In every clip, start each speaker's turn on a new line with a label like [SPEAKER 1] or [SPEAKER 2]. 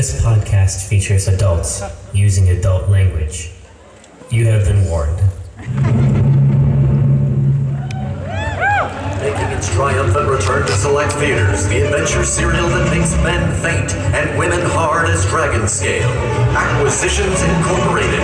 [SPEAKER 1] This podcast features adults using adult language. You have been warned.
[SPEAKER 2] Making its triumphant return to select theaters, the adventure serial that makes men faint and women hard as dragon scale. Acquisitions Incorporated.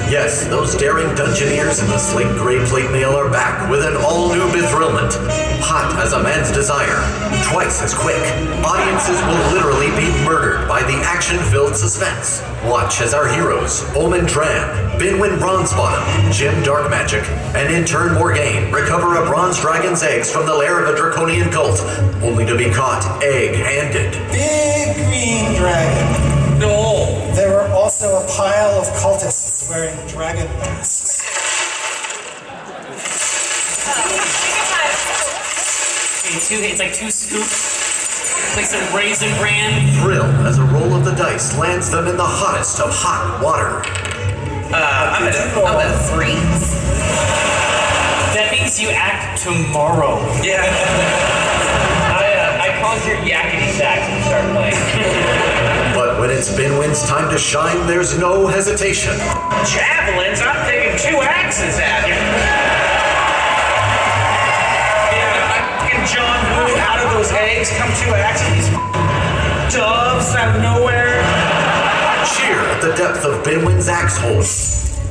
[SPEAKER 2] Yes, those daring dungeoneers in the slate gray plate mail are back with an all-new bethrillment. Hot as a man's desire, twice as quick. Audiences will literally be murdered by the action-filled suspense. Watch as our heroes, Omen Dram, Binwin Bronzebottom, Jim Darkmagic, and intern Morgaine recover a bronze dragon's eggs from the lair of a draconian cult, only to be caught egg-handed.
[SPEAKER 3] Big green dragon.
[SPEAKER 4] No!
[SPEAKER 3] There were also a pile of cultists wearing dragon masks.
[SPEAKER 4] It's like 2 scoops. Like some raisin bran.
[SPEAKER 2] Thrill as a roll of the dice lands them in the hottest of hot water.
[SPEAKER 5] I'm at a 3.
[SPEAKER 4] That means you act tomorrow.
[SPEAKER 5] Yeah. I caused your yakety sax and start playing.
[SPEAKER 2] But when it's Binwin's time to shine, there's no hesitation.
[SPEAKER 5] Javelins? I'm taking 2 axes at you. John Woo out of those eggs come 2 axes, these doves out of nowhere.
[SPEAKER 2] Cheer at the depth of Binwin's axe hold.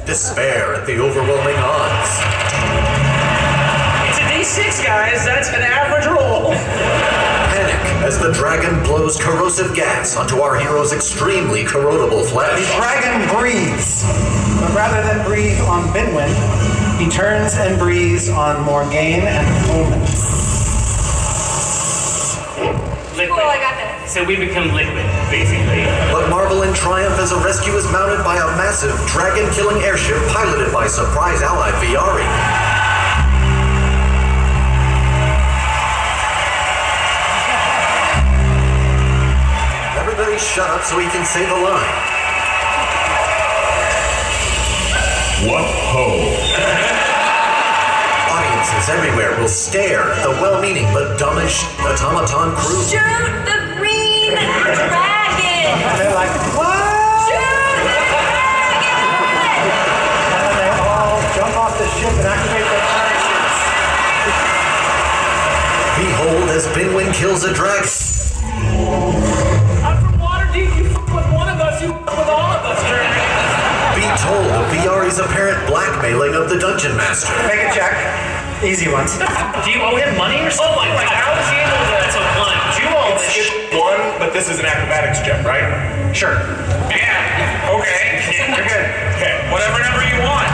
[SPEAKER 2] Despair at the overwhelming odds.
[SPEAKER 5] It's a D6, guys. That's an average roll.
[SPEAKER 2] Panic as the dragon blows corrosive gas onto our hero's extremely corrodable
[SPEAKER 3] The
[SPEAKER 2] flesh.
[SPEAKER 3] dragon breathes, but rather than breathe on Binwin, he turns and breathes on Morgaine and Omen.
[SPEAKER 4] Liquid.
[SPEAKER 6] Cool, I got this.
[SPEAKER 4] So we become liquid, basically.
[SPEAKER 2] But marvel and triumph as a rescue is mounted by a massive dragon-killing airship piloted by surprise ally Viari. Everybody shut up so he can say the line.
[SPEAKER 7] What ho!
[SPEAKER 2] Audiences everywhere will stare at the well-meaning but dumbish automaton crew.
[SPEAKER 6] Shoot the green dragon!
[SPEAKER 3] And they're like, what?
[SPEAKER 6] Shoot the dragon!
[SPEAKER 3] And then they all jump off the ship and activate their parachutes.
[SPEAKER 2] Behold as Binwin kills a dragon.
[SPEAKER 5] I'm from Waterdeep. You f with one of us, you f with all of us, dragon.
[SPEAKER 2] Be told of Viari's apparent blackmailing of the Dungeon Master.
[SPEAKER 3] Make a check. Easy ones.
[SPEAKER 5] Do you owe him money or something?
[SPEAKER 4] Oh my God.
[SPEAKER 5] How is he able to...
[SPEAKER 4] That's a 1.
[SPEAKER 5] Do you owe this shit?
[SPEAKER 7] It's 1, but this is an acrobatics check, right?
[SPEAKER 5] Sure. Yeah. Okay.
[SPEAKER 3] You're good.
[SPEAKER 7] Okay.
[SPEAKER 5] Whatever number you want.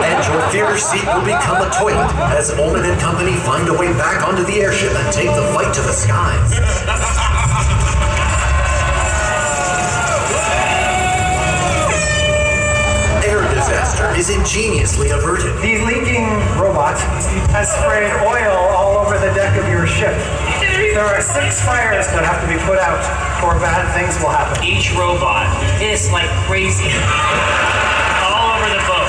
[SPEAKER 2] And your theater seat will become a toilet as Omen and company find a way back onto the airship and take the fight to the skies. Air disaster is ingeniously averted.
[SPEAKER 3] The leaking robot has sprayed oil all over the deck of your ship. There are 6 fires that have to be put out, or bad things will happen.
[SPEAKER 4] Each robot is like crazy. All over the boat.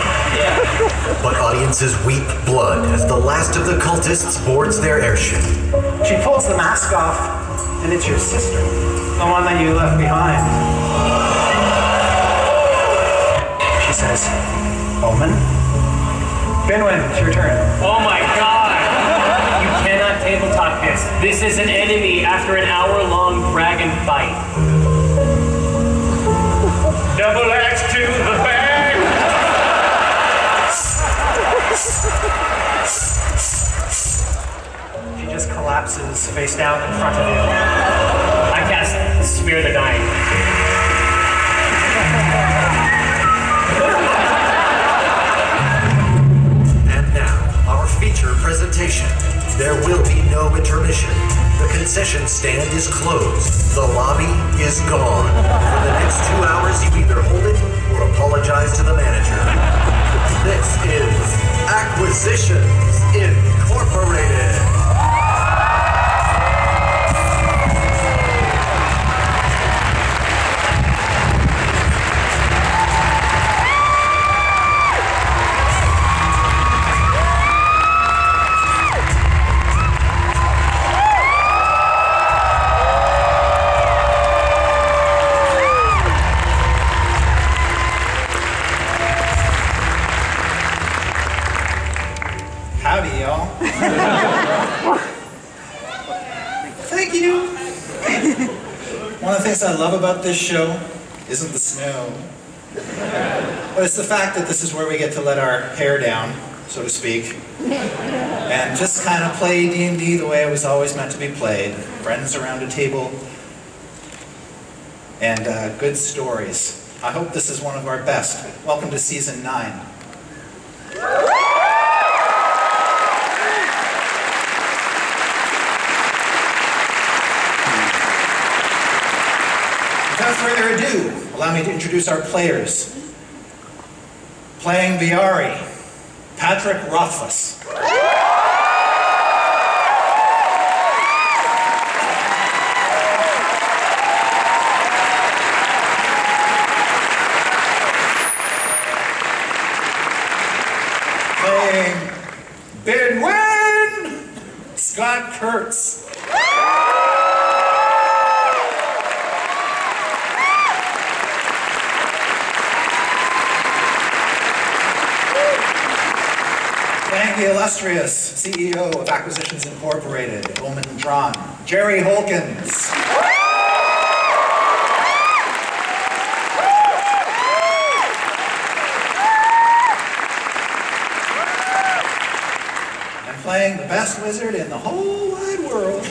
[SPEAKER 2] But audiences weep blood as the last of the cultists boards their airship.
[SPEAKER 3] She pulls the mask off, and it's your sister, the one that you left behind. She says, Omen? Binwin, it's your turn.
[SPEAKER 4] Oh my God! You cannot tabletop this. This is an enemy after an hour-long dragon fight.
[SPEAKER 5] Double axe to the bag.
[SPEAKER 3] She just collapses face down in front of you.
[SPEAKER 4] I cast Spear the Dying.
[SPEAKER 2] And now, our feature presentation. There will be no intermission. The concession stand is closed. The lobby is gone. For the next 2 hours, you either hold it or apologize to the manager. This is Acquisitions Incorporated.
[SPEAKER 3] all. Thank you. One of the things I love about this show isn't the snow, but it's the fact that this is where we get to let our hair down, so to speak, and just kind of play D&D the way it was always meant to be played. Friends around a table, and good stories. I hope this is one of our best. Welcome to Season 9. Without further ado, allow me to introduce our players. Playing Viari, Patrick Rothfuss. Playing Bidwin, Scott Kurtz. Playing the illustrious CEO of Acquisitions Incorporated, Omen Dran, Jerry Holkins. And playing the best wizard in the whole wide world,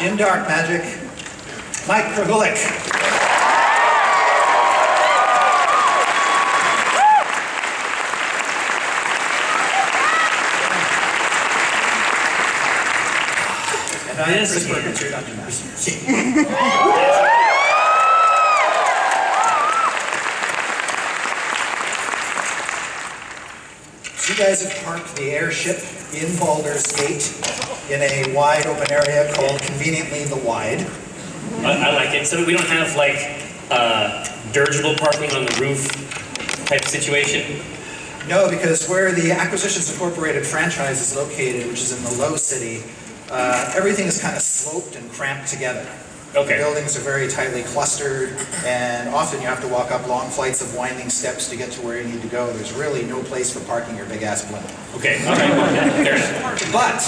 [SPEAKER 3] Jim Dark Magic, Mike Krahulik. And I am Chris Perkins, your Dungeon Master. You guys have parked the airship in Baldur's Gate in a wide open area called conveniently the Wide.
[SPEAKER 4] I like it. So we don't have like dirigible parking on the roof type of situation.
[SPEAKER 3] No, because where the Acquisitions Incorporated franchise is located, which is in the Low City, everything is kind of sloped and cramped together.
[SPEAKER 4] Okay.
[SPEAKER 3] The buildings are very tightly clustered, and often you have to walk up long flights of winding steps to get to where you need to go. There's really no place for parking your big-ass blimp.
[SPEAKER 4] Okay, all right.
[SPEAKER 3] But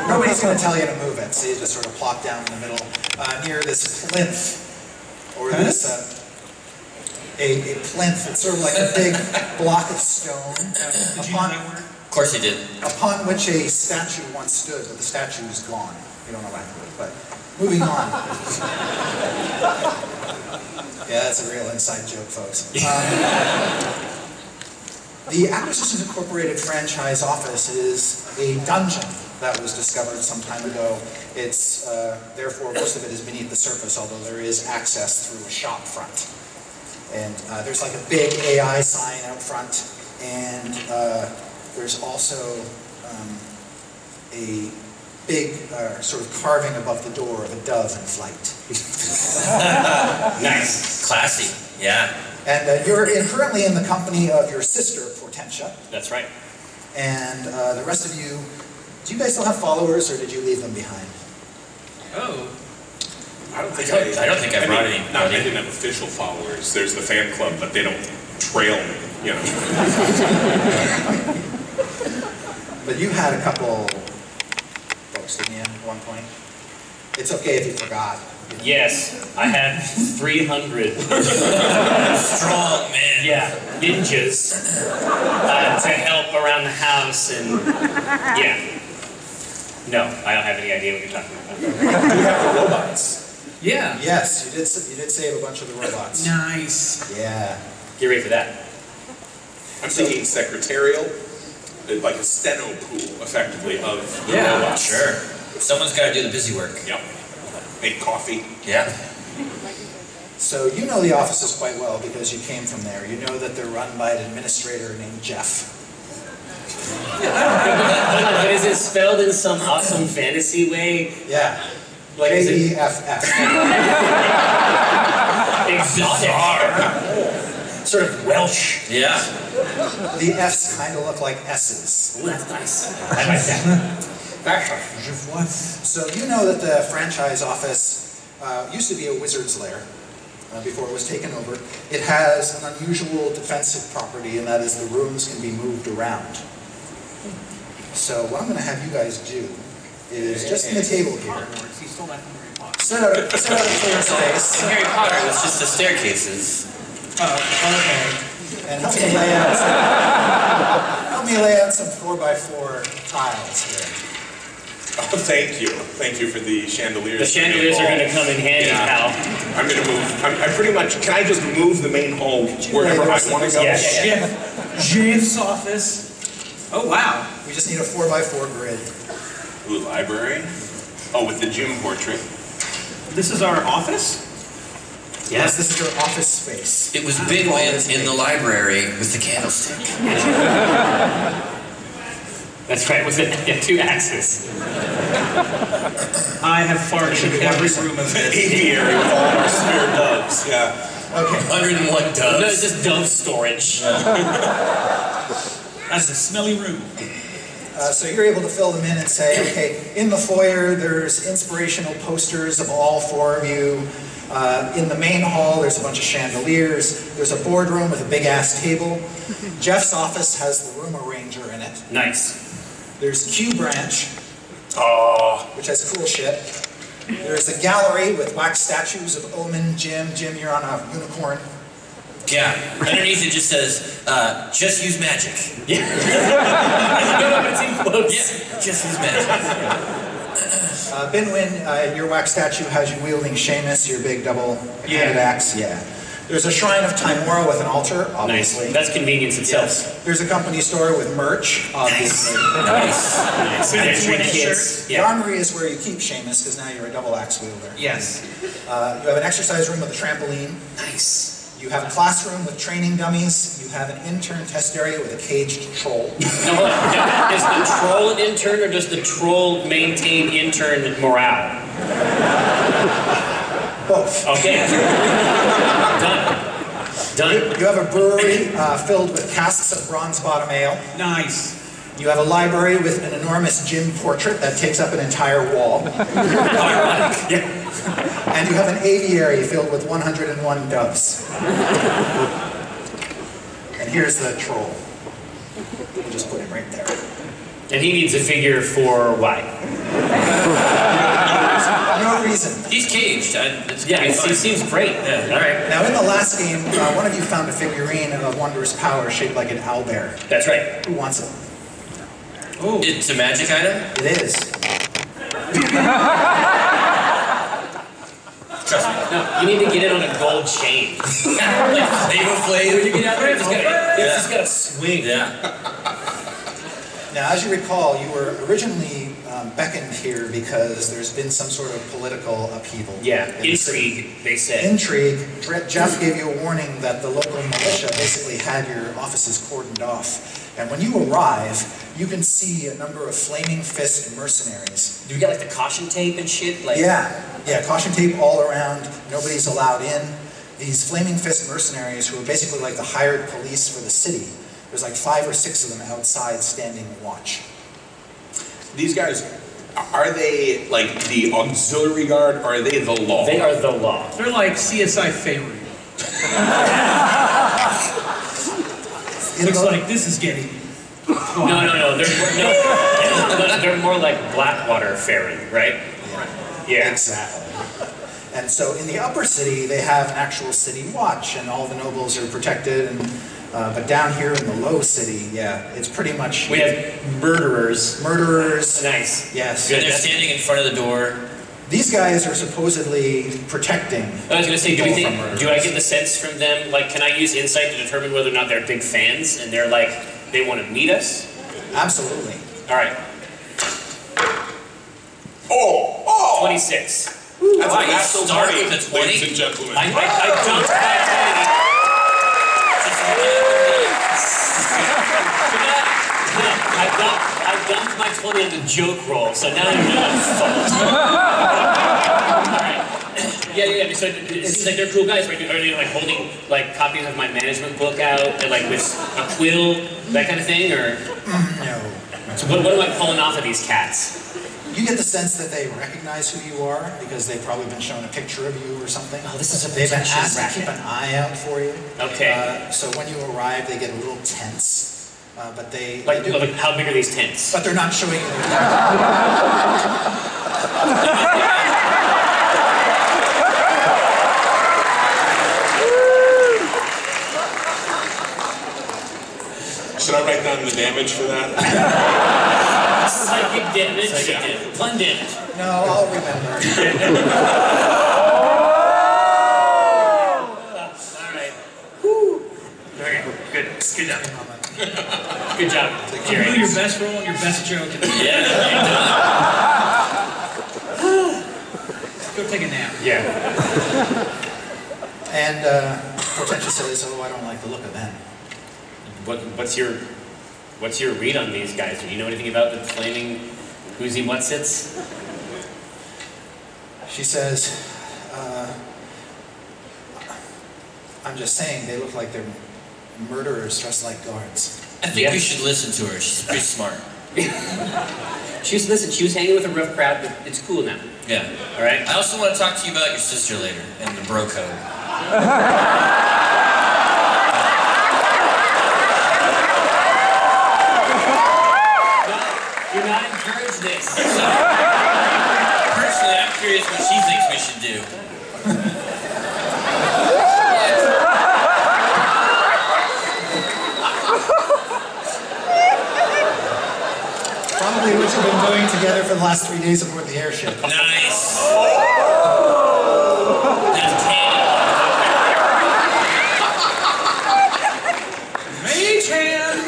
[SPEAKER 3] nobody's going to tell you to move it, so you just sort of plop down in the middle near this plinth, or this a plinth. It's sort of like a big block of stone.
[SPEAKER 8] Of course he did.
[SPEAKER 3] Upon which a statue once stood, but the statue is gone. You don't know that, but moving on. Yeah, that's a real inside joke, folks. The Acquisitions Incorporated franchise office is a dungeon that was discovered some time ago. It's, therefore, most of it is beneath the surface, although there is access through a shop front. And there's like a big AI sign out front, and there's also a big sort of carving above the door of a dove in flight.
[SPEAKER 8] Nice. Classy. Yeah.
[SPEAKER 3] And you're currently in the company of your sister, Portentia.
[SPEAKER 4] That's right.
[SPEAKER 3] And the rest of you, do you guys still have followers, or did you leave them behind?
[SPEAKER 7] Oh. I don't think
[SPEAKER 8] I brought any.
[SPEAKER 7] No, I didn't have official followers. There's the fan club, but they don't trail me, you know.
[SPEAKER 3] But you had a couple folks, didn't you, at one point? It's okay if you forgot.
[SPEAKER 4] Yes, I had 300
[SPEAKER 8] Strong man.
[SPEAKER 4] yeah, ninjas to help around the house, and yeah. No, I don't have any idea what you're talking about.
[SPEAKER 7] Do you have the robots?
[SPEAKER 5] Yeah.
[SPEAKER 3] Yes, you did save a bunch of the robots.
[SPEAKER 5] Nice.
[SPEAKER 3] Yeah.
[SPEAKER 4] Get ready for that.
[SPEAKER 7] I'm thinking secretarial, like a steno pool, effectively, of the
[SPEAKER 8] Yeah,
[SPEAKER 7] robots.
[SPEAKER 8] sure. Someone's got to do the busy work.
[SPEAKER 7] Yep. Make coffee.
[SPEAKER 8] Yeah.
[SPEAKER 3] So you know the offices quite well because you came from there. You know that they're run by an administrator named Jeff.
[SPEAKER 4] But is it spelled in some awesome fantasy way?
[SPEAKER 3] Yeah.
[SPEAKER 4] Like, is it
[SPEAKER 3] J-E-F-F.
[SPEAKER 4] exotic? Sort of Welsh.
[SPEAKER 8] Yeah.
[SPEAKER 3] The F's kind of look like S's.
[SPEAKER 4] Ooh, that's nice. I like that.
[SPEAKER 3] So you know that the franchise office used to be a wizard's lair before it was taken over. It has an unusual defensive property, and that is the rooms can be moved around. So what I'm going to have you guys do is just in the table here,
[SPEAKER 5] He stole that from Harry Potter.
[SPEAKER 3] set out a clear space.
[SPEAKER 8] In Harry Potter, it was just the staircases.
[SPEAKER 3] Oh, okay. And help me lay out some 4x4 tiles here.
[SPEAKER 7] Oh, thank you. Thank you for the chandeliers.
[SPEAKER 4] The chandeliers are going to come in handy, pal.
[SPEAKER 7] I'm going to move. I pretty much, can I just move the main hall wherever I want to go?
[SPEAKER 4] Yeah.
[SPEAKER 5] Jeff's office. Oh, wow.
[SPEAKER 3] We just need a 4x4 grid.
[SPEAKER 7] Ooh, library. Oh, with the gym portrait.
[SPEAKER 5] This is our office?
[SPEAKER 3] Yes, this is your office space.
[SPEAKER 8] It was big in the library with the candlestick.
[SPEAKER 4] That's right, with the 2 axes.
[SPEAKER 5] I have farted in every room of this.
[SPEAKER 7] Aviary with all our spare doves. Yeah.
[SPEAKER 3] Okay.
[SPEAKER 8] 101
[SPEAKER 4] No,
[SPEAKER 8] doves.
[SPEAKER 4] it's just dove storage.
[SPEAKER 5] That's a smelly room.
[SPEAKER 3] So you're able to fill them in and say, okay, in the foyer there's inspirational posters of all 4 of you. In the main hall there's a bunch of chandeliers. There's a boardroom with a big ass table. Jeff's office has the room arranger in it.
[SPEAKER 4] Nice.
[SPEAKER 3] There's Q branch,
[SPEAKER 4] Oh,
[SPEAKER 3] which has cool shit. There's a gallery with wax statues of Omen, Jim. Jim, you're on a unicorn.
[SPEAKER 8] Yeah. Underneath it just says, just use magic.
[SPEAKER 4] yeah. No, it's in quotes.
[SPEAKER 8] Yeah, just use magic.
[SPEAKER 3] Binwin, your wax statue has you wielding Seamus, your big double-handed axe. Yeah. There's a shrine of Timora with an altar, obviously.
[SPEAKER 4] Nice. That's convenience itself.
[SPEAKER 3] Yes. There's a company store with merch, obviously.
[SPEAKER 8] Nice.
[SPEAKER 4] Nice.
[SPEAKER 5] Fancy
[SPEAKER 4] Extra
[SPEAKER 5] with
[SPEAKER 4] kits.
[SPEAKER 5] shirts.
[SPEAKER 3] The
[SPEAKER 4] Yeah.
[SPEAKER 3] armory is where you keep Seamus, because now you're a double axe wielder.
[SPEAKER 5] Yes.
[SPEAKER 3] You have an exercise room with a trampoline.
[SPEAKER 4] Nice.
[SPEAKER 3] You have a classroom with training dummies. You have an intern test area with a caged troll.
[SPEAKER 4] Now, hold on. Now, is the troll an intern, or does the troll maintain intern morale?
[SPEAKER 3] Both.
[SPEAKER 4] Okay. Done.
[SPEAKER 3] You have a brewery filled with casks of bronze bottom ale.
[SPEAKER 5] Nice.
[SPEAKER 3] You have a library with an enormous Jim portrait that takes up an entire wall.
[SPEAKER 4] Yeah.
[SPEAKER 3] And you have an aviary filled with 101 doves. And here's the troll. We'll just put him right there.
[SPEAKER 4] And he needs a figure for why?
[SPEAKER 3] No reason.
[SPEAKER 8] He's caged. It's
[SPEAKER 4] Yeah,
[SPEAKER 8] gonna be
[SPEAKER 4] he
[SPEAKER 8] fun.
[SPEAKER 4] seems great. Yeah. All right.
[SPEAKER 3] Now in the last game, one of you found a figurine of wondrous power shaped like an owlbear.
[SPEAKER 4] That's right.
[SPEAKER 3] Who wants it?
[SPEAKER 5] Oh,
[SPEAKER 8] It's a magic item?
[SPEAKER 3] It is.
[SPEAKER 8] Trust me.
[SPEAKER 4] No, you need to get it on a gold chain.
[SPEAKER 8] Like Flavor Flav.
[SPEAKER 4] When you get out there, it's just got to swing.
[SPEAKER 8] Yeah.
[SPEAKER 3] Now, as you recall, you were originally beckoned here because there's been some sort of political upheaval.
[SPEAKER 4] Yeah,
[SPEAKER 3] in the city.
[SPEAKER 4] intrigue, they said.
[SPEAKER 3] Intrigue. Jeff gave you a warning that the local militia basically had your offices cordoned off. And when you arrive, you can see a number of flaming fist mercenaries.
[SPEAKER 4] Do we get like the caution tape and shit? Like,
[SPEAKER 3] Yeah, caution tape all around. Nobody's allowed in. These flaming fist mercenaries who are basically like the hired police for the city. There's like 5 or 6 of them outside standing watch.
[SPEAKER 7] These guys, are they like the auxiliary guard, or are they the law?
[SPEAKER 4] They are the law.
[SPEAKER 5] they're like CSI Favorite. Looks like this is getting.
[SPEAKER 4] No. They're more like Blackwater Ferry, right? Yeah.
[SPEAKER 3] Exactly. And so in the upper city, they have an actual city watch, and all the nobles are protected. And but down here in the low city, yeah, it's pretty much
[SPEAKER 4] We have murderers.
[SPEAKER 3] murderers.
[SPEAKER 4] Nice.
[SPEAKER 3] Yes.
[SPEAKER 8] And they're standing in front of the door.
[SPEAKER 3] These guys are supposedly protecting.
[SPEAKER 4] I was gonna say, do
[SPEAKER 3] people from murderers.
[SPEAKER 4] I get the sense from them, like, can I use insight to determine whether or not they're big fans and they're like, they want to meet us?
[SPEAKER 3] Absolutely.
[SPEAKER 4] All right,
[SPEAKER 7] Oh!
[SPEAKER 4] 26.
[SPEAKER 7] That's
[SPEAKER 8] Wow,
[SPEAKER 7] a
[SPEAKER 8] you
[SPEAKER 7] bachelor
[SPEAKER 8] start
[SPEAKER 7] party,
[SPEAKER 8] with a 20?
[SPEAKER 7] ladies and gentlemen.
[SPEAKER 4] I jumped by 20. I dumped my 20 on the joke roll, so now you're not fucked. Alright. Yeah, so it seems like they're cool guys, right? Are they like holding like copies of my management book out, and like with a quill, that kind of thing, or?
[SPEAKER 3] No.
[SPEAKER 4] So what am I pulling off of these cats?
[SPEAKER 3] You get the sense that they recognize who you are because they've probably been shown a picture of you or something.
[SPEAKER 4] Oh, this is a
[SPEAKER 3] They've been
[SPEAKER 4] potential
[SPEAKER 3] asked to keep
[SPEAKER 4] racket.
[SPEAKER 3] an eye out for you.
[SPEAKER 4] Okay.
[SPEAKER 3] So when you arrive, they get a little tense. but they
[SPEAKER 4] Like,
[SPEAKER 3] do.
[SPEAKER 4] like, how big are these tents?
[SPEAKER 3] But they're not showing you.
[SPEAKER 7] Should I write down the damage for that?
[SPEAKER 4] Psychic damage. Psychic damage. Fun damage.
[SPEAKER 3] No, I'll remember.
[SPEAKER 4] Alright. Okay, good. Good job. Good job,
[SPEAKER 5] You
[SPEAKER 4] Jerry.
[SPEAKER 5] do your best role and your best joke.
[SPEAKER 8] Yeah.
[SPEAKER 5] Go take a nap.
[SPEAKER 4] Yeah.
[SPEAKER 3] And Portentia says, "Oh, I don't like the look of them."
[SPEAKER 4] What's your read on these guys? Do you know anything about the flaming whoozy whatsits?
[SPEAKER 3] She says, "I'm just saying, they look like they're murderers dressed like guards."
[SPEAKER 8] I think we should listen to her. She's pretty smart.
[SPEAKER 4] She was hanging with a rough crowd, but it's cool now.
[SPEAKER 8] Yeah.
[SPEAKER 4] All right.
[SPEAKER 8] I also want to talk to you about your sister later and the bro code.
[SPEAKER 4] Do not encourage this.
[SPEAKER 8] Personally, I'm curious what she thinks we should do.
[SPEAKER 3] Probably what you've been doing together for the last 3 days aboard the airship.
[SPEAKER 8] Nice. That's candy.
[SPEAKER 5] Mage hand!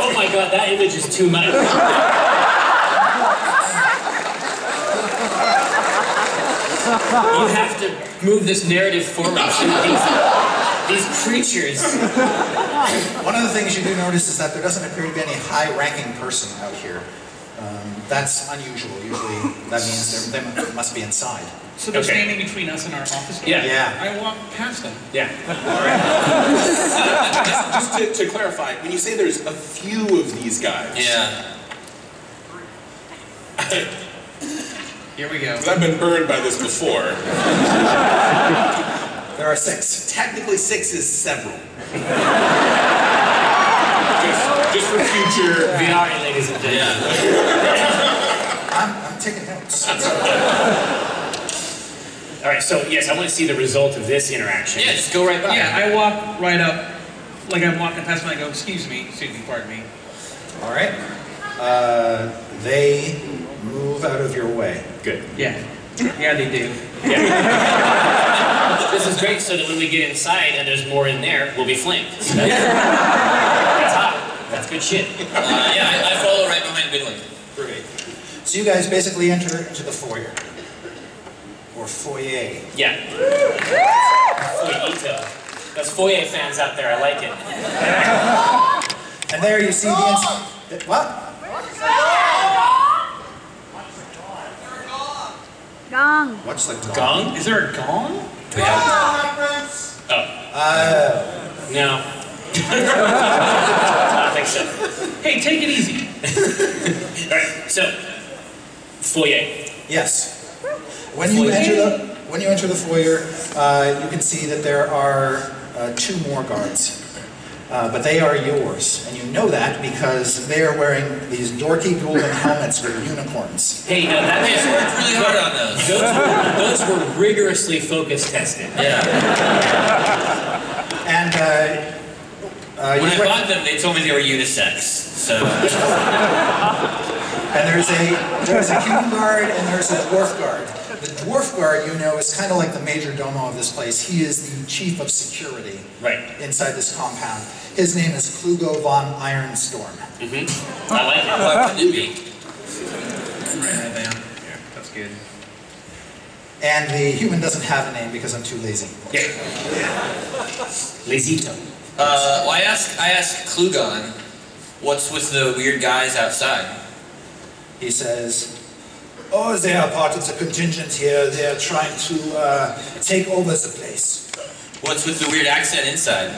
[SPEAKER 4] Oh my god, that image is too much. You have to move this narrative forward so these creatures.
[SPEAKER 3] One of the things you do notice is that there doesn't appear to be any high-ranking person out here. That's unusual. Usually that means they must be inside.
[SPEAKER 5] So they're
[SPEAKER 4] Okay.
[SPEAKER 5] standing between us and our office?
[SPEAKER 4] Yeah.
[SPEAKER 3] Yeah.
[SPEAKER 5] I walk past them.
[SPEAKER 4] Yeah.
[SPEAKER 7] Just to clarify, when you say there's a few of these guys,
[SPEAKER 8] Yeah.
[SPEAKER 5] Here we go.
[SPEAKER 7] because I've been burned by this before.
[SPEAKER 3] There are 6.
[SPEAKER 7] Technically, 6 is several. just for future.
[SPEAKER 4] VR, ladies and gentlemen.
[SPEAKER 8] Yeah.
[SPEAKER 3] I'm taking notes.
[SPEAKER 4] All right, so yes, I want to see the result of this interaction.
[SPEAKER 8] Yeah, just go right by.
[SPEAKER 5] Yeah, I walk right up, like I'm walking past them, I go, excuse me, pardon me.
[SPEAKER 3] All right. They move out of your way.
[SPEAKER 4] Good.
[SPEAKER 5] Yeah. Yeah, they do.
[SPEAKER 4] This is great, so that when we get inside and there's more in there, we'll be flanked. So that's hot. That's good shit.
[SPEAKER 8] Yeah, I follow right behind Midland.
[SPEAKER 3] Great. So you guys basically enter into the foyer. Or foyer.
[SPEAKER 4] Yeah. Foyito. Those foyer fans out there, I like it.
[SPEAKER 3] And there you see the inside. What?
[SPEAKER 6] Gong.
[SPEAKER 3] What's the
[SPEAKER 4] Gong?
[SPEAKER 5] Is there a gong?
[SPEAKER 8] We have
[SPEAKER 4] Oh. No. I don't think so.
[SPEAKER 5] Hey, take it easy.
[SPEAKER 4] All right, so foyer.
[SPEAKER 3] Yes. When you enter the foyer, you can see that there are 2 more guards. But they are yours, and you know that because they are wearing these dorky golden helmets with unicorns.
[SPEAKER 4] Hey, no, that
[SPEAKER 8] we
[SPEAKER 4] is
[SPEAKER 8] worked really hard on those.
[SPEAKER 4] those were rigorously focus tested.
[SPEAKER 8] Yeah.
[SPEAKER 3] And
[SPEAKER 8] When I bought them, they told me they were unisex. So.
[SPEAKER 3] and there's a human guard and there's a dwarf guard. The dwarf guard, you know, is kind of like the major domo of this place. He is the chief of security inside this compound. His name is Klugo von Ironstorm.
[SPEAKER 4] Mm-hmm. I like it.
[SPEAKER 8] Why couldn't it be?
[SPEAKER 5] Write that down. Yeah, that's good.
[SPEAKER 3] And the human doesn't have a name because I'm too lazy.
[SPEAKER 4] Yeah. Lazito.
[SPEAKER 8] Well, I asked Klugon, what's with the weird guys outside?
[SPEAKER 3] He says, "Oh, they are part of the contingent here. They are trying to take over the place."
[SPEAKER 8] What's with the weird accent inside?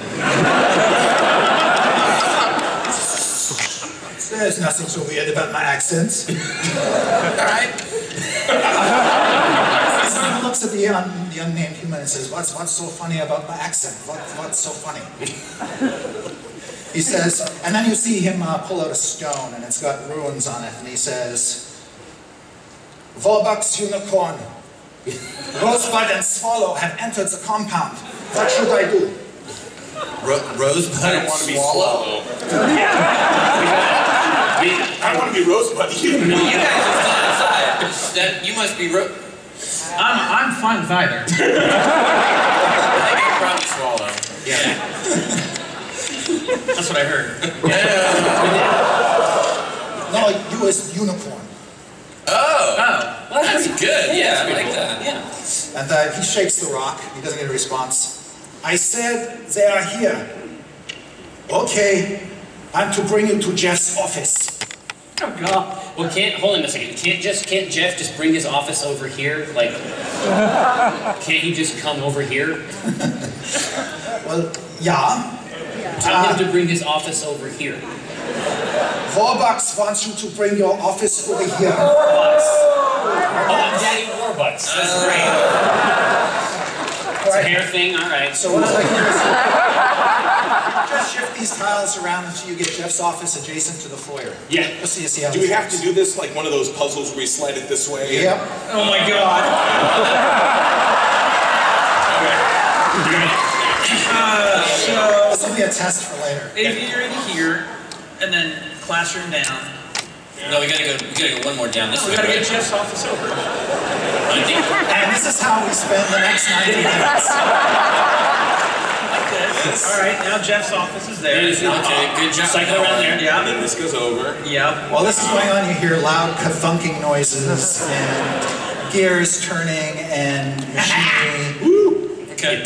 [SPEAKER 3] There's nothing so weird about my accents.
[SPEAKER 8] Alright.
[SPEAKER 3] He sort of looks to the unnamed human and says, what's so funny about my accent? What's so funny? He says, and then you see him pull out a stone, and it's got runes on it, and he says, Vorbak's unicorn, Rosebud and Swallow have entered the compound. What should I do?
[SPEAKER 8] Rosebud
[SPEAKER 7] I don't
[SPEAKER 8] and
[SPEAKER 7] want to be
[SPEAKER 8] Swallow?
[SPEAKER 7] I want to be Rosebud.
[SPEAKER 8] You guys are still outside. You must be
[SPEAKER 5] I'm fine with either.
[SPEAKER 8] I think you're probably Swallow.
[SPEAKER 5] Yeah. That's what I heard.
[SPEAKER 3] No, you is unicorn.
[SPEAKER 8] Oh, that's good. Yeah, I like that.
[SPEAKER 4] Yeah.
[SPEAKER 3] And he shakes the rock. He doesn't get a response. I said they are here. Okay, I'm to bring you to Jeff's office.
[SPEAKER 4] Oh God. Well, hold on a second. Can't Jeff just bring his office over here? Like, can't he just come over here?
[SPEAKER 3] Well, yeah.
[SPEAKER 4] Tell him to bring his office over here.
[SPEAKER 3] Warbucks wants you to bring your office over here.
[SPEAKER 4] Warbucks. Oh, Daddy Warbucks. That's great. It's a hair thing, alright.
[SPEAKER 3] So what I'd like to do is just shift these tiles around until you get Jeff's office adjacent to the foyer.
[SPEAKER 4] Yeah.
[SPEAKER 3] Just so you see how
[SPEAKER 7] Do we have to do this like one of those puzzles where we slide it this way?
[SPEAKER 3] Yep.
[SPEAKER 5] Oh my God.
[SPEAKER 3] This will be a test for later.
[SPEAKER 5] Aviator here, and then classroom down.
[SPEAKER 8] No, we gotta go one more down this way.
[SPEAKER 5] We gotta
[SPEAKER 8] right?
[SPEAKER 5] get Jeff's office over.
[SPEAKER 3] And this is how we spend the next 90 minutes.
[SPEAKER 5] Like this. All right, now Jeff's office is there.
[SPEAKER 8] Okay, good job.
[SPEAKER 4] Cycle around there.
[SPEAKER 7] And
[SPEAKER 5] Yeah.
[SPEAKER 7] then this goes over.
[SPEAKER 5] Yep.
[SPEAKER 3] While this is going on, you hear loud thunking noises and gears turning and machinery.
[SPEAKER 8] Okay.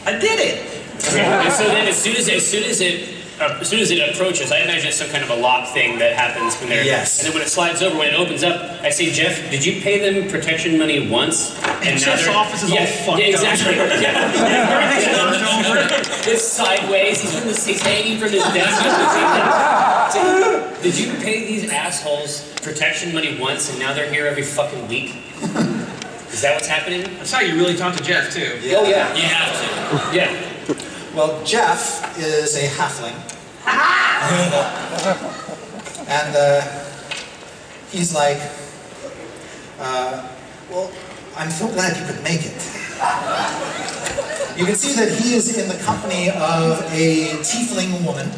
[SPEAKER 5] I did it.
[SPEAKER 4] And so then as soon as it approaches, I imagine it's some kind of a lock thing that happens when they're...
[SPEAKER 3] Yes.
[SPEAKER 4] And then when it slides over, when it opens up, I say, Jeff, did you pay them protection money once?
[SPEAKER 5] And Jeff's office is all fucked
[SPEAKER 4] yeah, exactly.
[SPEAKER 5] up. Everything's knocked over.
[SPEAKER 4] It's sideways, he's hanging from his desk. Did you pay these assholes protection money once and now they're here every fucking week? Is that what's happening?
[SPEAKER 5] That's how you really talk to Jeff, too.
[SPEAKER 3] Yeah.
[SPEAKER 4] Oh yeah.
[SPEAKER 8] You have to.
[SPEAKER 4] Yeah.
[SPEAKER 3] Well, Jeff is a halfling. And he's like, well, I'm so glad you could make it. You can see that he is in the company of a tiefling woman.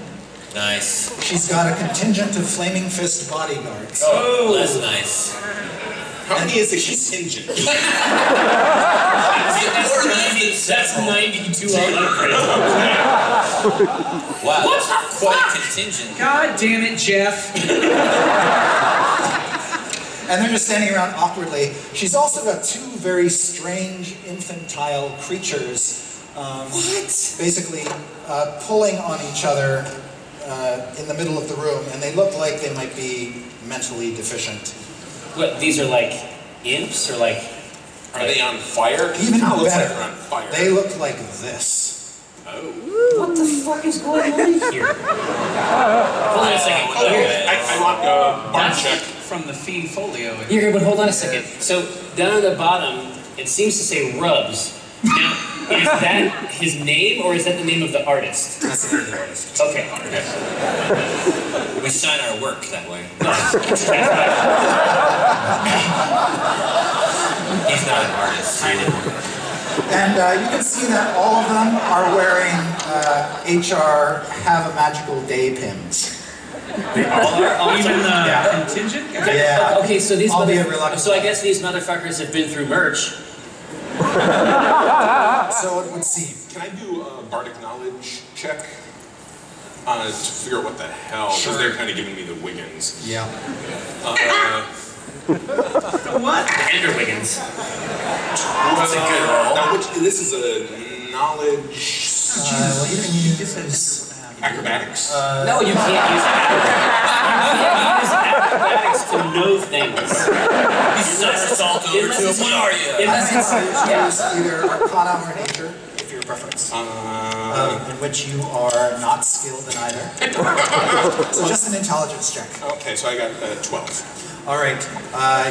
[SPEAKER 8] Nice.
[SPEAKER 3] She's got a contingent of Flaming Fist bodyguards.
[SPEAKER 8] Oh, that's nice.
[SPEAKER 7] How many is a contingent?
[SPEAKER 4] That's 92 on
[SPEAKER 8] Wow, that's quite contingent.
[SPEAKER 5] God damn it, Jeff.
[SPEAKER 3] And they're just standing around awkwardly. She's also got two very strange infantile creatures, basically pulling on each other in the middle of the room, and they look like they might be mentally deficient.
[SPEAKER 4] What, these are like imps or like...
[SPEAKER 7] Are they on fire?
[SPEAKER 3] Even
[SPEAKER 7] It looks
[SPEAKER 3] better,
[SPEAKER 7] like they're on fire.
[SPEAKER 3] they look like this.
[SPEAKER 7] Oh.
[SPEAKER 4] What the fuck is going on here? Hold on a second.
[SPEAKER 7] I want a bar
[SPEAKER 5] That's
[SPEAKER 7] check.
[SPEAKER 5] from the feed folio.
[SPEAKER 4] Here, but hold on a second. So, down at the bottom, it seems to say Rubs. Now, is that his name, or is that the name of the artist?
[SPEAKER 3] That's the name of the artist.
[SPEAKER 4] Okay.
[SPEAKER 8] We sign our work that way. He's not an artist.
[SPEAKER 3] And you can see that all of them are wearing HR Have a Magical Day pins.
[SPEAKER 5] Even the
[SPEAKER 3] Yeah.
[SPEAKER 5] contingent guy?
[SPEAKER 3] Yeah.
[SPEAKER 4] Okay, so these
[SPEAKER 3] Albeit reluctant.
[SPEAKER 4] so I guess these motherfuckers have been through merch.
[SPEAKER 3] So it would seem.
[SPEAKER 7] Can I do a bardic knowledge check? To figure out what the hell, because
[SPEAKER 3] Sure.
[SPEAKER 7] they're kind of giving me the Wiggins.
[SPEAKER 3] Yeah.
[SPEAKER 5] What?
[SPEAKER 4] Ender Wiggins.
[SPEAKER 8] That's a good roll.
[SPEAKER 7] Now, this is a knowledge
[SPEAKER 3] Well, you can use
[SPEAKER 7] acrobatics.
[SPEAKER 4] No, you can't use acrobatics. You can't use acrobatics to know things.
[SPEAKER 8] He somersault over to him. What are you?
[SPEAKER 3] I
[SPEAKER 4] Unless
[SPEAKER 3] think
[SPEAKER 4] it's...
[SPEAKER 3] you use either Arcana or Nature, if your preference, in which you are not skilled in either. So just an intelligence check.
[SPEAKER 7] Okay, so I got 12.
[SPEAKER 3] All right,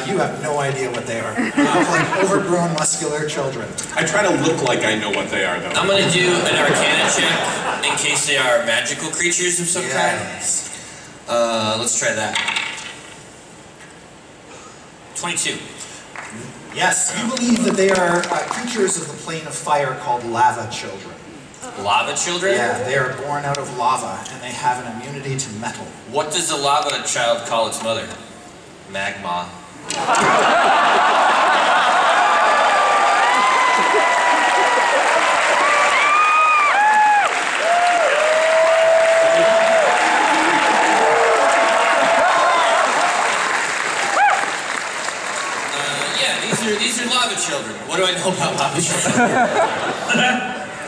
[SPEAKER 3] you have no idea what they are. They look like overgrown, muscular children.
[SPEAKER 7] I try to look like I know what they are, though.
[SPEAKER 8] I'm gonna do an Arcana check in case they are magical creatures of some kind. Let's try that. 22.
[SPEAKER 3] Yes, you believe that they are creatures of the plane of fire called lava children.
[SPEAKER 8] Lava children?
[SPEAKER 3] Yeah, they are born out of lava, and they have an immunity to metal.
[SPEAKER 8] What does the lava child call its mother? Magma. These are lava children. What do I know about lava children?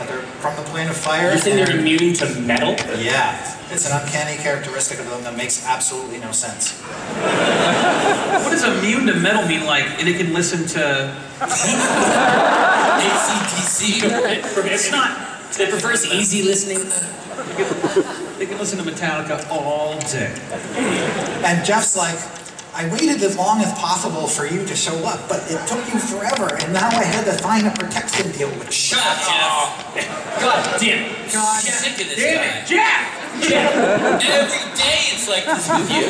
[SPEAKER 3] They're from the plane of fire.
[SPEAKER 4] You think they're immune to metal?
[SPEAKER 3] Yeah. It's an uncanny characteristic of them that makes absolutely no sense.
[SPEAKER 5] What does immune to metal mean? Like, they can listen to...
[SPEAKER 8] AC/DC.
[SPEAKER 4] It's not... It prefers easy listening.
[SPEAKER 5] They can listen to Metallica all day.
[SPEAKER 3] And Jeff's like, I waited as long as possible for you to show up, but it took you forever, and now I had to find a protection deal with you.
[SPEAKER 8] Shut up, Jeff.
[SPEAKER 4] God damn it.
[SPEAKER 3] God,
[SPEAKER 8] Sick of this
[SPEAKER 5] Damn
[SPEAKER 8] guy.
[SPEAKER 5] it, Jeff!
[SPEAKER 8] Every day it's like this with you.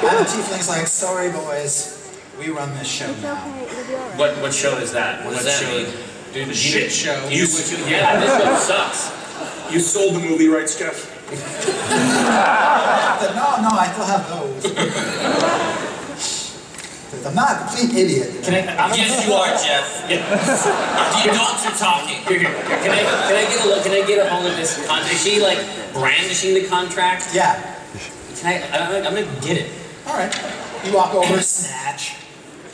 [SPEAKER 3] And the tiefling's like, sorry boys, we run this show now.
[SPEAKER 4] What show is that?
[SPEAKER 8] What does that mean?
[SPEAKER 4] Dude, the
[SPEAKER 5] Shit show.
[SPEAKER 4] Yeah, this show sucks.
[SPEAKER 7] You sold the movie rights, Jeff?
[SPEAKER 3] No, I still have those. I'm not a complete idiot.
[SPEAKER 8] Yes, you are, Jeff. The adults are talking.
[SPEAKER 4] Can I get a hold of this contract? Is she like brandishing the contract?
[SPEAKER 3] Yeah.
[SPEAKER 4] I'm gonna get it.
[SPEAKER 3] All right. You walk over, snatch.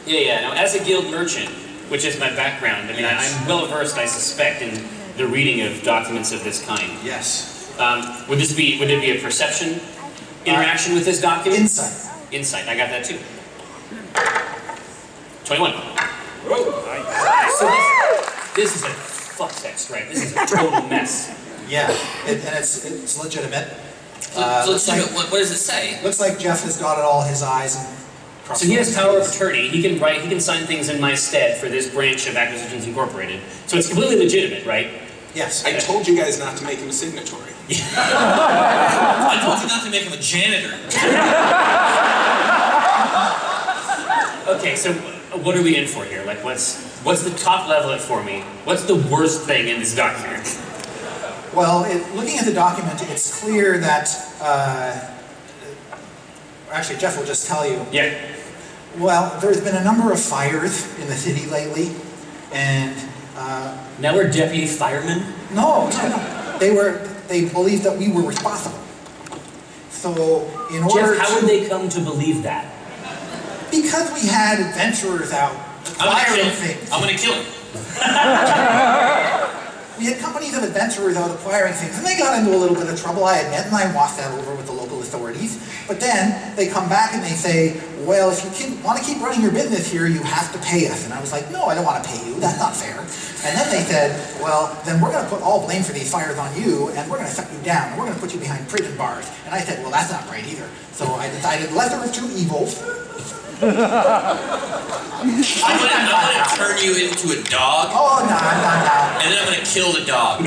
[SPEAKER 4] Yeah. Now, as a guild merchant, which is my background, I mean, I'm well versed, I suspect, in the reading of documents of this kind.
[SPEAKER 3] Yes.
[SPEAKER 4] Would it be a perception interaction with this document?
[SPEAKER 3] Insight.
[SPEAKER 4] Insight. I got that too. 21. So this is a fuck text, right? This is a total mess.
[SPEAKER 3] Yeah, and it's legitimate.
[SPEAKER 8] What does it say?
[SPEAKER 3] Looks like Jeff has got it all his eyes and.
[SPEAKER 4] So he has power of attorney. He can sign things in my stead for this branch of Acquisitions Incorporated. So it's completely legitimate, right?
[SPEAKER 3] Yes.
[SPEAKER 7] I told you guys not to make him a signatory.
[SPEAKER 8] I told you not to make him a janitor.
[SPEAKER 4] Okay, so what are we in for here? Like, what's the top level it for me? What's the worst thing in this document?
[SPEAKER 3] Well, looking at the document, it's clear that. Actually, Jeff will just tell you.
[SPEAKER 4] Yeah.
[SPEAKER 3] Well, there's been a number of fires in the city lately, and.
[SPEAKER 4] Now we're deputy firemen?
[SPEAKER 3] No. They believed that we were responsible. So, in order
[SPEAKER 4] Jeff, how would they come to believe that?
[SPEAKER 3] Because we had adventurers out acquiring things.
[SPEAKER 8] I'm gonna kill him.
[SPEAKER 3] We had companies of adventurers out acquiring things, and they got into a little bit of trouble, I admit, and I walked that over with the local authorities. But then they come back and they say, well, if you want to keep running your business here, you have to pay us. And I was like, no, I don't want to pay you. That's not fair. And then they said, well, then we're going to put all blame for these fires on you, and we're going to shut you down, and we're going to put you behind prison bars. And I said, well, that's not right either. So I decided lesser of two evils.
[SPEAKER 8] I'm gonna turn you into a dog.
[SPEAKER 3] Oh, no.
[SPEAKER 8] And then I'm gonna kill the dog.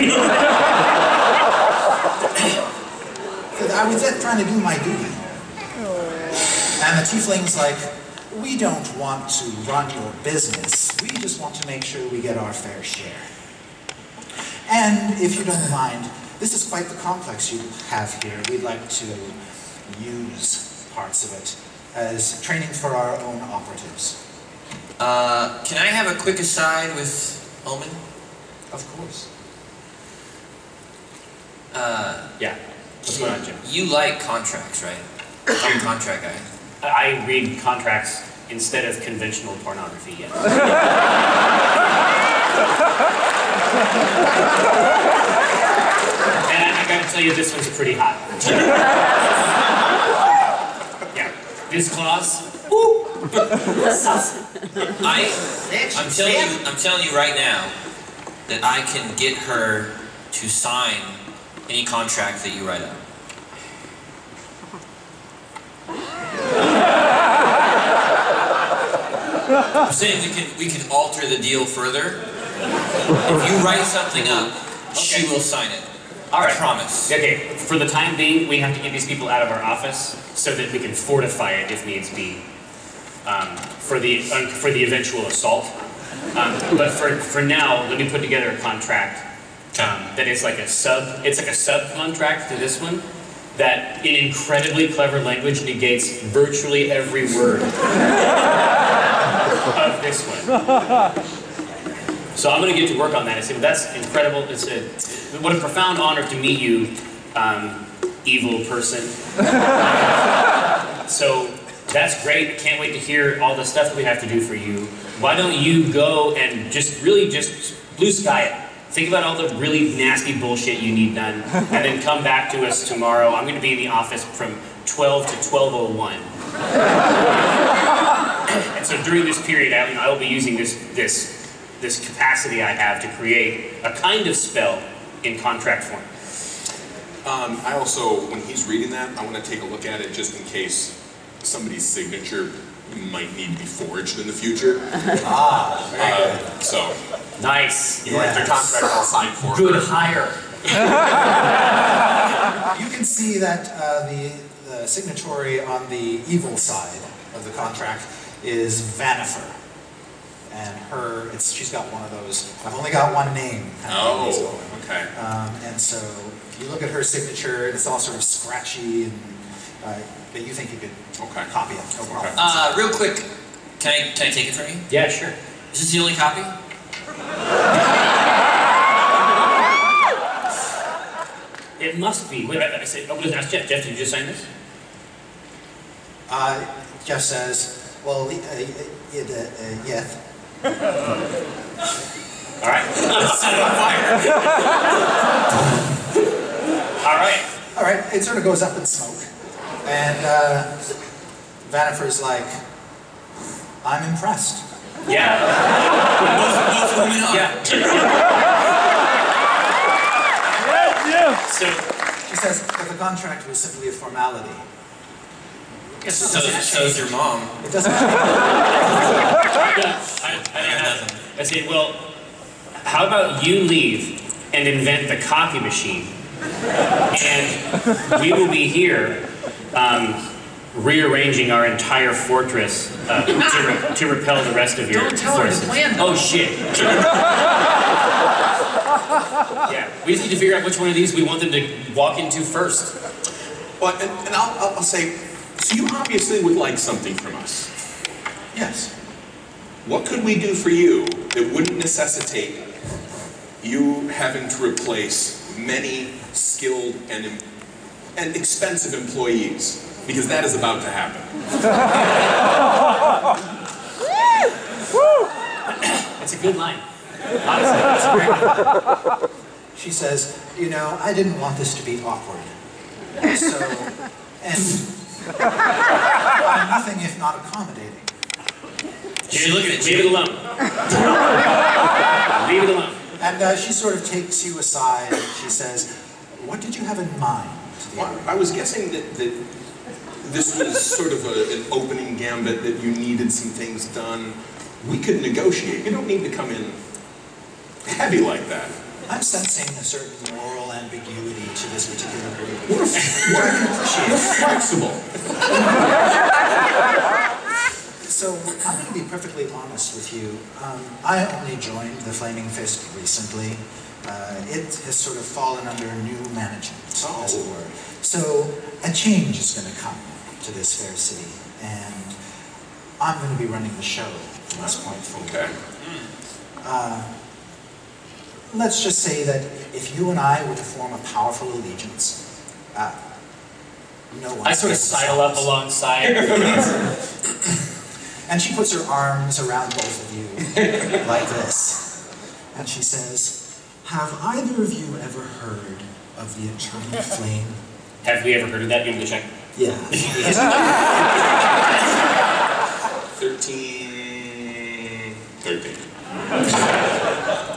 [SPEAKER 3] Because I was just trying to do my duty. And the tiefling's like, we don't want to run your business. We just want to make sure we get our fair share. And if you don't mind, this is quite the complex you have here. We'd like to use parts of it as training for our own operatives.
[SPEAKER 8] Can I have a quick aside with Omen?
[SPEAKER 3] Of course.
[SPEAKER 4] Yeah. What's going on, Jim?
[SPEAKER 8] You like contracts, right? You're a contract guy.
[SPEAKER 4] I read contracts instead of conventional pornography, yes. And I gotta tell you, this one's pretty hot. Yeah. This clause,
[SPEAKER 8] I'm telling you right now that I can get her to sign any contract that you write up. I'm saying we can alter the deal further. If you write something up, she will sign it.
[SPEAKER 4] All right.
[SPEAKER 8] I promise.
[SPEAKER 4] Okay, for the time being, we have to get these people out of our office so that we can fortify it if needs be for the eventual assault. But for now, let me put together a contract that is like it's like a subcontract to this one that in incredibly clever language negates virtually every word of this one. So I'm going to get to work on that. I say, well, that's incredible. What a profound honor to meet you, evil person. So that's great. Can't wait to hear all the stuff that we have to do for you. Why don't you go and just blue sky it. Think about all the really nasty bullshit you need done, and then come back to us tomorrow. I'm going to be in the office from 12 to 12:01. And so during this period, I will be using this capacity I have to create a kind of spell in contract form.
[SPEAKER 7] I also, when he's reading that, I want to take a look at it just in case somebody's signature might need to be forged in the future. So
[SPEAKER 4] Nice.
[SPEAKER 7] you write the contract, I'll sign for it.
[SPEAKER 4] Good hire.
[SPEAKER 3] You can see that the signatory on the evil side of the contract is Vanifer. And she's got one of those, I've only got one name.
[SPEAKER 7] Okay.
[SPEAKER 3] And so if you look at her signature, it's all sort of scratchy, and but you think you could copy it, no problem.
[SPEAKER 8] Real quick, can I take it from you?
[SPEAKER 4] Yeah, sure.
[SPEAKER 8] Is this the only copy?
[SPEAKER 4] It must be. Wait, I say, I'm going to ask Jeff. Jeff, did you just sign this?
[SPEAKER 3] Jeff says, well, yes.
[SPEAKER 4] All right. Let's set it on fire. All right.
[SPEAKER 3] All right, it sort of goes up in smoke. And Vanifer's like, I'm impressed.
[SPEAKER 4] Yeah.
[SPEAKER 8] Both women are.
[SPEAKER 4] Yeah. So
[SPEAKER 3] She says that the contract was simply a formality.
[SPEAKER 8] So's your mom.
[SPEAKER 3] It doesn't
[SPEAKER 4] I say, well, how about you leave and invent the copy machine, and we will be here rearranging our entire fortress to repel the rest of your forces. Oh shit! Yeah, we just need to figure out which one of these we want them to walk into first.
[SPEAKER 7] Well, and I'll say, so you obviously would like something from us.
[SPEAKER 3] Yes.
[SPEAKER 7] What could we do for you that wouldn't necessitate you having to replace many skilled and expensive employees? Because that is about to happen.
[SPEAKER 4] It's a good line. Honestly, it's a great line.
[SPEAKER 3] She says, you know, I didn't want this to be awkward. So, and I'm nothing if not accommodating.
[SPEAKER 4] Leave it alone. Leave it alone.
[SPEAKER 3] And she sort of takes you aside. She says, what did you have in mind?
[SPEAKER 7] Well, I was guessing that this was sort of an opening gambit, that you needed some things done. We could negotiate. You don't need to come in heavy like that.
[SPEAKER 3] I'm sensing a certain moral ambiguity to this particular group.
[SPEAKER 7] We're flexible.
[SPEAKER 3] So I'm going to be perfectly honest with you. I only joined the Flaming Fist recently. It has sort of fallen under new management, as it were. So a change is going to come to this fair city, and I'm going to be running the show from this point forward.
[SPEAKER 7] Okay.
[SPEAKER 3] Let's just say that if you and I were to form a powerful allegiance, no one.
[SPEAKER 4] I sort of sidle up alongside.
[SPEAKER 3] And she puts her arms around both of you, like this. And she says, have either of you ever heard of the eternal flame?
[SPEAKER 4] Have we ever heard of that? You want me to check?
[SPEAKER 3] Yeah.
[SPEAKER 7] 13.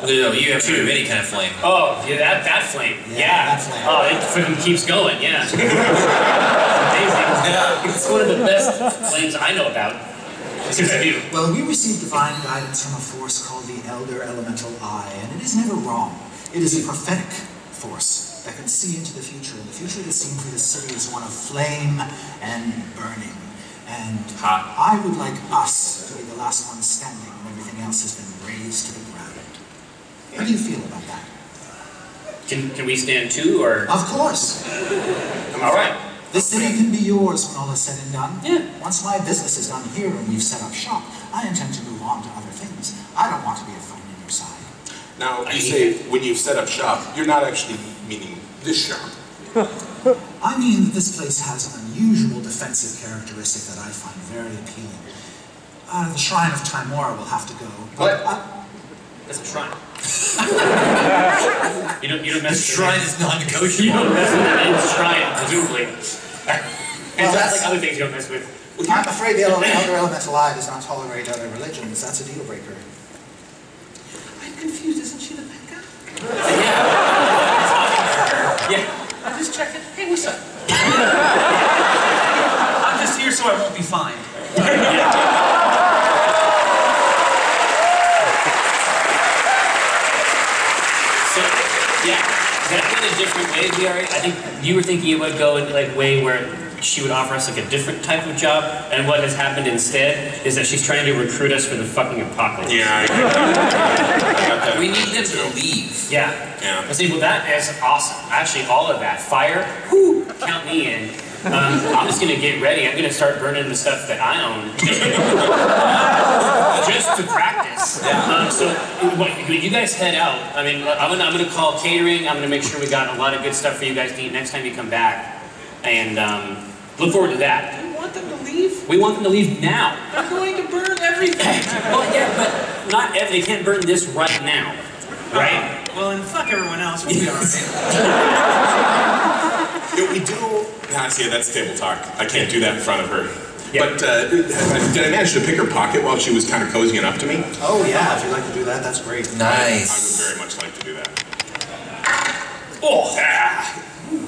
[SPEAKER 8] No, you have heard of any kind of flame.
[SPEAKER 4] Oh, yeah, that flame.
[SPEAKER 3] Yeah, that flame.
[SPEAKER 4] Oh, it freaking keeps going, yeah. It's amazing.
[SPEAKER 8] Yeah.
[SPEAKER 4] It's one of the best flames I know about. Since I do.
[SPEAKER 3] Well, we receive divine guidance from a force called the Elder Elemental Eye, and it is never wrong. It is a prophetic force that can see into the future, and the future that is seen for the city is one of flame and burning. And I would like us to be the last ones standing when everything else has been razed to the ground. How do you feel about that?
[SPEAKER 4] Can we stand too, or?
[SPEAKER 3] Of course.
[SPEAKER 4] All right.
[SPEAKER 3] The city can be yours when all is said and done.
[SPEAKER 4] Yeah.
[SPEAKER 3] Once my business is done here and we've set up shop, I intend to move on to other things. I don't want to be a thorn in your side.
[SPEAKER 7] Now, you say when you've set up shop, you're not actually meaning this shop.
[SPEAKER 3] I mean that this place has an unusual defensive characteristic that I find very appealing. The Shrine of Timora will have to go.
[SPEAKER 4] What? That's a shrine. you don't mess with
[SPEAKER 8] The shrine is non-negotiable.
[SPEAKER 4] You don't mess with the main shrine, presumably.
[SPEAKER 3] Well,
[SPEAKER 4] that's like other things you don't mess with.
[SPEAKER 3] I'm afraid the Elder Elemental Eye does not tolerate other religions. That's a deal breaker. I'm confused. Isn't she the Becca?
[SPEAKER 4] Yeah.
[SPEAKER 5] I'm just checking. Hey, what's up? I'm just here so I won't be fined.
[SPEAKER 4] So, yeah, that went a different way, VR. I think you were thinking it would go in like way where she would offer us like a different type of job, and what has happened instead is that she's trying to recruit us for the fucking apocalypse.
[SPEAKER 7] Yeah, I got that.
[SPEAKER 8] We need them to leave.
[SPEAKER 4] Yeah. I see, well that is awesome. Actually, all of that. Fire, whoo, count me in. I'm just gonna get ready. I'm gonna start burning the stuff that I own. Just to practice. So, when you guys head out, I mean, I'm gonna call catering. I'm gonna make sure we got a lot of good stuff for you guys to eat next time you come back. And look forward to that.
[SPEAKER 5] You want them to leave?
[SPEAKER 4] We want them to leave now.
[SPEAKER 5] They're going to burn everything.
[SPEAKER 4] Well, yeah, but they can't burn this right now, right?
[SPEAKER 5] Well, then fuck everyone else. We'll be alright.
[SPEAKER 7] We do. See, that's table talk. I can't do that in front of her.
[SPEAKER 4] Yeah.
[SPEAKER 7] But did I manage to pick her pocket while she was kind of cozying up to me?
[SPEAKER 3] Oh yeah, if you'd like to do that, that's great.
[SPEAKER 8] Nice.
[SPEAKER 7] I would very much like to do that.
[SPEAKER 4] Oh,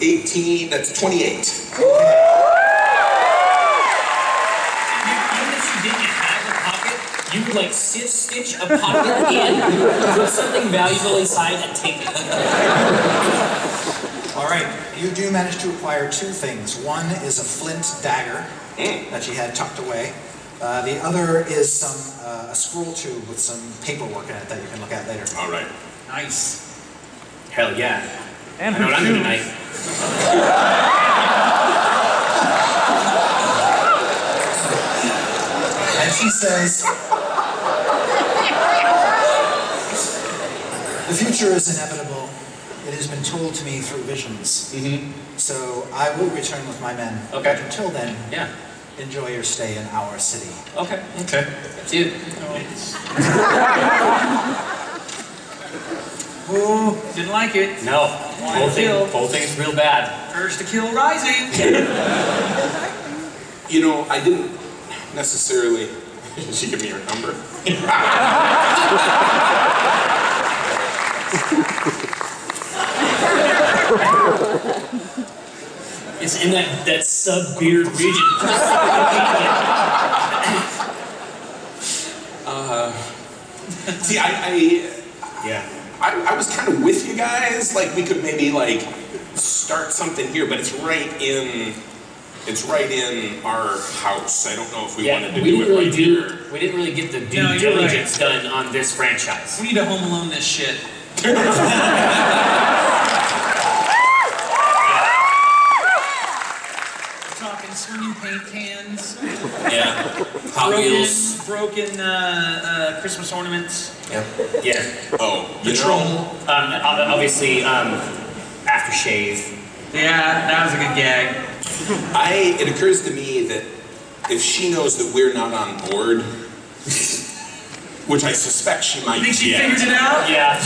[SPEAKER 7] 18, that's 28.
[SPEAKER 4] Even if she didn't have a pocket, you would like stitch a pocket in, put something valuable inside, and take it.
[SPEAKER 3] All right, you do manage to acquire two things. One is a flint dagger that she had tucked away. The other is a scroll tube with some paperwork in it that you can look at later.
[SPEAKER 7] All right.
[SPEAKER 5] Nice.
[SPEAKER 4] Hell yeah. And I know what I'm doing tonight.
[SPEAKER 3] And she says, the future is inevitable. It has been told to me through visions. So I will return with my men.
[SPEAKER 4] Okay.
[SPEAKER 3] But until then,
[SPEAKER 4] Yeah.
[SPEAKER 3] enjoy your stay in our city.
[SPEAKER 4] Okay.
[SPEAKER 7] Okay.
[SPEAKER 4] See you.
[SPEAKER 5] Oh, didn't like it.
[SPEAKER 4] No. Whole thing's real bad.
[SPEAKER 5] Urge to kill rising.
[SPEAKER 7] You know, I didn't necessarily. Did she give me her number?
[SPEAKER 4] It's in that sub-beard region.
[SPEAKER 7] See,
[SPEAKER 4] Yeah.
[SPEAKER 7] I was kind of with you guys. Like, we could maybe like start something here, but it's right in our house. I don't know if we wanted to do it right here.
[SPEAKER 4] We didn't really get the due
[SPEAKER 5] No, you're
[SPEAKER 4] diligence done on this franchise.
[SPEAKER 5] We need to Home Alone this shit. Talking swinging paint cans.
[SPEAKER 8] Yeah. Hot Wheels.
[SPEAKER 5] Broken Christmas ornaments.
[SPEAKER 8] Yep.
[SPEAKER 4] Yeah.
[SPEAKER 7] Oh,
[SPEAKER 5] The troll.
[SPEAKER 4] Obviously, aftershave.
[SPEAKER 5] Yeah, that was a good gag.
[SPEAKER 7] It occurs to me that if she knows that we're not on board, which I suspect she might
[SPEAKER 5] You think she
[SPEAKER 7] get,
[SPEAKER 5] figured it out?
[SPEAKER 4] Yeah.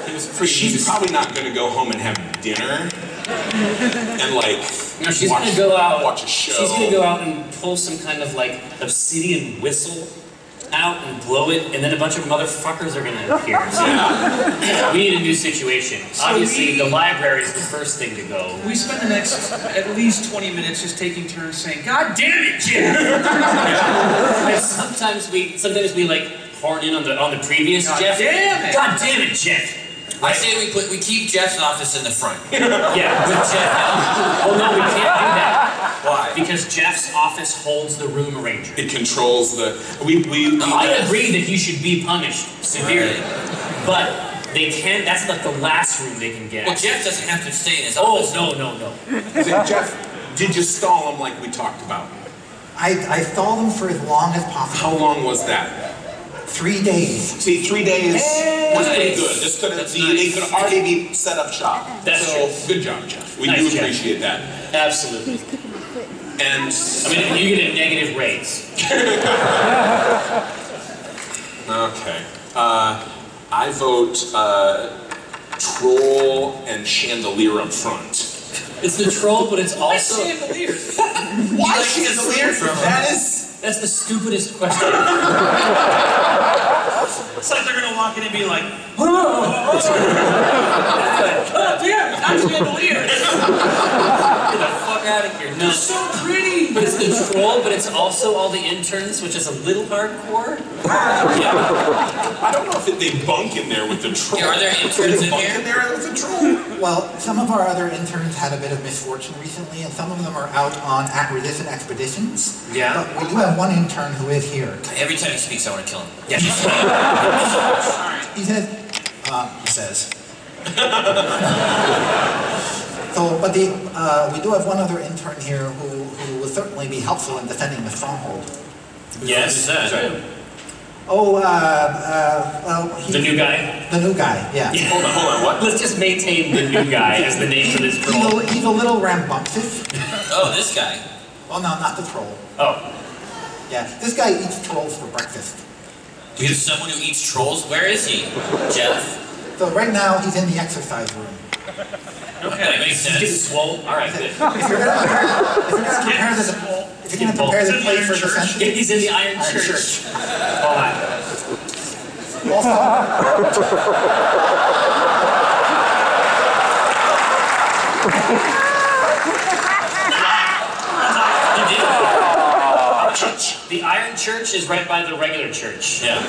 [SPEAKER 4] It was pretty
[SPEAKER 7] she's probably not going to go home and have dinner and like
[SPEAKER 4] No, she's gonna go out.
[SPEAKER 7] watch a show.
[SPEAKER 4] She's gonna go out and pull some kind of like obsidian whistle out and blow it, and then a bunch of motherfuckers are gonna appear. So we need a new situation. Obviously, the library is the first thing to go.
[SPEAKER 5] We spend the next at least 20 minutes just taking turns saying, "God damn it, Jeff!"
[SPEAKER 4] And sometimes we like horn in on the previous Jeff.
[SPEAKER 5] Damn it!
[SPEAKER 4] God damn it, Jeff!
[SPEAKER 8] I say we keep Jeff's office in the front.
[SPEAKER 4] Yeah, with Jeff. Well, no, we can't do that.
[SPEAKER 8] Why?
[SPEAKER 4] Because Jeff's office holds the room arranger.
[SPEAKER 7] It controls the.
[SPEAKER 4] I agree that he should be punished severely, but they can. That's like the last room they can get.
[SPEAKER 8] Well, Jeff doesn't have to stay in his
[SPEAKER 4] Oh
[SPEAKER 8] office.
[SPEAKER 4] no.
[SPEAKER 7] Jeff, did you stall him like we talked about?
[SPEAKER 3] I stalled them for as long as possible.
[SPEAKER 7] How long was that?
[SPEAKER 3] 3 days.
[SPEAKER 7] See, 3 days was pretty good. This could have
[SPEAKER 8] That's
[SPEAKER 7] they
[SPEAKER 8] nice.
[SPEAKER 7] could already be set up shop.
[SPEAKER 4] That's
[SPEAKER 7] so
[SPEAKER 4] true.
[SPEAKER 7] good job, Jeff. We
[SPEAKER 4] Nice,
[SPEAKER 7] do
[SPEAKER 4] Jeff.
[SPEAKER 7] appreciate that.
[SPEAKER 4] Absolutely.
[SPEAKER 7] And
[SPEAKER 4] I mean, you get a negative raise.
[SPEAKER 7] okay, I vote troll and chandelier up front.
[SPEAKER 4] It's the troll, but it's also
[SPEAKER 5] Chandeliers.
[SPEAKER 7] Why
[SPEAKER 8] like
[SPEAKER 7] chandelier? That is.
[SPEAKER 4] that's the stupidest question.
[SPEAKER 5] It's like they're gonna walk in and be like, "Oh damn, not chandeliers!
[SPEAKER 4] Get the fuck out of here. No.
[SPEAKER 5] They're so pretty!"
[SPEAKER 4] But it's the troll, but it's also all the interns, which is a little hardcore.
[SPEAKER 7] I don't know if they bunk in there with the troll.
[SPEAKER 8] Yeah, are there
[SPEAKER 7] Do
[SPEAKER 8] interns
[SPEAKER 7] they
[SPEAKER 8] in
[SPEAKER 7] bunk
[SPEAKER 8] here?
[SPEAKER 7] in there with the troll?
[SPEAKER 3] Well, some of our other interns had a bit of misfortune recently, and some of them are out on acquisition expeditions.
[SPEAKER 4] Yeah.
[SPEAKER 3] But we do have one intern who is here.
[SPEAKER 8] Every time he speaks, I want to kill him.
[SPEAKER 4] Yeah.
[SPEAKER 3] He says, So, but we do have one other intern here who will certainly be helpful in defending the stronghold.
[SPEAKER 4] Yes.
[SPEAKER 3] Well,
[SPEAKER 4] The new guy.
[SPEAKER 3] The new guy, yeah.
[SPEAKER 7] Hold on, what?
[SPEAKER 4] Let's just maintain the new guy as the name for this troll.
[SPEAKER 3] He's a little rambunctious.
[SPEAKER 8] Oh, this guy.
[SPEAKER 3] Oh no, not the troll.
[SPEAKER 4] Oh.
[SPEAKER 3] Yeah, this guy eats trolls for breakfast.
[SPEAKER 8] We have someone who eats trolls. Where is he? Jeff.
[SPEAKER 3] So right now he's in the exercise room.
[SPEAKER 8] Okay, that makes
[SPEAKER 4] He's getting
[SPEAKER 8] sense.
[SPEAKER 4] swole. All right, good.
[SPEAKER 3] If you're gonna prepare the plate for defense,
[SPEAKER 4] He's in the Iron Church. Hold on.
[SPEAKER 3] also,
[SPEAKER 4] The Iron Church is right by the regular church.
[SPEAKER 8] Yeah.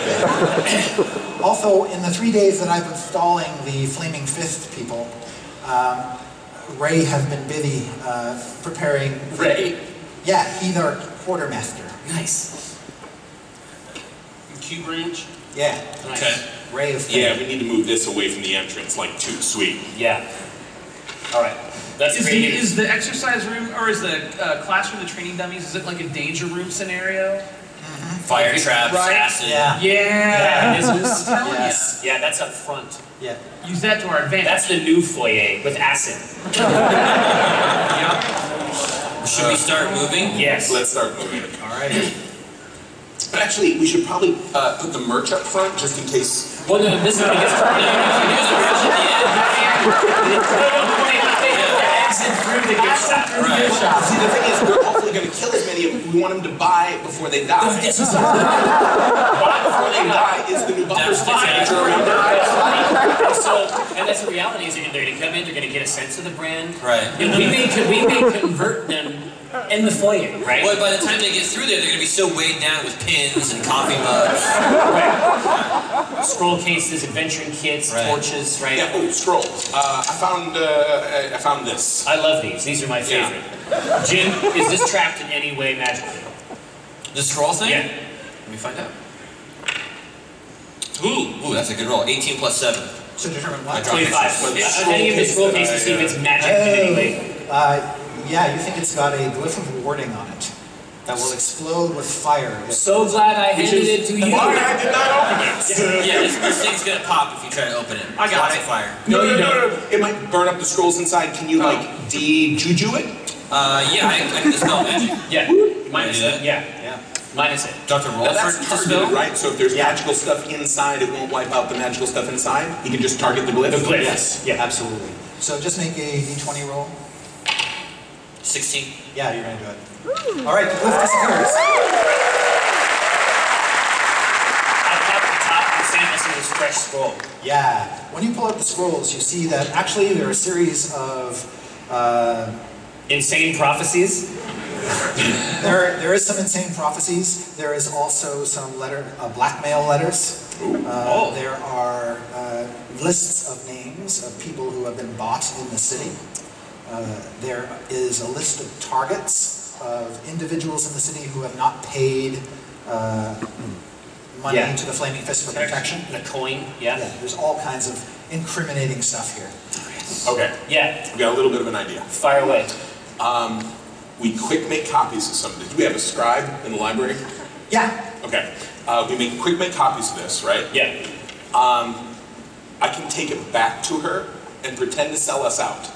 [SPEAKER 3] also in the 3 days that I've been stalling the Flaming Fist people, Ray has been busy preparing.
[SPEAKER 4] Ray?
[SPEAKER 3] Yeah, he's our quartermaster.
[SPEAKER 4] Nice.
[SPEAKER 5] Q branch.
[SPEAKER 3] Yeah,
[SPEAKER 8] Okay.
[SPEAKER 3] Ray is.
[SPEAKER 7] Yeah, we need to move this away from the entrance, like too sweet.
[SPEAKER 4] Yeah. All right. That's great news.
[SPEAKER 5] Is the exercise room or is the classroom, the training dummies, is it like a danger room scenario?
[SPEAKER 8] Fire traps,
[SPEAKER 5] Right.
[SPEAKER 8] acid.
[SPEAKER 3] Yeah.
[SPEAKER 5] Yeah.
[SPEAKER 4] Is this?
[SPEAKER 5] I'm telling
[SPEAKER 3] Yes.
[SPEAKER 4] Yeah, that's up front.
[SPEAKER 3] Yeah.
[SPEAKER 5] ya. Use that to our advantage.
[SPEAKER 4] That's the new foyer with acid.
[SPEAKER 8] Should we start moving?
[SPEAKER 4] Yes.
[SPEAKER 7] Let's start moving.
[SPEAKER 3] All right.
[SPEAKER 7] But actually, we should probably put the merch up front just in case.
[SPEAKER 4] Well, no, this is because
[SPEAKER 8] Here's a bridge at the end.
[SPEAKER 4] exit through the gift shop.
[SPEAKER 8] Right.
[SPEAKER 7] See, the thing is, we're hopefully going to kill as many of them. We want them to buy before they die. Buy before they die is the new bumper
[SPEAKER 8] That's
[SPEAKER 7] sticker.
[SPEAKER 4] And that's the reality is they're going to come in, they're going to get a sense of the brand.
[SPEAKER 8] Right.
[SPEAKER 4] And we may convert them in the foyer, right?
[SPEAKER 8] Well, by the time they get through there, they're going to be so weighed down with pins and coffee mugs.
[SPEAKER 4] Scroll cases, adventuring kits,
[SPEAKER 8] Right.
[SPEAKER 4] torches, right?
[SPEAKER 7] Yeah, oh, scrolls. I found this.
[SPEAKER 4] I love these. These are my
[SPEAKER 7] Yeah.
[SPEAKER 4] favorite. Jim, is this trapped in any way magically?
[SPEAKER 8] The scroll thing?
[SPEAKER 4] Yeah.
[SPEAKER 8] Let me find out. Ooh, that's a good roll. 18 plus 7.
[SPEAKER 3] To determine
[SPEAKER 8] I
[SPEAKER 3] what?
[SPEAKER 8] dropped
[SPEAKER 4] 25.
[SPEAKER 7] Let's
[SPEAKER 4] Any of the scroll
[SPEAKER 7] scroll
[SPEAKER 4] cases,
[SPEAKER 7] case
[SPEAKER 4] see if
[SPEAKER 7] that
[SPEAKER 4] it's magic in any way.
[SPEAKER 3] Yeah, you think it's got a glyph of warding on it that will explode with fire.
[SPEAKER 4] So glad I handed it to you.
[SPEAKER 7] Why I did not open it?
[SPEAKER 8] Yeah, this thing's going to pop if you try to open it.
[SPEAKER 5] I got
[SPEAKER 8] Lots
[SPEAKER 5] it.
[SPEAKER 8] of fire.
[SPEAKER 7] No. It might burn up the scrolls inside. Can you, like, de-juju it?
[SPEAKER 8] Yeah, I can dispel magic.
[SPEAKER 4] Yeah. Minus
[SPEAKER 8] Do
[SPEAKER 4] it.
[SPEAKER 8] that?
[SPEAKER 4] Yeah.
[SPEAKER 3] Yeah.
[SPEAKER 4] Minus it.
[SPEAKER 8] Do I have to roll
[SPEAKER 7] Now,
[SPEAKER 8] for
[SPEAKER 7] that's
[SPEAKER 8] dispel?
[SPEAKER 7] targeted, right? So if there's
[SPEAKER 3] Yeah.
[SPEAKER 7] magical stuff inside, it won't wipe out the magical stuff inside? You can just target the glyph?
[SPEAKER 4] The glyph.
[SPEAKER 3] Yes.
[SPEAKER 4] Yeah.
[SPEAKER 3] Absolutely. So just make a d20 roll.
[SPEAKER 8] 16.
[SPEAKER 3] Yeah, you're gonna do it. All right, the glyph disappears.
[SPEAKER 4] fresh scroll.
[SPEAKER 3] Yeah. When you pull up the scrolls, you see that actually there are a series of
[SPEAKER 4] insane prophecies.
[SPEAKER 3] There is some insane prophecies. There is also some blackmail letters. There are lists of names of people who have been bought in the city. There is a list of targets of individuals in the city who have not paid money to the Flaming Fist for protection.
[SPEAKER 4] And a coin, yeah.
[SPEAKER 3] There's all kinds of incriminating stuff here.
[SPEAKER 7] Okay.
[SPEAKER 4] Yeah.
[SPEAKER 7] We got a little bit of an idea.
[SPEAKER 4] Fire away.
[SPEAKER 7] We quick make copies of some of this. Do we have a scribe in the library?
[SPEAKER 3] Yeah.
[SPEAKER 7] Okay. We quick make copies of this, right?
[SPEAKER 4] Yeah.
[SPEAKER 7] I can take it back to her and pretend to sell us out.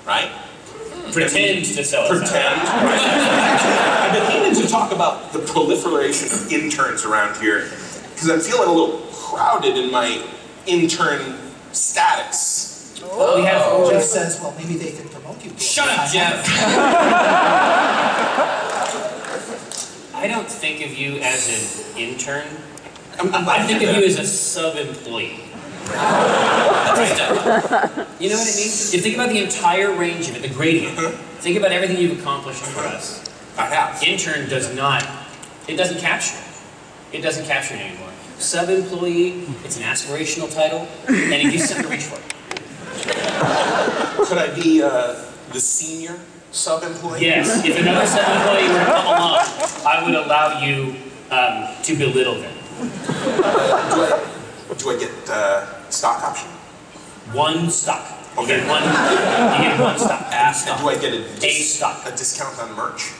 [SPEAKER 7] Right?
[SPEAKER 4] Pretend to sell us out.
[SPEAKER 7] Pretend. I've been meaning to talk about the proliferation of interns around here because I'm feeling a little crowded in my intern status.
[SPEAKER 4] We have
[SPEAKER 3] Jeff says, well, maybe they could promote you.
[SPEAKER 8] Shut up, Jeff.
[SPEAKER 4] I don't think of you as an intern. I think of you as a sub-employee. You know what I mean? You think about the entire range of it, the gradient. Think about everything you've accomplished for us.
[SPEAKER 7] I have.
[SPEAKER 4] Intern does not, it doesn't capture it. It doesn't capture it anymore. Sub-employee, it's an aspirational title, and it gives you something to reach for.
[SPEAKER 7] Could I be the senior sub-employee?
[SPEAKER 4] Yes, if another sub-employee were to come along, I would allow you to belittle them.
[SPEAKER 7] Do I get stock option?
[SPEAKER 4] One stock. You
[SPEAKER 7] Okay.
[SPEAKER 4] get one stock. A stock.
[SPEAKER 7] Do I get a
[SPEAKER 4] stock.
[SPEAKER 7] discount on merch?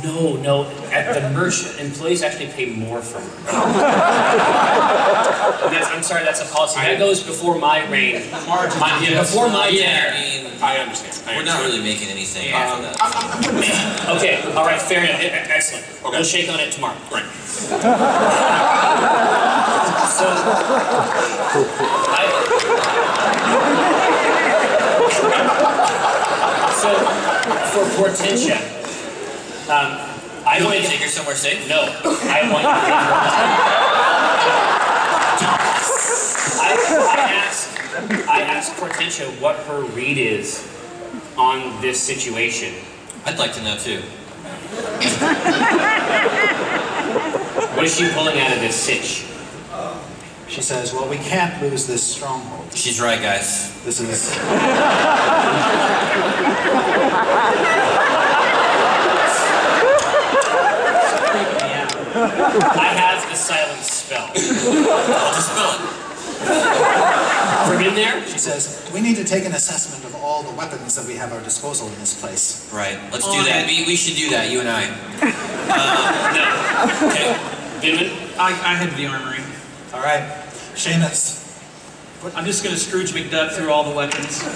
[SPEAKER 4] No. At the merch, employees actually pay more for merch. I'm sorry, that's a policy. That goes before my reign. Before my tenure.
[SPEAKER 7] I understand.
[SPEAKER 8] We're not really making anything off of that.
[SPEAKER 4] Okay, all right, fair enough. Excellent.
[SPEAKER 7] Okay.
[SPEAKER 4] We'll shake on it tomorrow.
[SPEAKER 7] Right.
[SPEAKER 4] So for Portentia, I
[SPEAKER 8] You want
[SPEAKER 4] want
[SPEAKER 8] me to take her somewhere safe?
[SPEAKER 4] No, I want you to I asked Portentia what her read is on this situation.
[SPEAKER 8] I'd like to know too.
[SPEAKER 4] What is she pulling out of this sitch?
[SPEAKER 3] She says, well, we can't lose this stronghold.
[SPEAKER 8] She's right, guys.
[SPEAKER 3] This is...
[SPEAKER 4] I have the silence spell.
[SPEAKER 8] I'll just spell it.
[SPEAKER 4] From in there?
[SPEAKER 3] She says, we need to take an assessment of all the weapons that we have at our disposal in this place.
[SPEAKER 8] Right. Let's do that. We should do that, you and I.
[SPEAKER 4] No. Okay. Binman?
[SPEAKER 5] I head to the armory.
[SPEAKER 3] All right. Seamus.
[SPEAKER 5] I'm just going to Scrooge McDuck through all the weapons.
[SPEAKER 3] Well,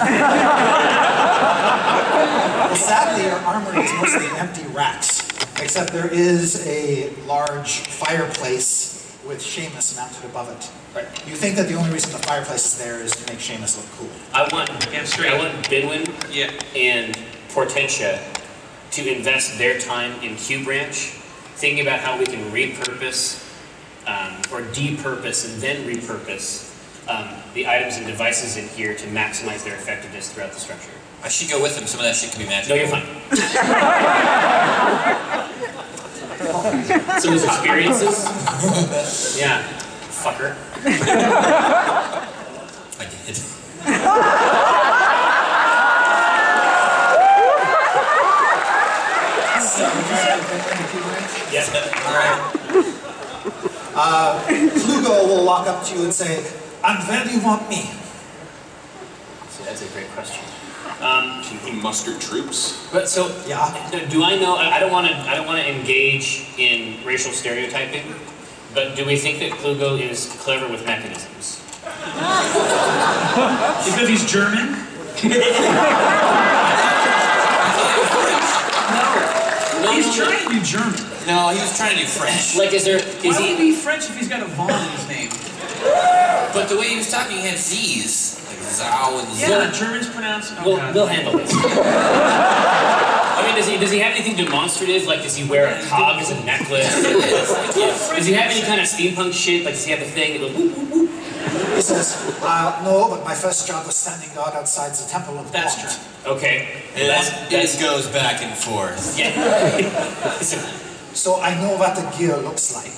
[SPEAKER 3] sadly, our armory is mostly empty racks, except there is a large fireplace with Seamus mounted above it.
[SPEAKER 4] Right.
[SPEAKER 3] You think that the only reason the fireplace is there is to make Seamus look cool.
[SPEAKER 4] I want Binwin and Portentia to invest their time in Q Branch, thinking about how we can repurpose or depurpose and then repurpose the items and devices in here to maximize their effectiveness throughout the structure.
[SPEAKER 8] I should go with him. Some of that shit can be magical.
[SPEAKER 4] No, you're fine. Some of his experiences? Yeah. Fucker.
[SPEAKER 8] I did.
[SPEAKER 4] Yes.
[SPEAKER 3] Plugo will walk up to you and say, and where do you want me?
[SPEAKER 4] So that's a great question.
[SPEAKER 7] Can he muster troops?
[SPEAKER 4] But so,
[SPEAKER 3] Yeah.
[SPEAKER 4] do I know? I don't want to engage in racial stereotyping. But do we think that Klugo is clever with mechanisms?
[SPEAKER 5] Because he's German?
[SPEAKER 4] No,
[SPEAKER 5] He's trying to do German.
[SPEAKER 8] No, he was trying to do French.
[SPEAKER 4] Like,
[SPEAKER 5] Why would he be French if he's got a Vaughn in his name?
[SPEAKER 8] But the way he was talking, he had Z's. Like Zow and Z.
[SPEAKER 5] Yeah, Germans pronounce... Oh, God.
[SPEAKER 4] We'll handle this. I mean, does he have anything demonstrative? Like, does he wear a cog as a necklace? Does he have any kind of steampunk shit? Like, does he have a thing that goes whoop, whoop, whoop?
[SPEAKER 3] He says, no, but my first job was standing guard outside the temple of
[SPEAKER 4] That's
[SPEAKER 3] God.
[SPEAKER 4] true. Okay.
[SPEAKER 8] It goes back and forth.
[SPEAKER 4] Yeah.
[SPEAKER 3] So I know what the gear looks like.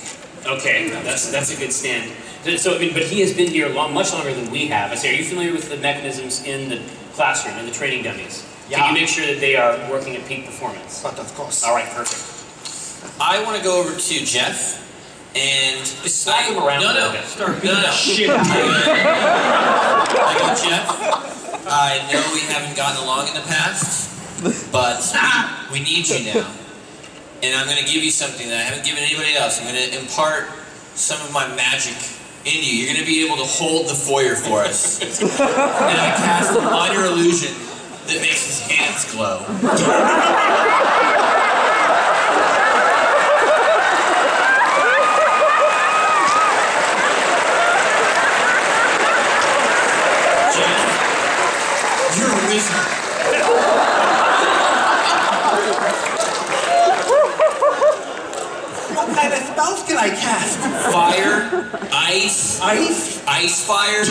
[SPEAKER 4] Okay, that's a good stand. So, I mean, but he has been here much longer than we have. I say, are you familiar with the mechanisms in the classroom, in the training dummies?
[SPEAKER 3] Yeah.
[SPEAKER 4] Can you make sure that they are working at peak performance?
[SPEAKER 3] But of course.
[SPEAKER 4] All right, perfect.
[SPEAKER 8] I want to go over to Jeff and
[SPEAKER 4] Just slap him around a little bit.
[SPEAKER 8] No.
[SPEAKER 4] Shit out of here.
[SPEAKER 8] I go, Jeff. I know we haven't gotten along in the past, but we need you now. And I'm going to give you something that I haven't given anybody else. I'm going to impart some of my magic in you. You're going to be able to hold the foyer for us. And I cast a minor illusion that makes his hands glow. Jeff, you're a wizard.
[SPEAKER 3] What kind of spells can I cast?
[SPEAKER 8] Fire, ice, fire,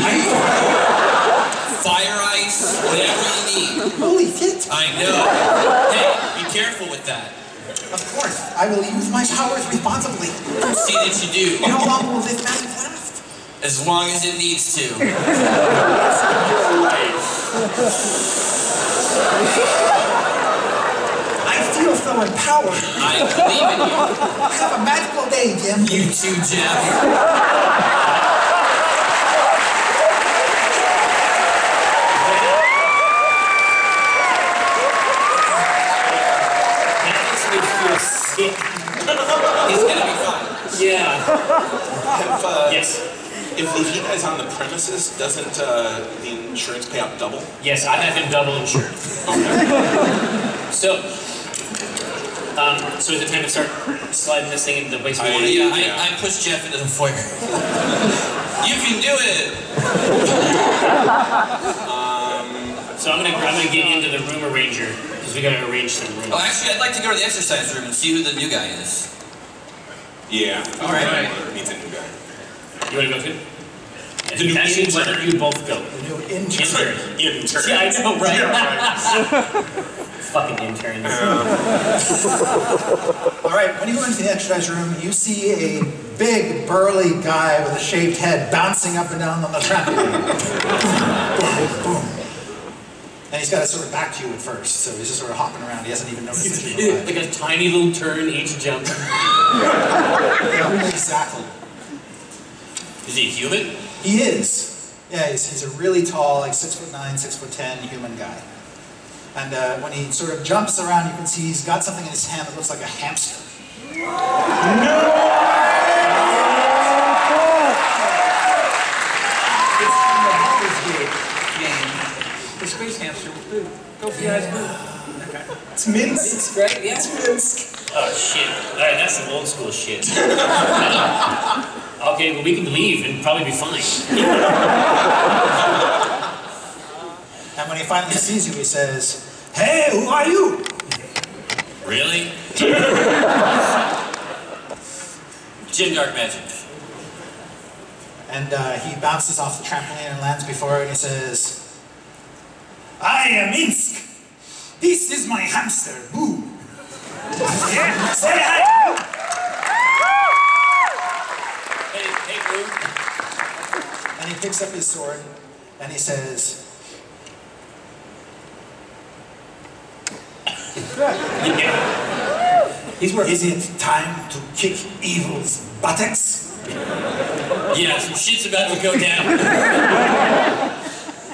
[SPEAKER 8] fire ice, whatever you need.
[SPEAKER 3] Holy shit.
[SPEAKER 8] I know. Hey, be careful with that.
[SPEAKER 3] Of course, I will use my powers responsibly.
[SPEAKER 8] See that you do.
[SPEAKER 3] How long will this magic last?
[SPEAKER 8] As long as it needs to.
[SPEAKER 3] I feel so empowered.
[SPEAKER 8] I believe in you.
[SPEAKER 3] Have a magical day, Jim.
[SPEAKER 8] You too, Jeff.
[SPEAKER 4] That makes me feel sick.
[SPEAKER 8] He's gonna be fine.
[SPEAKER 4] Yeah. Yes.
[SPEAKER 7] If he dies on the premises, doesn't the insurance pay out double?
[SPEAKER 4] Yes, I have him double insured. So is it time to start sliding this thing into the place we want to?
[SPEAKER 8] I push Jeff into the foyer. You can do it.
[SPEAKER 4] So I'm gonna get into the room arranger because we gotta arrange some rooms.
[SPEAKER 8] Oh, actually, I'd like to go to the exercise room and see who the new guy is.
[SPEAKER 7] Yeah.
[SPEAKER 8] All right.
[SPEAKER 7] Meet the new guy.
[SPEAKER 4] You wanna go too?
[SPEAKER 7] The new
[SPEAKER 4] Actually, why
[SPEAKER 7] intern.
[SPEAKER 4] don't you both go?
[SPEAKER 3] The new intern.
[SPEAKER 7] Intern.
[SPEAKER 4] Yeah, I know, right?
[SPEAKER 7] Yeah, right.
[SPEAKER 4] Fucking interns.
[SPEAKER 3] All right, when you go into the exercise room, you see a big, burly guy with a shaved head bouncing up and down on the trampoline. Boom, boom. And he's got to sort of back to you at first, so he's just sort of hopping around. He hasn't even noticed that you're alive.
[SPEAKER 4] Like a tiny little turn each jump.
[SPEAKER 3] Exactly.
[SPEAKER 8] Is he human?
[SPEAKER 3] He is. Yeah, he's a really tall, like 6'9", 6'10" human guy. And when he sort of jumps around, you can see he's got something in his hand that looks like a hamster. It's from the Baldur's Gate game. The space hamster. Go for the eyes. It's Minsk.
[SPEAKER 4] Minsk, right? Yeah.
[SPEAKER 3] It's Minsk.
[SPEAKER 4] Oh shit. Alright, that's some old school shit. Okay, well we can leave and probably be fine.
[SPEAKER 3] And when he finally sees you, he says, "Hey, who are you?"
[SPEAKER 8] Really? Jim Dark Magic.
[SPEAKER 3] And he bounces off the trampoline and lands before her, and he says, "I am Minsk. This is my hamster, Boo. Yeah, say hi."
[SPEAKER 4] Hey, Boo.
[SPEAKER 3] And he picks up his sword, and he says,
[SPEAKER 4] He's working.
[SPEAKER 3] "Is it time to kick evil's buttocks?"
[SPEAKER 8] Yeah, some shit's about to go down.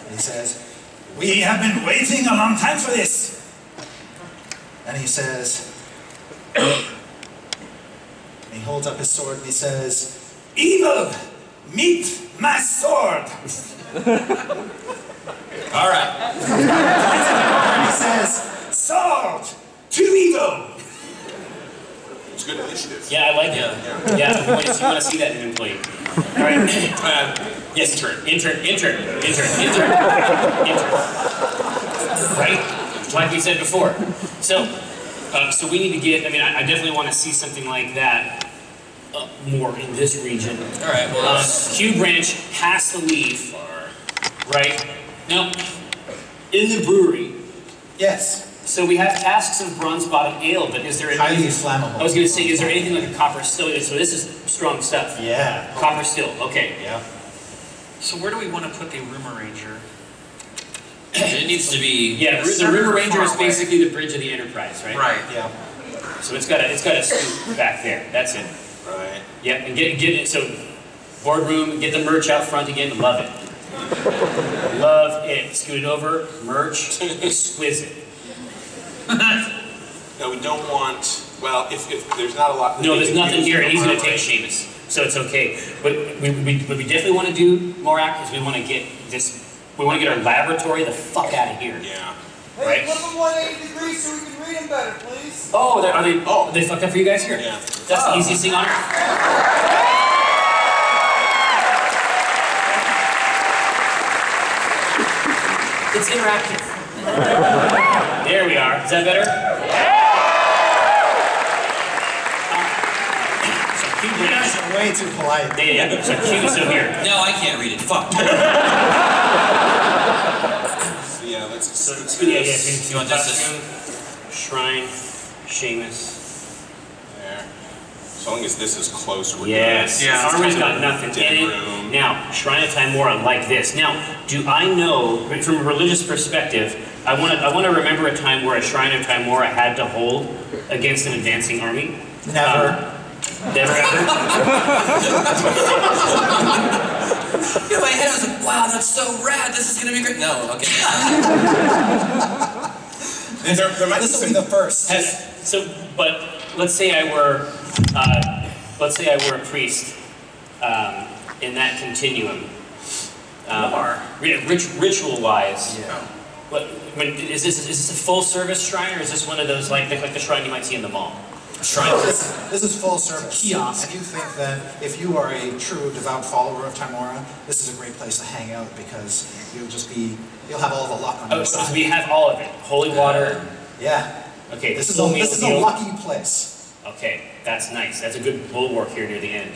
[SPEAKER 3] And he says, "We have been waiting a long time for this." And he says, and he holds up his sword and he says, "Evil, meet my sword."
[SPEAKER 8] All right.
[SPEAKER 3] And he says, "Sword to evil."
[SPEAKER 7] It's good initiative.
[SPEAKER 4] Yeah, I like it. Yeah, you want to see that in an employee. All right. Yes, intern. Right? Like we said before. So we need to get, I mean, I definitely want to see something like that more in this region.
[SPEAKER 8] All right, well,
[SPEAKER 4] Q branch has to leave, right? Now, in the brewery,
[SPEAKER 3] Yes,
[SPEAKER 4] so we have casks of bronze bottom ale, but is there
[SPEAKER 3] highly
[SPEAKER 4] anything,
[SPEAKER 3] flammable.
[SPEAKER 4] I was going to say, is there anything like a copper still? So this is strong stuff.
[SPEAKER 3] Yeah.
[SPEAKER 4] Copper still, okay.
[SPEAKER 3] Yeah.
[SPEAKER 5] So where do we want to put the rumor ranger?
[SPEAKER 8] it needs to be.
[SPEAKER 4] Yeah, the
[SPEAKER 5] Center
[SPEAKER 4] River
[SPEAKER 5] or
[SPEAKER 4] Ranger
[SPEAKER 5] far
[SPEAKER 4] is
[SPEAKER 5] away?
[SPEAKER 4] basically the bridge of the Enterprise, right?
[SPEAKER 5] Right.
[SPEAKER 3] Yeah.
[SPEAKER 4] So it's got a scoop back there. That's it.
[SPEAKER 7] Right.
[SPEAKER 4] Yep, and get it. So boardroom, get the merch out front again. Love it. Love it. Scoot it over. Merch, exquisite.
[SPEAKER 7] Now we don't want. Well, if there's not a lot.
[SPEAKER 4] No,
[SPEAKER 7] that
[SPEAKER 4] there's
[SPEAKER 7] they can
[SPEAKER 4] nothing
[SPEAKER 7] use
[SPEAKER 4] here,
[SPEAKER 7] in
[SPEAKER 4] and he's
[SPEAKER 7] the
[SPEAKER 4] going to take
[SPEAKER 7] armory.
[SPEAKER 4] Seamus, so it's okay. But we definitely want to do more because we want to get this. We want to get our laboratory the fuck out of here.
[SPEAKER 7] Yeah.
[SPEAKER 4] Right?
[SPEAKER 9] Hey, put them 180 degrees so we can read them better, please.
[SPEAKER 4] Oh, are they? Oh, they fucked up for you guys here.
[SPEAKER 7] Yeah.
[SPEAKER 4] That's the easiest thing on earth. It's interactive. There we are. Is that better? So Q
[SPEAKER 3] You guys
[SPEAKER 4] branch.
[SPEAKER 3] are way too polite.
[SPEAKER 4] Yeah. So Q. So here.
[SPEAKER 8] No, I can't read it. Fuck.
[SPEAKER 7] So yeah, let's.
[SPEAKER 4] So it's good. Yeah.
[SPEAKER 8] You want this?
[SPEAKER 4] Classroom, shrine, Seamus.
[SPEAKER 7] There. So long as this is close, we're
[SPEAKER 4] Yes.
[SPEAKER 7] good.
[SPEAKER 5] Yeah.
[SPEAKER 4] Armor's got nothing
[SPEAKER 7] Dead
[SPEAKER 4] in it.
[SPEAKER 7] room.
[SPEAKER 4] Now, Shrine of Timora like this. Now, do I know, from a religious perspective, I want to remember a time where a Shrine of Timora had to hold against an advancing army?
[SPEAKER 3] Never.
[SPEAKER 4] Never ever?
[SPEAKER 8] In my head, I was like, wow, that's so rad. This is gonna be great. No, okay.
[SPEAKER 7] There might be
[SPEAKER 3] This will be
[SPEAKER 7] some.
[SPEAKER 3] the first.
[SPEAKER 4] But let's say I were a priest in that continuum. Ritual-wise.
[SPEAKER 3] Yeah.
[SPEAKER 4] Is this a full-service shrine, or is this one of those like the shrine you might see in the mall? Shrine.
[SPEAKER 3] This is full service.
[SPEAKER 4] Kiosk.
[SPEAKER 3] I do think that if you are a true devout follower of Timora, this is a great place to hang out because you'll have all the luck on
[SPEAKER 4] Oh,
[SPEAKER 3] your
[SPEAKER 4] so
[SPEAKER 3] side.
[SPEAKER 4] we have all of it. Holy water.
[SPEAKER 3] Yeah.
[SPEAKER 4] Okay,
[SPEAKER 3] This is
[SPEAKER 4] full
[SPEAKER 3] a
[SPEAKER 4] meal deal.
[SPEAKER 3] lucky place.
[SPEAKER 4] Okay, that's nice. That's a good bulwark here near the end.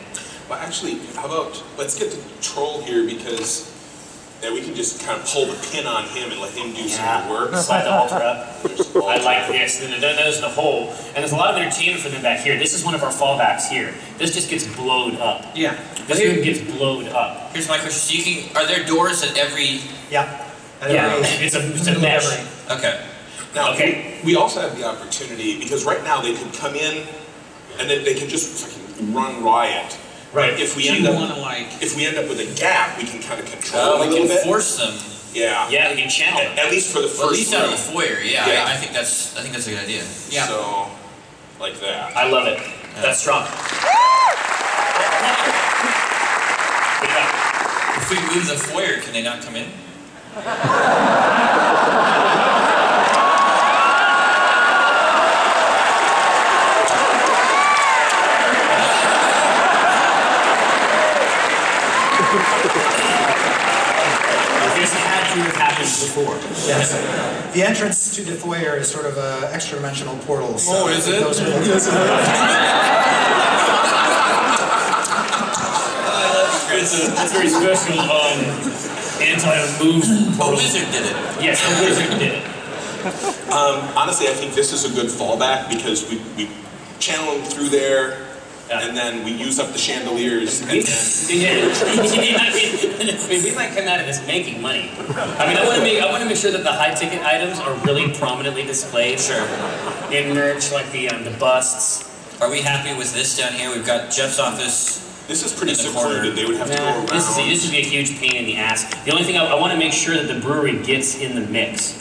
[SPEAKER 7] Well, actually, how about let's get to Troll here because we can just kind of pull the pin on him and let him do some of the work.
[SPEAKER 4] Slide the altar up.
[SPEAKER 7] There's the
[SPEAKER 4] I
[SPEAKER 7] altar.
[SPEAKER 4] like this. And then there's the hole. And there's a lot of entertainment for them back here. This is one of our fallbacks here. This just gets blowed up.
[SPEAKER 5] Yeah.
[SPEAKER 4] This room gets blowed up.
[SPEAKER 8] Here's my question. So you can, are there doors at every,
[SPEAKER 3] Yeah.
[SPEAKER 4] Yeah, it's a mesh.
[SPEAKER 8] okay.
[SPEAKER 7] Now,
[SPEAKER 4] Okay.
[SPEAKER 7] we also have the opportunity because right now they could come in and then they can just fucking run riot.
[SPEAKER 4] Right.
[SPEAKER 7] If we
[SPEAKER 5] Do
[SPEAKER 7] end
[SPEAKER 5] you
[SPEAKER 7] up
[SPEAKER 5] want to like?
[SPEAKER 7] if we end up with a gap, we can kind of control
[SPEAKER 8] Oh,
[SPEAKER 7] it a
[SPEAKER 8] we
[SPEAKER 7] little
[SPEAKER 8] can
[SPEAKER 7] bit.
[SPEAKER 8] force them.
[SPEAKER 7] Yeah.
[SPEAKER 4] Yeah, we can channel
[SPEAKER 7] At,
[SPEAKER 4] them.
[SPEAKER 7] at least for the first
[SPEAKER 8] Well, at least out of
[SPEAKER 7] room.
[SPEAKER 8] the foyer. Yeah,
[SPEAKER 7] Yeah.
[SPEAKER 8] I think that's a good idea.
[SPEAKER 5] Yeah.
[SPEAKER 7] So, like that.
[SPEAKER 4] I love it. That's strong.
[SPEAKER 8] If we move the foyer, can they not come in?
[SPEAKER 4] This had to have happened before.
[SPEAKER 3] Yes. The entrance to the foyer is sort of an extra-dimensional portal. So
[SPEAKER 8] Oh, is it?
[SPEAKER 3] goes with- yes, it
[SPEAKER 4] That's very special anti-move.
[SPEAKER 8] A wizard did it.
[SPEAKER 4] Yes, the wizard did it.
[SPEAKER 7] Honestly, I think this is a good fallback because we channel them through there, and then we use up the chandeliers, and then
[SPEAKER 4] We might come out of this making money. I mean, I want to make sure that the high-ticket items are really prominently displayed.
[SPEAKER 8] Sure.
[SPEAKER 4] In merch, like the busts.
[SPEAKER 8] Are we happy with this down here? We've got Jeff's office.
[SPEAKER 7] this is pretty
[SPEAKER 8] In the corner.
[SPEAKER 7] secluded. They would have to go
[SPEAKER 4] Nah,
[SPEAKER 7] around.
[SPEAKER 4] this would be a huge pain in the ass. The only thing I want to make sure that the brewery gets in the mix.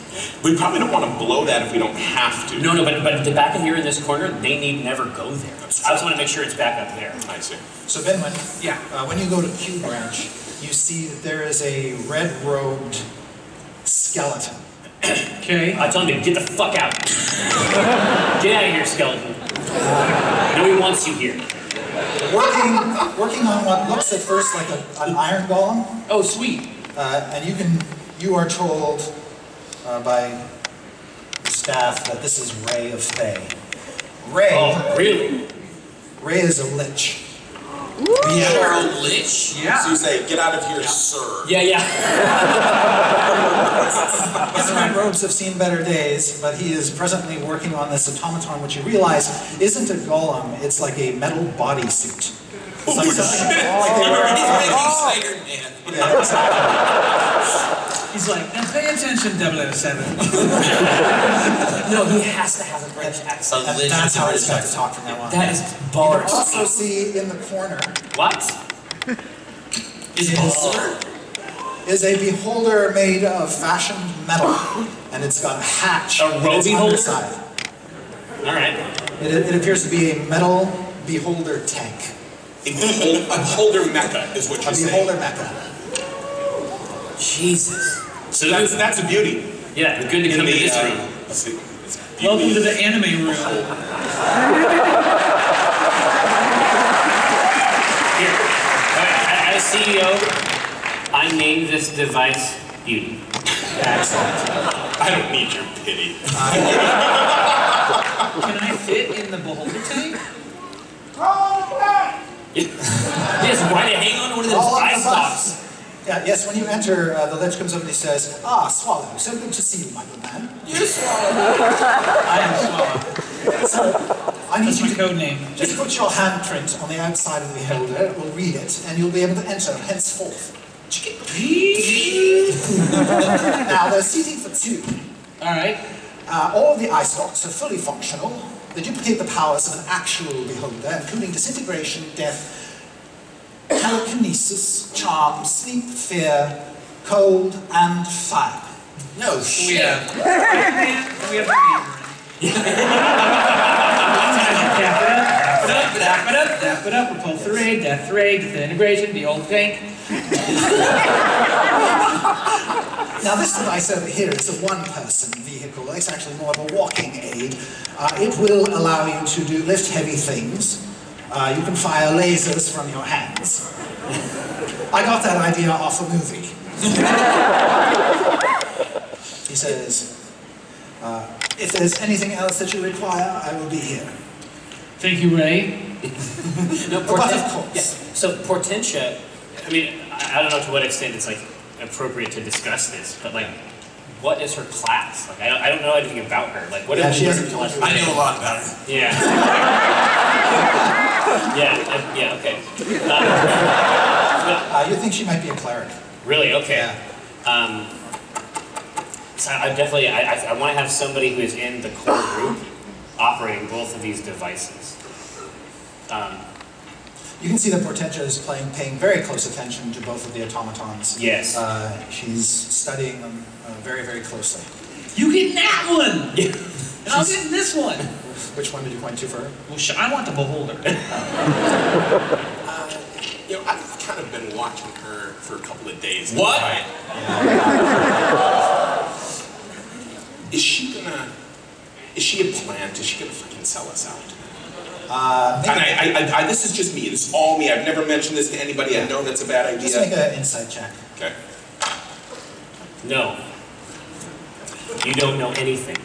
[SPEAKER 7] We probably don't want to blow that if we don't have to.
[SPEAKER 4] No, but the back of here in this corner, they need never go there. I just want to make sure it's back up there.
[SPEAKER 7] I see.
[SPEAKER 3] So Ben, when
[SPEAKER 5] Yeah.
[SPEAKER 3] when you go to Q branch, you see that there is a red-robed skeleton.
[SPEAKER 5] Okay.
[SPEAKER 4] I tell him to get the fuck out. Get out of here, skeleton. Nobody wants you here.
[SPEAKER 3] Working on what looks at first like an iron golem,
[SPEAKER 4] Oh, sweet.
[SPEAKER 3] and you are told by the staff that this is Ray of Fae. Ray
[SPEAKER 4] Oh, really?
[SPEAKER 3] is a lich.
[SPEAKER 8] Cheryl Lich?
[SPEAKER 5] Yeah.
[SPEAKER 7] So you say, get out of here, sir.
[SPEAKER 4] Yeah, yeah.
[SPEAKER 3] His red robes have seen better days, but he is presently working on this automaton, which you realize isn't a golem, it's like a metal bodysuit. It's like something like they were
[SPEAKER 8] He's making Spider-Man.
[SPEAKER 3] Yeah, exactly.
[SPEAKER 5] He's like, now pay attention, 007.
[SPEAKER 4] No, he has to have a British accent.
[SPEAKER 8] A Lich
[SPEAKER 3] That's
[SPEAKER 8] is a
[SPEAKER 3] how
[SPEAKER 8] British
[SPEAKER 3] it's got to
[SPEAKER 8] accent.
[SPEAKER 3] talk from now on.
[SPEAKER 4] That is
[SPEAKER 3] You
[SPEAKER 4] bars.
[SPEAKER 3] can also see in the corner
[SPEAKER 4] What?
[SPEAKER 8] Is Beholder?
[SPEAKER 3] is a beholder made of fashioned metal, and it's got a hatch
[SPEAKER 4] A
[SPEAKER 3] in
[SPEAKER 4] row
[SPEAKER 3] its
[SPEAKER 4] beholder?
[SPEAKER 3] underside.
[SPEAKER 4] All right.
[SPEAKER 3] It appears to be a metal beholder tank.
[SPEAKER 7] A beholder mecha is what
[SPEAKER 3] A
[SPEAKER 7] you're saying.
[SPEAKER 3] beholder mecha.
[SPEAKER 4] Jesus. So
[SPEAKER 7] That's a beauty.
[SPEAKER 4] yeah, good to come to this room.
[SPEAKER 5] Welcome to the anime room.
[SPEAKER 4] Here, as CEO, I named this device Beauty.
[SPEAKER 3] Excellent.
[SPEAKER 7] I don't need your pity.
[SPEAKER 5] Can I fit in the beholder tank?
[SPEAKER 4] Yes, why do you hang on to one of those
[SPEAKER 3] All up
[SPEAKER 4] eye
[SPEAKER 3] the
[SPEAKER 4] stalks?
[SPEAKER 3] bus. Yeah, yes, when you enter, the lich comes over and he says, "Ah, Swallow, so good to see you, my good man.
[SPEAKER 5] I am Swallow.
[SPEAKER 3] I need
[SPEAKER 5] That's
[SPEAKER 3] you
[SPEAKER 5] my
[SPEAKER 3] to
[SPEAKER 5] code name.
[SPEAKER 3] just put your handprint on the outside of the beholder, it will read it, and you'll be able to enter henceforth." Now, there's seating for two.
[SPEAKER 5] Alright.
[SPEAKER 3] All of the eye stalks are fully functional. They duplicate the powers of an actual beholder, including disintegration, death, telekinesis, charm, sleep, fear, cold, and fire.
[SPEAKER 8] No
[SPEAKER 5] We
[SPEAKER 8] shit.
[SPEAKER 5] have the neighbor. Dap it up, repulsor raid, death raid, disintegration, the old tank.
[SPEAKER 3] Now this device over here is a one-person vehicle. It's actually more of a walking aid. It will allow you to lift heavy things. You can fire lasers from your hands. I got that idea off a movie. He says, if there's anything else that you require, I will be here.
[SPEAKER 5] Thank you, Ray.
[SPEAKER 4] No,
[SPEAKER 3] But of course.
[SPEAKER 4] Yeah. So Portentia, I mean, I don't know to what extent it's like appropriate to discuss this, but like, what is her class? Like, I don't know anything about her. Like, what
[SPEAKER 3] Yeah,
[SPEAKER 4] is
[SPEAKER 3] she
[SPEAKER 4] her
[SPEAKER 3] hasn't told
[SPEAKER 4] class?
[SPEAKER 3] you.
[SPEAKER 8] I know a lot about her.
[SPEAKER 4] Yeah. yeah, okay.
[SPEAKER 3] You think she might be a cleric?
[SPEAKER 4] Really? Okay.
[SPEAKER 3] Yeah.
[SPEAKER 4] So I definitely, I want to have somebody who is in the core group operating both of these devices.
[SPEAKER 3] You can see that Portentia is paying very close attention to both of the automatons.
[SPEAKER 4] Yes.
[SPEAKER 3] She's studying them very, very closely.
[SPEAKER 5] You get that one!
[SPEAKER 4] Yeah.
[SPEAKER 5] And I'll get this one!
[SPEAKER 3] Which one did you point to for her?
[SPEAKER 5] Well, I want the beholder.
[SPEAKER 7] You know, I've kind of been watching her for a couple of days.
[SPEAKER 8] What?
[SPEAKER 7] Right? Is she a plant? Is she gonna fucking sell us out? And this is just me. This is all me. I've never mentioned this to anybody. I know that's a bad idea.
[SPEAKER 3] Just make an insight check.
[SPEAKER 7] Okay.
[SPEAKER 4] No. You don't know anything.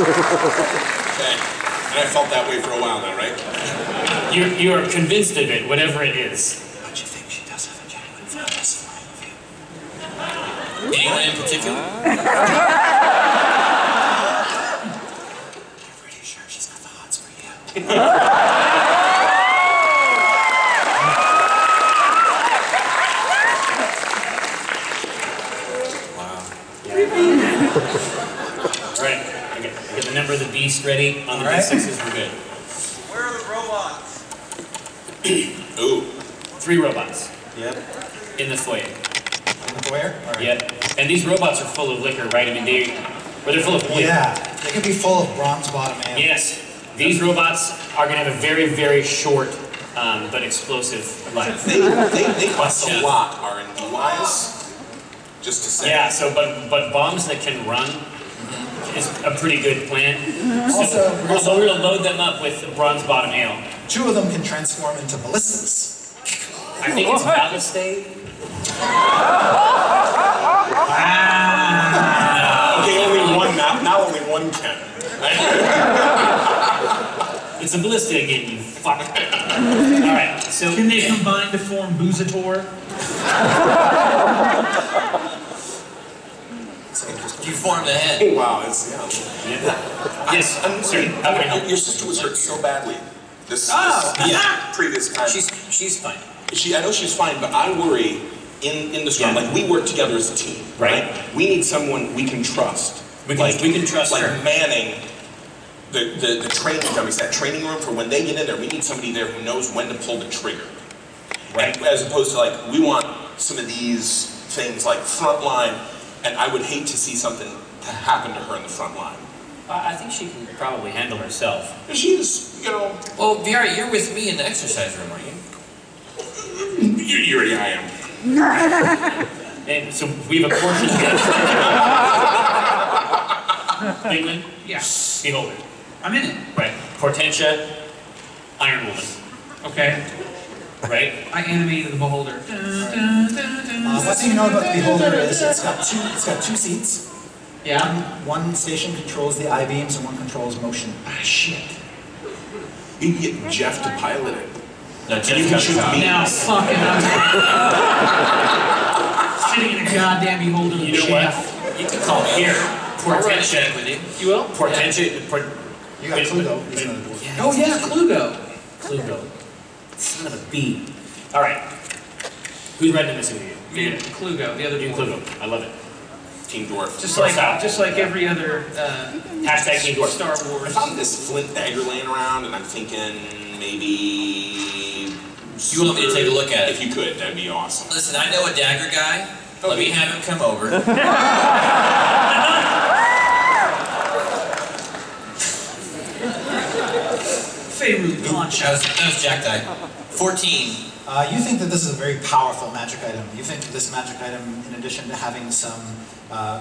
[SPEAKER 7] Okay. And I felt that way for a while now, right?
[SPEAKER 4] You are convinced of it, whatever it is.
[SPEAKER 3] But you think she does have a genuine fondness for you?
[SPEAKER 8] Anyone in particular?
[SPEAKER 3] I'm pretty sure she's got the hots for you.
[SPEAKER 4] Alright, I get the number of the beast ready. On the
[SPEAKER 3] All right.
[SPEAKER 4] D6s, we're good.
[SPEAKER 9] Where are the robots?
[SPEAKER 7] Ooh.
[SPEAKER 4] 3 robots
[SPEAKER 3] Yep.
[SPEAKER 4] in the foyer.
[SPEAKER 3] In the foyer? All right.
[SPEAKER 4] Yep. And these robots are full of liquor, right? I mean, they're full of oil.
[SPEAKER 3] Yeah, they can be full of bronze bottom ale.
[SPEAKER 4] Yes. These robots are going to have a very, very short but explosive life.
[SPEAKER 7] They cost a lot, R&D wise. Just to say.
[SPEAKER 4] Yeah, so, but bombs that can run is a pretty good plan.
[SPEAKER 3] Also,
[SPEAKER 4] So we're going to load them up with bronze bottom ale.
[SPEAKER 3] 2 of them can transform into ballistas.
[SPEAKER 4] I think it's Balistade.
[SPEAKER 5] Wow.
[SPEAKER 4] It's a ballista again, you fuck. Alright, so...
[SPEAKER 5] Can they combine to form Boozator?
[SPEAKER 8] You form the head.
[SPEAKER 7] Wow, it's
[SPEAKER 4] Yes, sorry, how can I help?
[SPEAKER 7] Your sister was hurt so badly. This previous time.
[SPEAKER 8] She's fine.
[SPEAKER 7] I know she's fine, but I worry in the scrum. Like, we work together as a team, right? We need someone we can trust.
[SPEAKER 4] We can trust her.
[SPEAKER 7] Like manning the training dummies, that training room for when they get in there. We need somebody there who knows when to pull the trigger, right? As opposed to like, we want some of these things like front line, and I would hate to see something to happen to her in the front line.
[SPEAKER 4] I think she can probably handle herself.
[SPEAKER 7] She's, you know...
[SPEAKER 8] Well, Viera, you're with me in the exercise room, aren't you?
[SPEAKER 7] Yeah, I am.
[SPEAKER 4] And so we've apportioned England?
[SPEAKER 5] Yeah.
[SPEAKER 4] Beholder.
[SPEAKER 5] I'm in it.
[SPEAKER 4] Right. Portentia, Iron Woman.
[SPEAKER 5] Okay.
[SPEAKER 4] Right?
[SPEAKER 5] I animated the beholder.
[SPEAKER 3] What you know about the beholder is it's got two seats.
[SPEAKER 5] Yeah.
[SPEAKER 3] One station controls the I-beams and one controls motion.
[SPEAKER 5] Ah, shit.
[SPEAKER 7] You can get Jeff to pilot it.
[SPEAKER 8] No, Jeff
[SPEAKER 7] You can shoot me.
[SPEAKER 5] Now fucking I'm sitting in a goddamn beholder.
[SPEAKER 4] You know what? You can call me here. Portentia
[SPEAKER 8] with you.
[SPEAKER 4] You will? Portentia.
[SPEAKER 3] You got Clugo. He's another dwarf.
[SPEAKER 5] Oh yeah, Clugo.
[SPEAKER 4] Clugo. Son of a bee. Alright. Who's riding in this with you?
[SPEAKER 5] Me and Clugo, the other
[SPEAKER 4] You
[SPEAKER 5] dude.
[SPEAKER 4] and Clugo. I love it.
[SPEAKER 7] Team Dwarf.
[SPEAKER 5] Just like every other
[SPEAKER 4] Hashtag Team Dwarf.
[SPEAKER 5] Star
[SPEAKER 7] I
[SPEAKER 5] Wars.
[SPEAKER 7] found this flint dagger laying around, and I'm thinking maybe...
[SPEAKER 8] You want me to take a look at it?
[SPEAKER 7] If you could, that'd be awesome.
[SPEAKER 8] Listen, I know a dagger guy. Let me have him come over.
[SPEAKER 5] Faerun Concha.
[SPEAKER 8] That was Jack Die. 14.
[SPEAKER 3] You think that this is a very powerful magic item. You think that this magic item, in addition to having some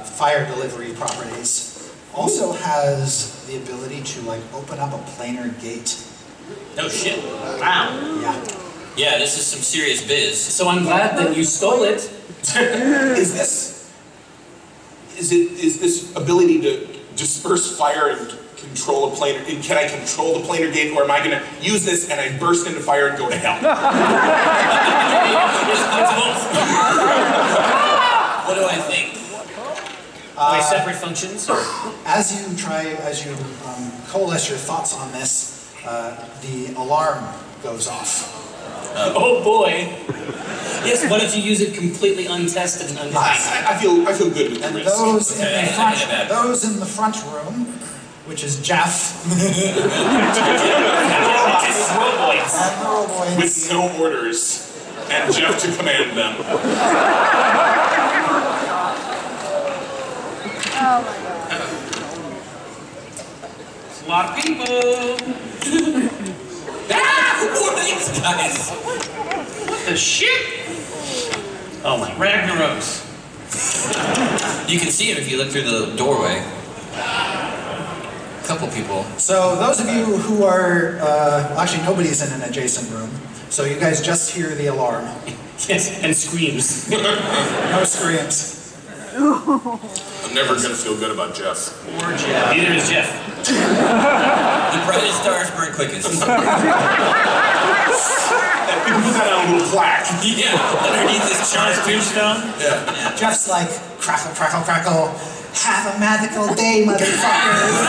[SPEAKER 3] fire delivery properties, also has the ability to like open up a planar gate.
[SPEAKER 8] No shit.
[SPEAKER 5] Wow.
[SPEAKER 3] Yeah.
[SPEAKER 8] Yeah, this is some serious biz.
[SPEAKER 4] So I'm glad that you stole it.
[SPEAKER 7] Is this ability to disperse fire and control a planar? Can I control the planar gate, or am I going to use this and I burst into fire and go to hell?
[SPEAKER 8] What do I think?
[SPEAKER 4] Are they separate functions? Or?
[SPEAKER 3] As you coalesce your thoughts on this, the alarm goes off.
[SPEAKER 4] Oh boy. Yes, why don't you use it completely untested and undefeated?
[SPEAKER 7] I feel good with the
[SPEAKER 3] And
[SPEAKER 7] risk.
[SPEAKER 3] those in the front room, which is Jeff and the Roboids.
[SPEAKER 7] With no orders, and Jeff to command them.
[SPEAKER 6] Oh my god.
[SPEAKER 5] It's a lot of people.
[SPEAKER 8] Who are these guys?
[SPEAKER 5] What the shit?
[SPEAKER 4] Oh my god.
[SPEAKER 5] Ragnaros.
[SPEAKER 8] You can see him if you look through the doorway. A couple people.
[SPEAKER 3] So those of you who are, actually nobody's in an adjacent room, so you guys just hear the alarm.
[SPEAKER 4] Yes, and screams.
[SPEAKER 3] No screams.
[SPEAKER 7] I'm never going to feel good about Jeff.
[SPEAKER 5] Or Jeff.
[SPEAKER 4] Neither is Jeff.
[SPEAKER 8] The brightest stars burn quickest.
[SPEAKER 7] And we can put that on a little plaque.
[SPEAKER 8] Yeah, underneath this charge
[SPEAKER 5] Tombstone?
[SPEAKER 7] Yeah.
[SPEAKER 3] Jeff's like, crackle, crackle, crackle, have a magical day, motherfuckers.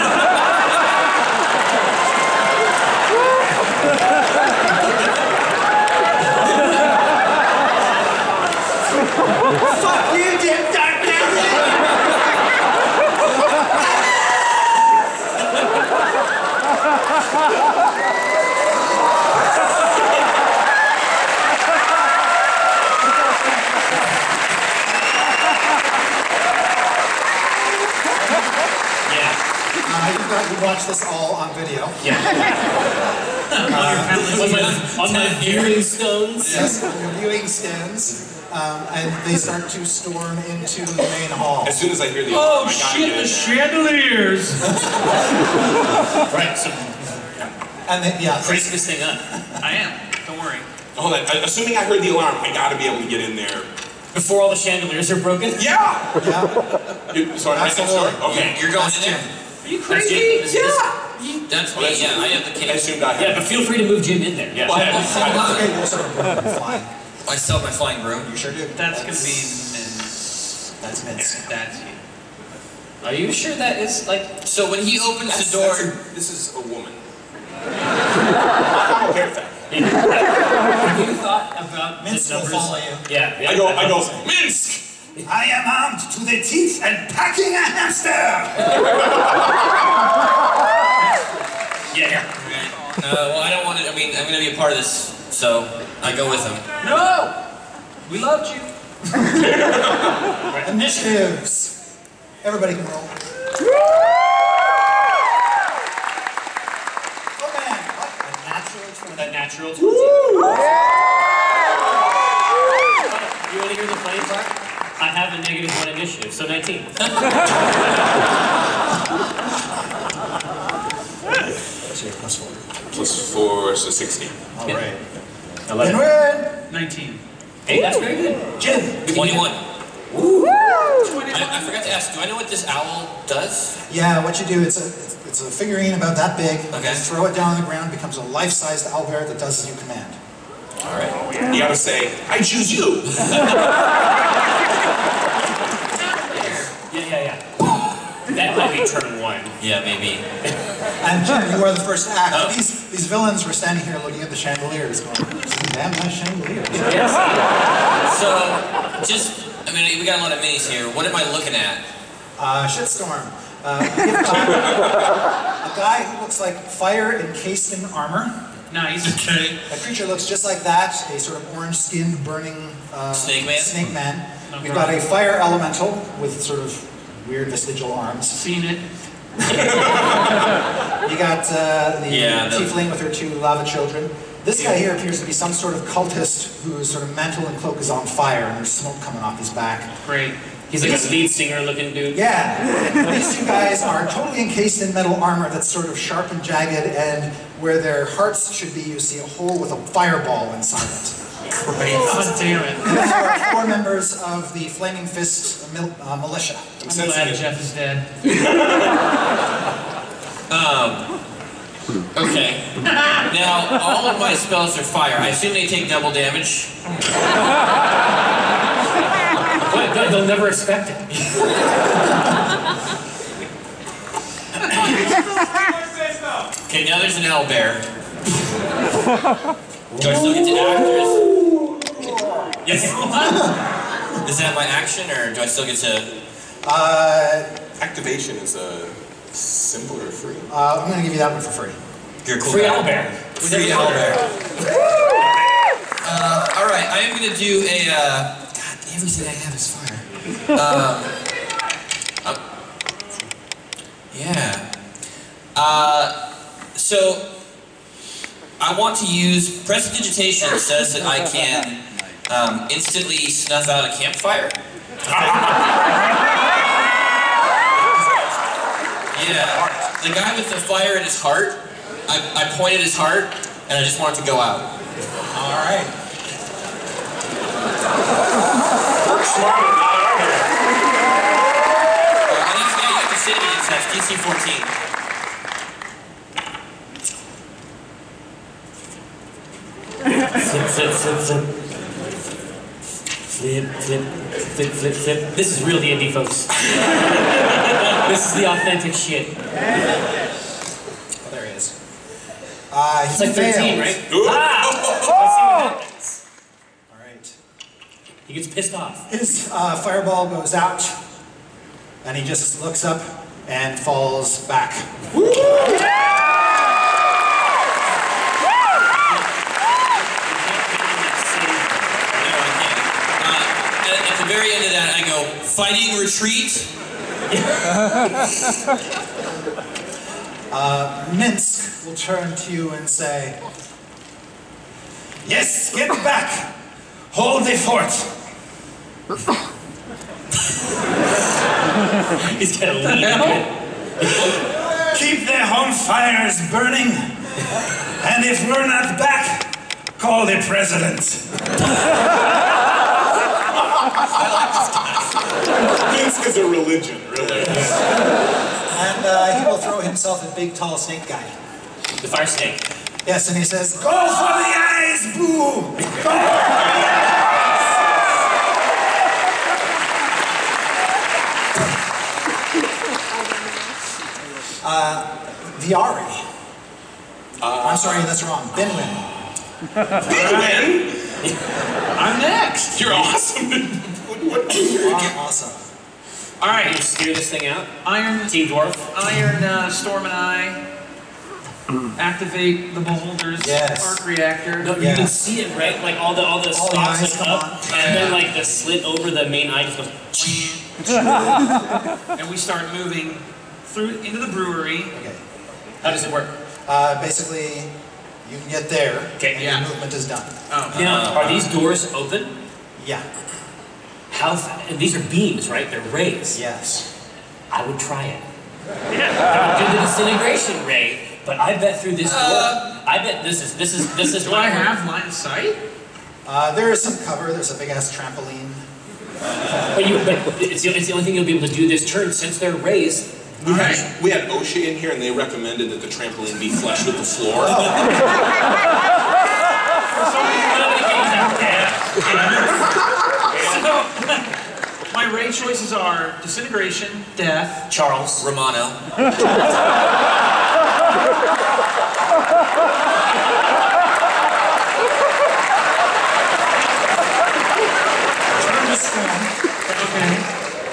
[SPEAKER 3] Fuck you, Jim Darkness! You watch this all on video.
[SPEAKER 4] Yeah. On my viewing stones.
[SPEAKER 3] Yes, on your viewing stands. And they start to storm into the main hall.
[SPEAKER 7] As soon as I hear the
[SPEAKER 5] Oh
[SPEAKER 7] alarm, I gotta
[SPEAKER 5] shit,
[SPEAKER 7] get
[SPEAKER 5] the
[SPEAKER 7] in
[SPEAKER 5] chandeliers!
[SPEAKER 4] Right, so
[SPEAKER 3] And then, yeah,
[SPEAKER 4] break this thing up.
[SPEAKER 5] I am, don't worry.
[SPEAKER 7] Hold on. Assuming I heard the alarm, I gotta be able to get in there.
[SPEAKER 4] Before all the chandeliers are broken?
[SPEAKER 7] Yeah!
[SPEAKER 3] yeah.
[SPEAKER 7] So I'm right next door?
[SPEAKER 3] Absolutely.
[SPEAKER 7] Okay.
[SPEAKER 8] You're going in there?
[SPEAKER 5] Are you crazy?
[SPEAKER 8] That's me, yeah, I have the
[SPEAKER 7] I
[SPEAKER 8] cape.
[SPEAKER 7] assumed I had.
[SPEAKER 4] Yeah, but feel free to move Jim in there. Yeah.
[SPEAKER 7] Well,
[SPEAKER 3] Okay, you also have a broom flying.
[SPEAKER 8] I still have my flying broom.
[SPEAKER 3] You sure do.
[SPEAKER 5] That's gonna be Minsk.
[SPEAKER 3] That's Minsk.
[SPEAKER 5] That's you.
[SPEAKER 4] Are you sure that is like?
[SPEAKER 8] So when he opens
[SPEAKER 7] That's-
[SPEAKER 8] the door,
[SPEAKER 7] this is a woman.
[SPEAKER 4] Have you thought about
[SPEAKER 3] Minsk
[SPEAKER 4] the
[SPEAKER 3] will
[SPEAKER 4] numbers?
[SPEAKER 3] follow you.
[SPEAKER 4] Yeah.
[SPEAKER 7] I go, Minsk!
[SPEAKER 9] I am armed to the teeth and packing a hamster!
[SPEAKER 4] Yeah.
[SPEAKER 8] well, I don't want to, I mean, I'm going to be a part of this, so I go with him.
[SPEAKER 5] No! We loved you.
[SPEAKER 3] Initiatives. Everybody can roll. Oh man, what? A natural 20.
[SPEAKER 4] A natural 20. You want to hear the funny part? I have a -1 initiative, so 19.
[SPEAKER 3] So you're +4.
[SPEAKER 7] +4, so 16.
[SPEAKER 3] All right.
[SPEAKER 4] 11.
[SPEAKER 3] Win-win!
[SPEAKER 5] 19.
[SPEAKER 4] Hey, that's very good.
[SPEAKER 3] Jim.
[SPEAKER 8] 21.
[SPEAKER 3] Woo!
[SPEAKER 8] I forgot to ask, do I know what this owl does?
[SPEAKER 3] Yeah, what you do, it's a figurine about that big.
[SPEAKER 8] Okay.
[SPEAKER 3] You throw it down on the ground, becomes a life-sized owlbear that does as you command.
[SPEAKER 8] Alright.
[SPEAKER 7] You gotta say, I choose you!
[SPEAKER 4] Yeah. That might be turn 1.
[SPEAKER 8] Yeah, maybe.
[SPEAKER 3] And Jim, you are the first to act. These villains were standing here looking at the chandeliers going, damn nice chandeliers.
[SPEAKER 8] So, just, I mean, we got a lot of minis here. What am I looking at?
[SPEAKER 3] Shitstorm. You've got a guy who looks like fire encased in armor.
[SPEAKER 5] Nice.
[SPEAKER 8] Okay.
[SPEAKER 3] A creature looks just like that, a sort of orange-skinned, burning
[SPEAKER 8] Snake man?
[SPEAKER 3] Snake man.
[SPEAKER 5] No
[SPEAKER 3] We've got a
[SPEAKER 5] problem.
[SPEAKER 3] fire elemental with sort of weird vestigial arms.
[SPEAKER 5] Seen it.
[SPEAKER 3] You got the
[SPEAKER 8] Yeah,
[SPEAKER 3] tiefling with her 2 lava children. This guy here appears to be some sort of cultist whose sort of mantle and cloak is on fire and there's smoke coming off his back.
[SPEAKER 5] Great.
[SPEAKER 4] He's like a lead singer looking dude.
[SPEAKER 3] Yeah, these 2 guys are totally encased in metal armor that's sort of sharp and jagged, and where their hearts should be, you see a hole with a fireball inside it.
[SPEAKER 8] Great.
[SPEAKER 5] God damn it.
[SPEAKER 3] And there are 4 members of the Flaming Fist militia.
[SPEAKER 5] I'm glad Jeff is dead.
[SPEAKER 8] Okay. Now, all of my spells are fire. I assume they take double damage.
[SPEAKER 4] What? They'll never expect it.
[SPEAKER 8] Okay, now there's an owlbear. Do I still get to actors?
[SPEAKER 4] Yes.
[SPEAKER 8] Is that my action, or do I still get to...
[SPEAKER 7] Activation is a simple or free.
[SPEAKER 3] I'm going to give you that one for free.
[SPEAKER 8] You're a cool
[SPEAKER 4] Free
[SPEAKER 8] guy.
[SPEAKER 4] owlbear.
[SPEAKER 8] Free owlbear. Alright, I am going to do a... God, everything I have is fire. Yeah. So, I want to use prestidigitation. It says that I can instantly snuff out a campfire. Yeah. The guy with the fire in his heart, I pointed his heart, and I just want it to go out.
[SPEAKER 3] All right.
[SPEAKER 8] And that's, yeah, you have to save it against that. DC 14.
[SPEAKER 4] Flip. This is real D&D, folks. This is the authentic shit.
[SPEAKER 3] Oh, there he is.
[SPEAKER 4] It's like 13, right?
[SPEAKER 7] Ooh.
[SPEAKER 4] Ah! Let's see what happens.
[SPEAKER 3] All right.
[SPEAKER 4] He gets pissed off.
[SPEAKER 3] His fireball goes out, and he just looks up and falls back.
[SPEAKER 8] At the very end of that, I go, fighting retreat.
[SPEAKER 3] Minsk will turn to you and say,
[SPEAKER 9] Yes, get back! Hold the fort!
[SPEAKER 4] He's got a lean into it.
[SPEAKER 9] Keep their home fires burning! And if we're not back, call the president!
[SPEAKER 7] Minsk is a religion, really.
[SPEAKER 3] And he will throw himself at big, tall snake guy.
[SPEAKER 4] The fire snake.
[SPEAKER 3] Yes, and he says, "Go for the eyes, boo! Go for the eyes!" Viari. I'm sorry, that's wrong. Binwin.
[SPEAKER 7] Binwin?
[SPEAKER 5] I'm next.
[SPEAKER 7] You're awesome.
[SPEAKER 3] Awesome.
[SPEAKER 5] All right.
[SPEAKER 4] Can you steer this thing out?
[SPEAKER 5] Iron
[SPEAKER 4] Team Dwarf.
[SPEAKER 5] Iron Storm and I activate the beholder's arc reactor.
[SPEAKER 4] No, you can see it, right? Like all the
[SPEAKER 3] All the eyes
[SPEAKER 4] spots
[SPEAKER 3] come
[SPEAKER 4] up,
[SPEAKER 3] on.
[SPEAKER 4] and then like the slit over the main eye just goes.
[SPEAKER 5] And we start moving through into the brewery.
[SPEAKER 3] Okay.
[SPEAKER 4] How does it work?
[SPEAKER 3] Basically, you can get there, and your movement is done.
[SPEAKER 5] Oh.
[SPEAKER 4] Now, are these doors open?
[SPEAKER 3] Yeah.
[SPEAKER 4] And these are beams, right? They're rays.
[SPEAKER 3] Yes.
[SPEAKER 4] I would try it. I would do the disintegration ray, but I bet through this door. I bet this is
[SPEAKER 5] Do I have line of sight?
[SPEAKER 3] There is some cover. There's a big ass trampoline.
[SPEAKER 4] But it's the only thing you'll be able to do this turn since they're rays.
[SPEAKER 7] We had OSHA in here, and they recommended that the trampoline be flush with the floor.
[SPEAKER 5] So, my ray choices are disintegration, death,
[SPEAKER 4] Charles,
[SPEAKER 8] Romano.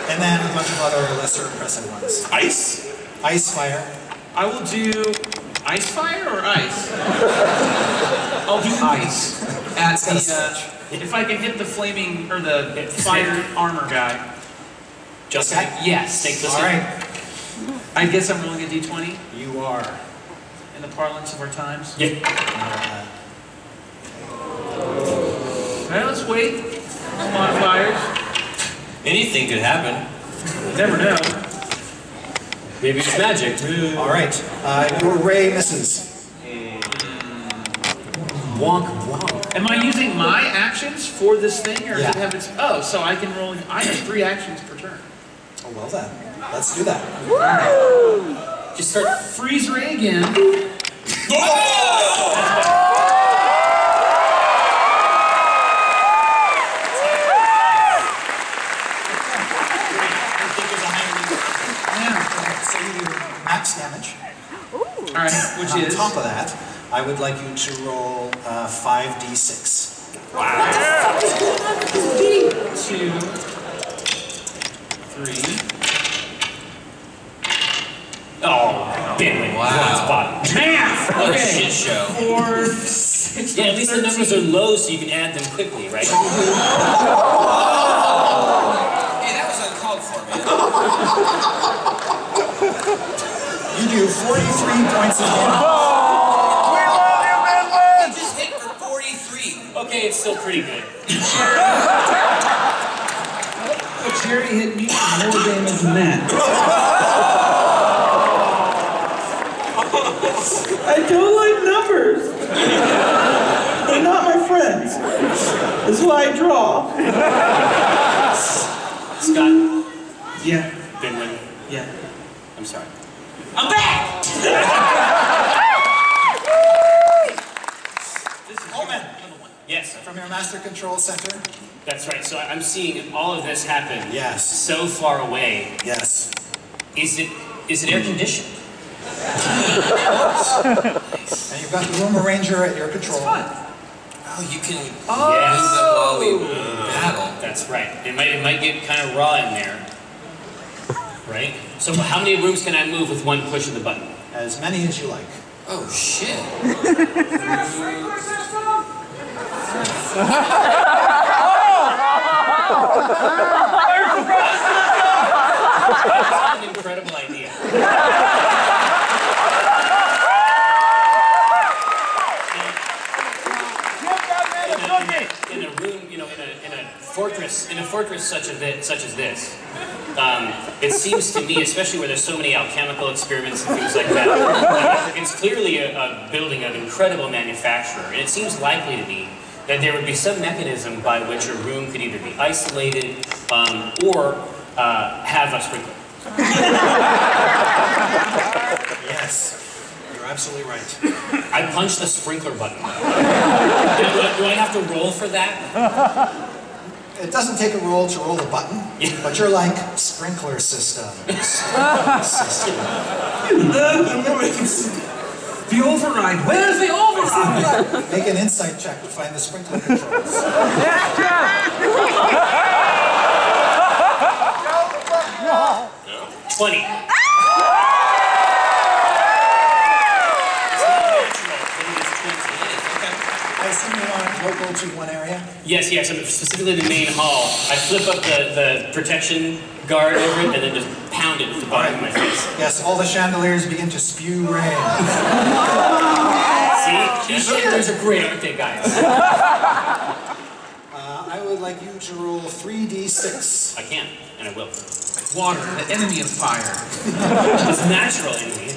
[SPEAKER 3] And then a bunch of other lesser impressive ones.
[SPEAKER 7] Ice?
[SPEAKER 3] Ice fire.
[SPEAKER 5] I will do ice fire or ice? I'll do ice. At the, if I can hit the flaming, or the fire armor guy.
[SPEAKER 4] Just
[SPEAKER 5] yes.
[SPEAKER 4] Take this
[SPEAKER 3] All right.
[SPEAKER 5] I guess I'm rolling a d20
[SPEAKER 3] You are.
[SPEAKER 5] in the parlance of our times.
[SPEAKER 4] Yeah.
[SPEAKER 5] Alright, let's wait. Modifiers.
[SPEAKER 8] Anything could happen.
[SPEAKER 5] Never know.
[SPEAKER 4] Maybe it's magic.
[SPEAKER 3] All right. Your ray misses.
[SPEAKER 4] Wonk, wonk.
[SPEAKER 5] Am I using my actions for this thing, or does
[SPEAKER 3] Yeah.
[SPEAKER 5] it have its... Oh, so I can roll... I have 3 actions per turn.
[SPEAKER 3] Oh, well then. Let's do that.
[SPEAKER 5] Just start freeze ray again.
[SPEAKER 3] So you do max damage.
[SPEAKER 5] Alright, which
[SPEAKER 3] On
[SPEAKER 5] is...
[SPEAKER 3] top of that, I would like you to roll 5d6.
[SPEAKER 5] 2, 3.
[SPEAKER 4] Oh, Binwin.
[SPEAKER 8] Wow.
[SPEAKER 4] Bottom.
[SPEAKER 5] Math!
[SPEAKER 8] What a
[SPEAKER 5] Okay.
[SPEAKER 8] shit show.
[SPEAKER 5] 4, 6,
[SPEAKER 4] Yeah, at least the numbers are low so you can add them quickly, right?
[SPEAKER 8] Hey, that was uncalled for, man.
[SPEAKER 3] You do 43 points of damage.
[SPEAKER 8] He just hit for 43.
[SPEAKER 4] Okay, it's still pretty good.
[SPEAKER 5] But Jerry hit me for more damage than that. I don't like numbers. They're not my friends. That's why I draw.
[SPEAKER 4] Scott,
[SPEAKER 5] Yeah.
[SPEAKER 4] Binwin,
[SPEAKER 5] Yeah.
[SPEAKER 4] I'm sorry.
[SPEAKER 5] I'm back!
[SPEAKER 3] Omen,
[SPEAKER 4] Yes,
[SPEAKER 3] from your master control center.
[SPEAKER 4] that's right. So I'm seeing all of this happen
[SPEAKER 3] Yes.
[SPEAKER 4] so far away.
[SPEAKER 3] Yes.
[SPEAKER 4] Is it air conditioned?
[SPEAKER 3] And you've got the room arranger at your control.
[SPEAKER 8] Oh, you can
[SPEAKER 4] Yes.
[SPEAKER 8] move them while we battle.
[SPEAKER 4] That's right. It might get kind of raw in there. Right? So how many rooms can I move with one push of the button?
[SPEAKER 3] As many as you like.
[SPEAKER 8] Oh, shit.
[SPEAKER 4] That's an incredible idea. In a room, in a fortress such as this, it seems to me, especially where there's so many alchemical experiments and things like that, it's clearly a building of incredible manufacture, and it seems likely to me that there would be some mechanism by which a room could either be isolated or have a sprinkler.
[SPEAKER 3] Yes, you're absolutely right.
[SPEAKER 4] I punched the sprinkler button. Do I have to roll for that?
[SPEAKER 3] It doesn't take a roll to roll the button, but you're like sprinkler system.
[SPEAKER 5] The override. Where's the override?
[SPEAKER 3] Make an insight check to find the sprinkler controls.
[SPEAKER 4] 20.
[SPEAKER 3] I assume you want local to one area?
[SPEAKER 4] Yes, specifically the main hall. I flip up the protection guard over it and then just pound it with the bottom of my face.
[SPEAKER 3] Yes, all the chandeliers begin to spew rain.
[SPEAKER 4] See? These chandeliers are great, aren't they, guys?
[SPEAKER 3] I would like you to roll 3d6.
[SPEAKER 4] I can, and I will.
[SPEAKER 5] Water, the enemy of fire.
[SPEAKER 4] It's natural enemy.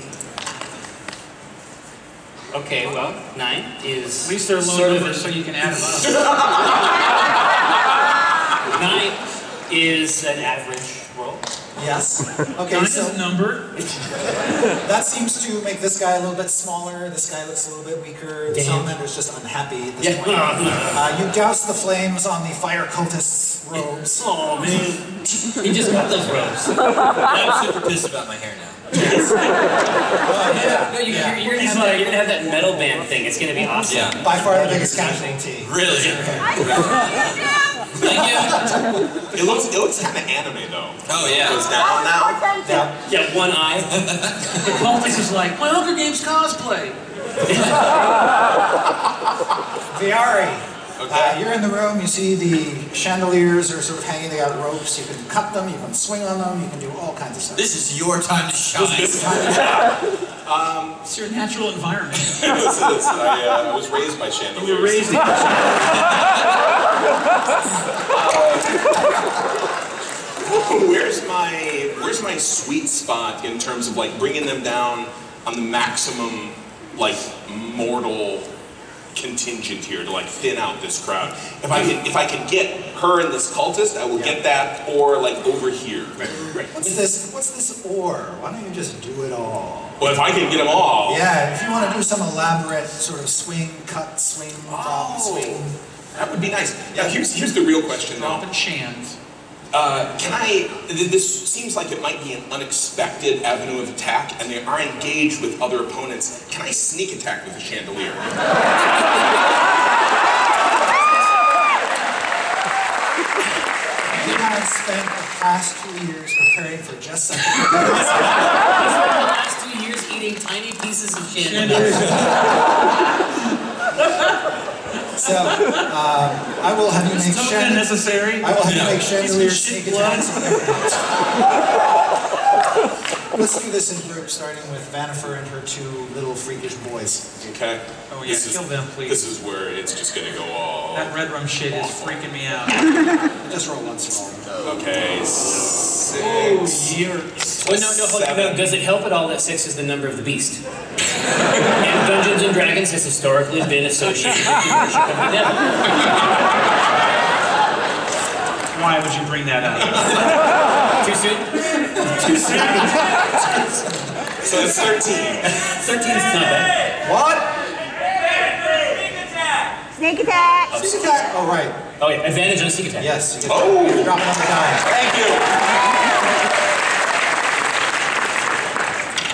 [SPEAKER 4] Okay, well, 9 is...
[SPEAKER 5] At least they're low
[SPEAKER 4] sort of
[SPEAKER 5] numbers so you can add them up.
[SPEAKER 4] 9 is an average roll.
[SPEAKER 3] Yes. Okay,
[SPEAKER 5] 9
[SPEAKER 3] so
[SPEAKER 5] is a number.
[SPEAKER 3] that seems to make this guy a little bit smaller. This guy looks a little bit weaker. The Salamander's just unhappy at this point. You douse the flames on the fire cultist's robes.
[SPEAKER 4] Oh, man. He just got those robes.
[SPEAKER 8] I'm super pissed about my hair now.
[SPEAKER 4] You're gonna have that metal band thing. It's gonna be awesome.
[SPEAKER 8] Yeah.
[SPEAKER 3] By far the biggest casualty.
[SPEAKER 8] Really? Thank you.
[SPEAKER 7] It looks kind of anime though.
[SPEAKER 8] Oh yeah.
[SPEAKER 7] Goes down now.
[SPEAKER 4] Yeah, one eye.
[SPEAKER 5] The cultist is like, my Hunger Games cosplay.
[SPEAKER 3] Viari.
[SPEAKER 7] Okay.
[SPEAKER 3] You're in the room, you see the chandeliers are sort of hanging, they got ropes, you can cut them, you can swing on them, you can do all kinds of stuff.
[SPEAKER 8] This is your time to shine.
[SPEAKER 5] It's your natural environment.
[SPEAKER 7] I was raised by chandeliers.
[SPEAKER 5] You were raised in
[SPEAKER 7] Where's my sweet spot in terms of like bringing them down on the maximum like mortal contingent here to like thin out this crowd? If I can get her and this cultist, I will get that, or like over here.
[SPEAKER 3] What's this or? Why don't you just do it all?
[SPEAKER 7] Well, if I can get them all.
[SPEAKER 3] Yeah, if you want to do some elaborate sort of swing, cut, swing, drop, swing.
[SPEAKER 7] That would be nice. Yeah, here's the real question though.
[SPEAKER 5] Drop and chant.
[SPEAKER 7] This seems like it might be an unexpected avenue of attack, and they are engaged with other opponents. Can I sneak attack with a chandelier?
[SPEAKER 3] You have spent the past 2 years preparing for just such a
[SPEAKER 4] The last 2 years eating tiny pieces of chandelier.
[SPEAKER 3] So, I will have you make
[SPEAKER 5] necessary.
[SPEAKER 3] I will have you make chandelier sneak attacks on everyone. Let's do this in groups, starting with Vanifer and her 2 little freakish boys.
[SPEAKER 7] Okay.
[SPEAKER 5] Oh yeah, kill them, please.
[SPEAKER 7] This is where it's just gonna go all.
[SPEAKER 5] That red rum shit is freaking me out.
[SPEAKER 3] Just roll once roll.
[SPEAKER 7] Okay. 6.
[SPEAKER 4] Well, no. Does it help at all that 6 is the number of the beast? And Dungeons and Dragons has historically been associated with the worship of the devil.
[SPEAKER 5] Why would you bring that up?
[SPEAKER 4] Too soon?
[SPEAKER 5] Too soon.
[SPEAKER 7] So it's 13.
[SPEAKER 4] 13 is not bad.
[SPEAKER 3] What?
[SPEAKER 6] Sneak attack!
[SPEAKER 3] Sneak attack? Oh, right.
[SPEAKER 4] Oh yeah, advantage on sneak attack.
[SPEAKER 3] Yes, you get
[SPEAKER 7] Oh!
[SPEAKER 3] you drop it on the die.
[SPEAKER 7] Thank you.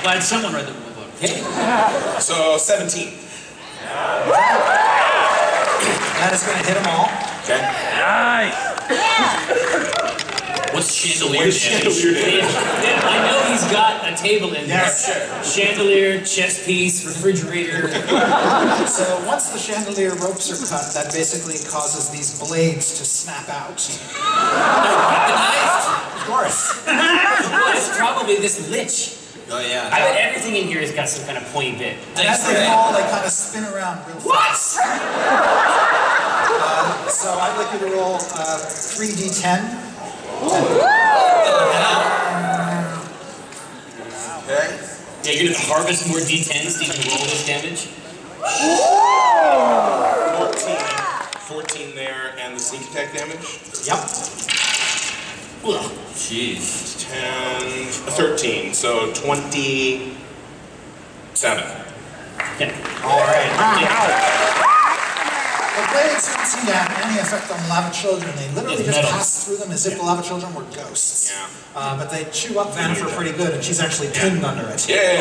[SPEAKER 5] Glad someone read the rule book.
[SPEAKER 7] So 17.
[SPEAKER 3] That is going to hit them all.
[SPEAKER 7] Okay.
[SPEAKER 4] What's chandelier
[SPEAKER 7] What is
[SPEAKER 4] damage?
[SPEAKER 7] chandelier damage?
[SPEAKER 4] Yeah, I know he's got a table in there.
[SPEAKER 3] Yes.
[SPEAKER 4] Chandelier, chess piece, refrigerator.
[SPEAKER 3] So once the chandelier ropes are cut, that basically causes these blades to snap out. Of course.
[SPEAKER 4] Well, it's probably this lich.
[SPEAKER 8] Oh yeah.
[SPEAKER 4] I bet everything in here has got some kind of pointy bit.
[SPEAKER 3] And as they fall, they kind of spin around real fast. So I'd like you to roll 3d10.
[SPEAKER 7] Okay.
[SPEAKER 4] Yeah, you're gonna harvest more d10s to even roll this damage.
[SPEAKER 7] 14 there, and the sneak attack damage.
[SPEAKER 3] Yep.
[SPEAKER 8] Jeez.
[SPEAKER 7] 10, 13, so 27.
[SPEAKER 3] All right. The blades don't seem to have any effect on lava children. They literally just pass through them as if the lava children were ghosts.
[SPEAKER 7] Yeah.
[SPEAKER 3] But they chew up Vannifer pretty good, and she's actually pinned under it.
[SPEAKER 7] Yay!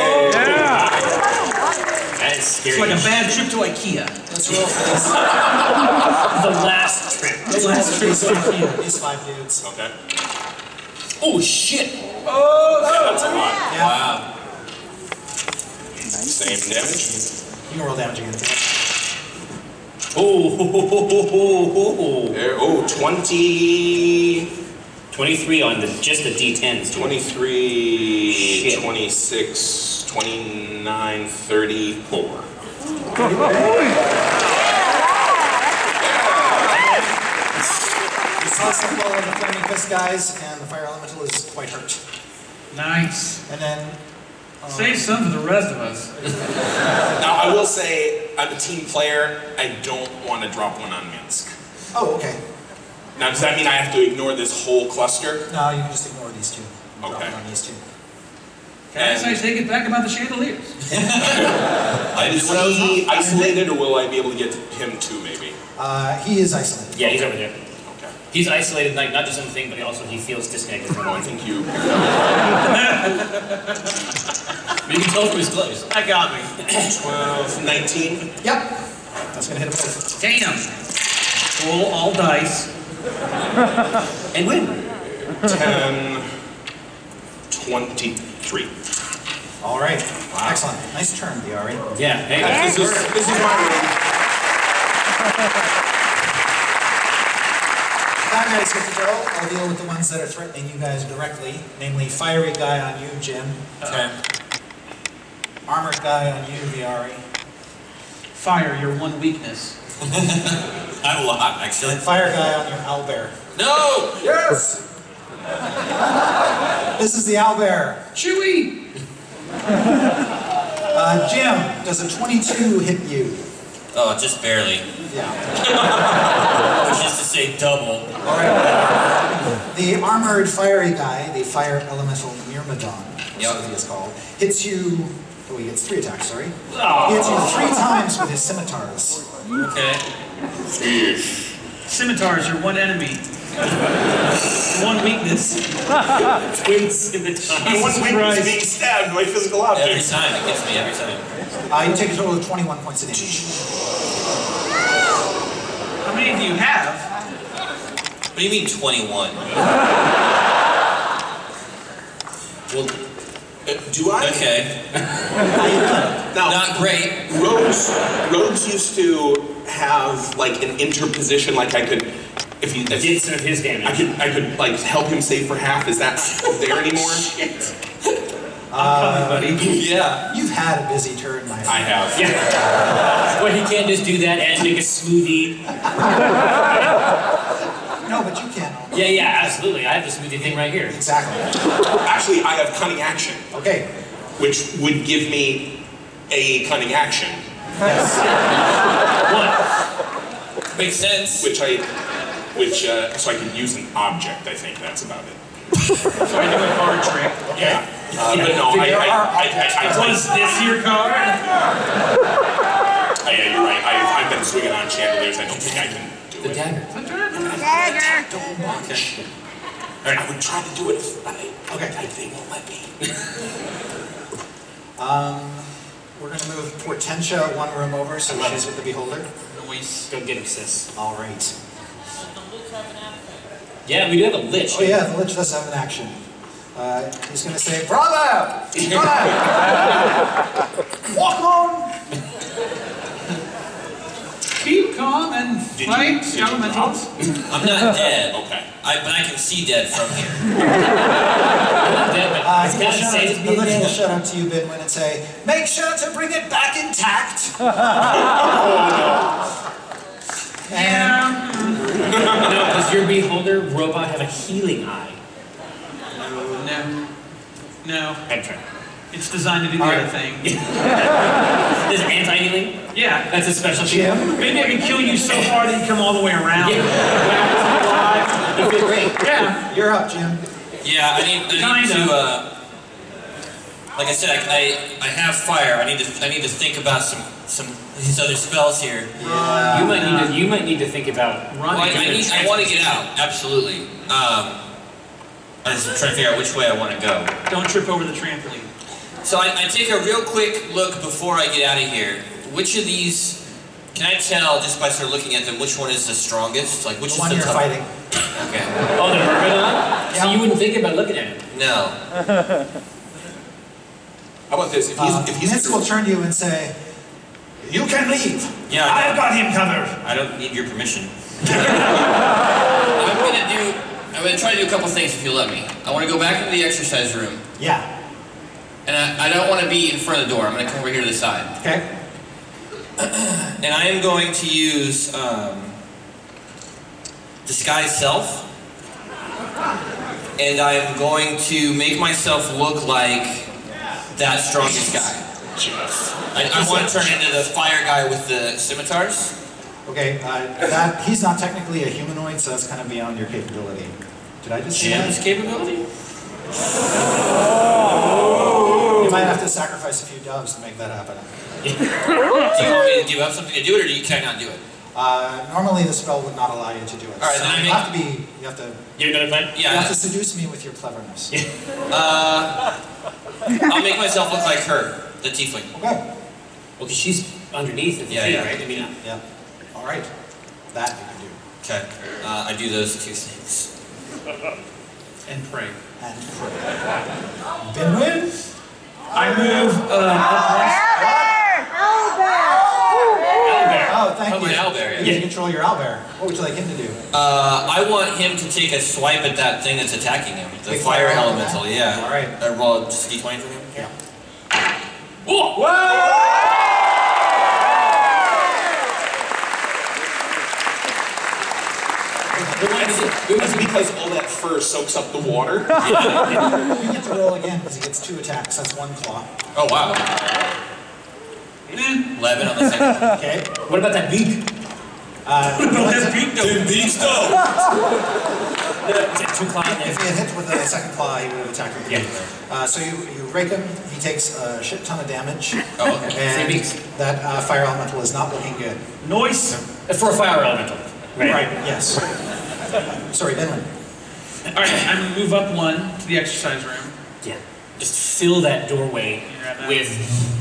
[SPEAKER 4] That is scary.
[SPEAKER 5] It's like a bad trip to IKEA.
[SPEAKER 3] Let's roll for this.
[SPEAKER 4] The last trip.
[SPEAKER 3] The last trip to IKEA. These 5 dudes.
[SPEAKER 7] Okay.
[SPEAKER 8] Oh shit!
[SPEAKER 7] Oh, that's a lot.
[SPEAKER 3] Yeah.
[SPEAKER 8] Wow.
[SPEAKER 7] Same damage.
[SPEAKER 3] You can roll damage again.
[SPEAKER 7] There, 20.
[SPEAKER 4] 23 on just the D10s.
[SPEAKER 7] 23,
[SPEAKER 4] Shit.
[SPEAKER 7] 26, 29, 34.
[SPEAKER 3] You saw some blow of the flaming fist guys, and the fire elemental is quite hurt.
[SPEAKER 5] Nice.
[SPEAKER 3] And then
[SPEAKER 5] Save some for the rest of us.
[SPEAKER 7] Now, I will say, I'm a team player. I don't want to drop one on Minsk.
[SPEAKER 3] oh, okay.
[SPEAKER 7] Now, does that mean I have to ignore this whole cluster?
[SPEAKER 3] No, you can just ignore these two. Drop
[SPEAKER 7] Okay.
[SPEAKER 3] it on these two.
[SPEAKER 5] Can I take it back about the chandeliers?
[SPEAKER 7] Is he isolated, or will I be able to get to him too, maybe?
[SPEAKER 3] He is isolated.
[SPEAKER 4] Yeah, he's over there.
[SPEAKER 7] Okay.
[SPEAKER 4] He's isolated, like not just on the thing, but also he feels disconnected from
[SPEAKER 7] I
[SPEAKER 4] everyone.
[SPEAKER 7] think you...
[SPEAKER 4] You can tell from his clothes.
[SPEAKER 5] That got me.
[SPEAKER 7] 12, 19.
[SPEAKER 3] Yep. That's going to hit him both.
[SPEAKER 5] Damn. Roll all dice.
[SPEAKER 4] And win.
[SPEAKER 7] 10, 23.
[SPEAKER 3] All right. Wow. Excellent. Nice turn, Diari.
[SPEAKER 4] Yeah, hey,
[SPEAKER 7] This is my room.
[SPEAKER 3] Now guys get to go. I'll deal with the ones that are threatening you guys directly, namely fiery guy on you, Jim.
[SPEAKER 8] Okay.
[SPEAKER 3] Armored guy on you, Diari.
[SPEAKER 5] Fire, your one weakness.
[SPEAKER 8] I have a lot, actually.
[SPEAKER 3] And fire guy on your owlbear.
[SPEAKER 8] No!
[SPEAKER 3] Yes! This is the owlbear.
[SPEAKER 5] Chewie!
[SPEAKER 3] Jim, does a 22 hit you?
[SPEAKER 8] Oh, just barely.
[SPEAKER 3] Yeah.
[SPEAKER 8] Which is to say double.
[SPEAKER 3] All right. The armored fiery guy, the fire elemental Myrmidon,
[SPEAKER 8] Yep.
[SPEAKER 3] as he is called, hits you. Oh, he gets 3 attacks. Sorry.
[SPEAKER 4] Oh.
[SPEAKER 3] He hits you 3 times with his scimitars.
[SPEAKER 8] Okay.
[SPEAKER 5] Scimitars, your one enemy. One weakness.
[SPEAKER 4] Twins in the time.
[SPEAKER 7] One weakness being stabbed by physical
[SPEAKER 8] Every
[SPEAKER 7] objects.
[SPEAKER 8] time, it gets me every time.
[SPEAKER 3] You take a total of 21 points of damage.
[SPEAKER 5] How many do you have?
[SPEAKER 8] What do you mean 21? Well,
[SPEAKER 7] Do I?
[SPEAKER 8] okay.
[SPEAKER 7] Now,
[SPEAKER 8] Not great.
[SPEAKER 7] Rhodes used to have like an interposition, like I could, if he,
[SPEAKER 4] Did some of his damage.
[SPEAKER 7] I could like help him save for half. Is that there anymore?
[SPEAKER 8] Yeah.
[SPEAKER 3] You've had a busy turn, my
[SPEAKER 7] I
[SPEAKER 3] friend.
[SPEAKER 7] have.
[SPEAKER 4] Yeah. Well, he can't just do that and make a smoothie.
[SPEAKER 3] No, but you can.
[SPEAKER 4] Yeah, absolutely. I have the smoothie thing right here.
[SPEAKER 3] Exactly.
[SPEAKER 7] Actually, I have cunning action,
[SPEAKER 3] Okay.
[SPEAKER 7] which would give me a cunning action,
[SPEAKER 3] Yes.
[SPEAKER 4] What?
[SPEAKER 8] Makes sense.
[SPEAKER 7] so I could use an object. I think that's about it.
[SPEAKER 5] So I do a card trick.
[SPEAKER 7] Yeah. But no, I
[SPEAKER 5] Was this your card?
[SPEAKER 7] yeah, you're right. I've been swinging on chandeliers. I don't think I can do
[SPEAKER 4] The
[SPEAKER 7] it.
[SPEAKER 4] dagger.
[SPEAKER 7] Don't much. All right, I would try to do it if
[SPEAKER 3] Okay.
[SPEAKER 7] they won't let me.
[SPEAKER 3] We're going to move Portentia 1 room over, so she's with the beholder.
[SPEAKER 5] Noise.
[SPEAKER 4] Go get him, sis.
[SPEAKER 3] All right.
[SPEAKER 4] Yeah, we do have a lich.
[SPEAKER 3] Oh yeah, the Lich does have an action. He's going to say, "Bravo! Bravo! Walk on!"
[SPEAKER 5] Keep calm and fight elementals.
[SPEAKER 8] I'm not dead.
[SPEAKER 7] Okay.
[SPEAKER 8] But I can see dead from here.
[SPEAKER 3] The Lich will shout out to you, Bidwin, and say, "Make sure to bring it back intact." And
[SPEAKER 4] No, does your beholder robot have a healing eye?
[SPEAKER 5] No.
[SPEAKER 4] I'm trying.
[SPEAKER 5] It's designed to do the other thing.
[SPEAKER 4] Is it anti-healing?
[SPEAKER 5] Yeah.
[SPEAKER 4] That's a special
[SPEAKER 3] Jim?
[SPEAKER 5] Maybe I can kill you so far that you come all the way around.
[SPEAKER 4] Yeah. You feel great.
[SPEAKER 5] Yeah.
[SPEAKER 3] You're up, Jim.
[SPEAKER 8] Yeah, I need to. Like I said, I have fire. I need to think about some these other spells here.
[SPEAKER 3] Yeah.
[SPEAKER 4] You might need to think about
[SPEAKER 8] Well, I want to get out. Absolutely. I'm just trying to figure out which way I want to go.
[SPEAKER 5] Don't trip over the trampoline.
[SPEAKER 8] So I take a real quick look before I get out of here. Which of these can I tell just by sort of looking at them? Which one is the strongest? Like which
[SPEAKER 3] The one
[SPEAKER 8] is the
[SPEAKER 3] you're fighting.
[SPEAKER 8] Okay.
[SPEAKER 4] Oh, the Myrmidon?
[SPEAKER 3] Yeah.
[SPEAKER 4] So you wouldn't think about looking at it.
[SPEAKER 8] No.
[SPEAKER 7] How about this? If he's
[SPEAKER 3] Vince will turn to you and say, "You can leave.
[SPEAKER 8] Yeah.
[SPEAKER 9] I've got him covered.
[SPEAKER 8] I don't need your permission. I'm gonna try to do a couple things if you let me. I want to go back into the exercise room,
[SPEAKER 3] Yeah.
[SPEAKER 8] and I don't want to be in front of the door. I'm gonna come over here to the side,
[SPEAKER 3] Okay.
[SPEAKER 8] and I am going to use disguise self, and I am going to make myself look like that strongest guy. I want to turn into the fire guy with the scimitars.
[SPEAKER 3] Okay. He's not technically a humanoid, so that's kind of beyond your capability. Did I just say
[SPEAKER 8] Jim's
[SPEAKER 3] that?
[SPEAKER 8] capability?
[SPEAKER 3] You might have to sacrifice a few doves to make that happen.
[SPEAKER 8] Do you want me to give up something to do it, or can I not do it?
[SPEAKER 3] Normally the spell would not allow you to do it.
[SPEAKER 8] All right,
[SPEAKER 3] so
[SPEAKER 8] then
[SPEAKER 3] you have to be. You have to.
[SPEAKER 4] You have another plan?
[SPEAKER 3] You have to seduce me with your cleverness.
[SPEAKER 8] I'll make myself look like her, the tiefling.
[SPEAKER 3] Okay.
[SPEAKER 4] Well, because she's underneath the thing, right? I mean,
[SPEAKER 3] Yeah. All right. That you can do.
[SPEAKER 8] Okay. I do those two things.
[SPEAKER 5] And pray.
[SPEAKER 3] And pray. Binwin?
[SPEAKER 5] I move
[SPEAKER 3] Oh, thank
[SPEAKER 8] Oh,
[SPEAKER 3] you.
[SPEAKER 8] my owlbear,
[SPEAKER 3] You
[SPEAKER 8] yeah.
[SPEAKER 3] can control your owlbear. What would you like him to do?
[SPEAKER 8] I want him to take a swipe at that thing that's attacking him. The
[SPEAKER 3] Big
[SPEAKER 8] fire
[SPEAKER 3] fire
[SPEAKER 8] elemental, yeah.
[SPEAKER 3] All right.
[SPEAKER 8] Roll just D20 for him?
[SPEAKER 3] Yeah.
[SPEAKER 8] Whoa!
[SPEAKER 7] That's because all that fur soaks up the water.
[SPEAKER 3] You get to roll again because he gets 2 attacks. That's 1 claw.
[SPEAKER 8] Oh, wow. 11 on the second.
[SPEAKER 3] Okay.
[SPEAKER 4] what about that beak?
[SPEAKER 8] Beast though!
[SPEAKER 4] Is it 2 claw in
[SPEAKER 3] If
[SPEAKER 4] there?
[SPEAKER 3] he had hit with a second claw, he would have attacked him.
[SPEAKER 4] Yeah.
[SPEAKER 3] So you rake him. He takes a shit ton of damage.
[SPEAKER 8] Oh, okay.
[SPEAKER 3] And
[SPEAKER 4] 3 beaks.
[SPEAKER 3] that fire elemental is not looking good.
[SPEAKER 5] noise.
[SPEAKER 4] For a fire elemental. Right.
[SPEAKER 3] Yes. Sorry, Benwin.
[SPEAKER 5] All right, I'm gonna move up 1 to the exercise room.
[SPEAKER 4] Yeah. Just fill that doorway with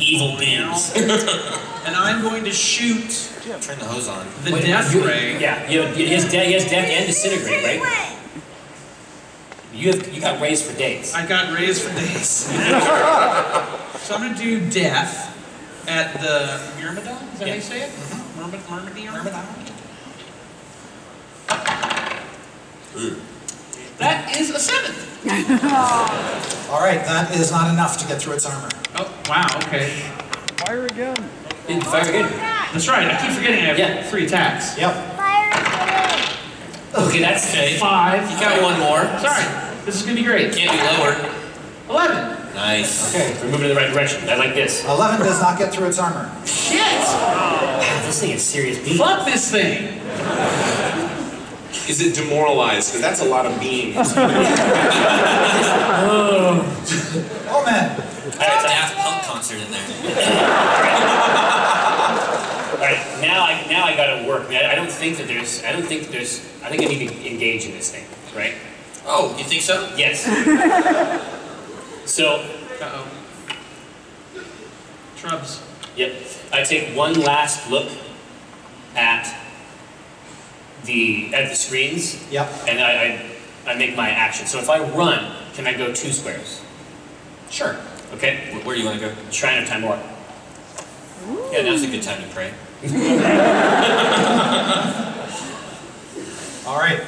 [SPEAKER 4] evil beings.
[SPEAKER 5] And I'm going to shoot
[SPEAKER 8] Turn the hose on.
[SPEAKER 5] the death ray.
[SPEAKER 4] Yeah, he has death and disintegrate, right? You got raised for days.
[SPEAKER 5] I got raised for days. So I'm gonna do death at the Myrmidon. Is that how you say it? Myrmidon. That is a 7.
[SPEAKER 3] All right, that is not enough to get through its armor.
[SPEAKER 5] Oh, wow, okay.
[SPEAKER 4] Fire again.
[SPEAKER 5] That's right, I keep forgetting I have 3 attacks.
[SPEAKER 3] Yep.
[SPEAKER 4] Okay, that's
[SPEAKER 8] Okay.
[SPEAKER 5] 5.
[SPEAKER 8] You got 1 more.
[SPEAKER 5] Sorry, this is gonna be great.
[SPEAKER 8] Can't be lower.
[SPEAKER 5] 11.
[SPEAKER 8] Nice.
[SPEAKER 3] Okay.
[SPEAKER 4] We're moving in the right direction. I like this.
[SPEAKER 3] 11 does not get through its armor.
[SPEAKER 5] Shit!
[SPEAKER 4] This thing is serious beat.
[SPEAKER 5] Fuck this thing!
[SPEAKER 7] Is it demoralized? Because that's a lot of beams.
[SPEAKER 3] Oh man.
[SPEAKER 8] I got a Daft Punk concert in there.
[SPEAKER 4] Alright, now I gotta work. I think I need to engage in this thing, right?
[SPEAKER 8] Oh, you think so?
[SPEAKER 4] Yes. So,
[SPEAKER 5] Uh-oh. Shrubs.
[SPEAKER 4] yep. I take one last look at the screens.
[SPEAKER 3] Yep.
[SPEAKER 4] And I make my action. So if I run, can I go 2 squares?
[SPEAKER 3] Sure.
[SPEAKER 4] Okay?
[SPEAKER 8] Where do you want to go?
[SPEAKER 4] Shrine of Time War.
[SPEAKER 8] Yeah, now's a good time to pray.
[SPEAKER 3] All right.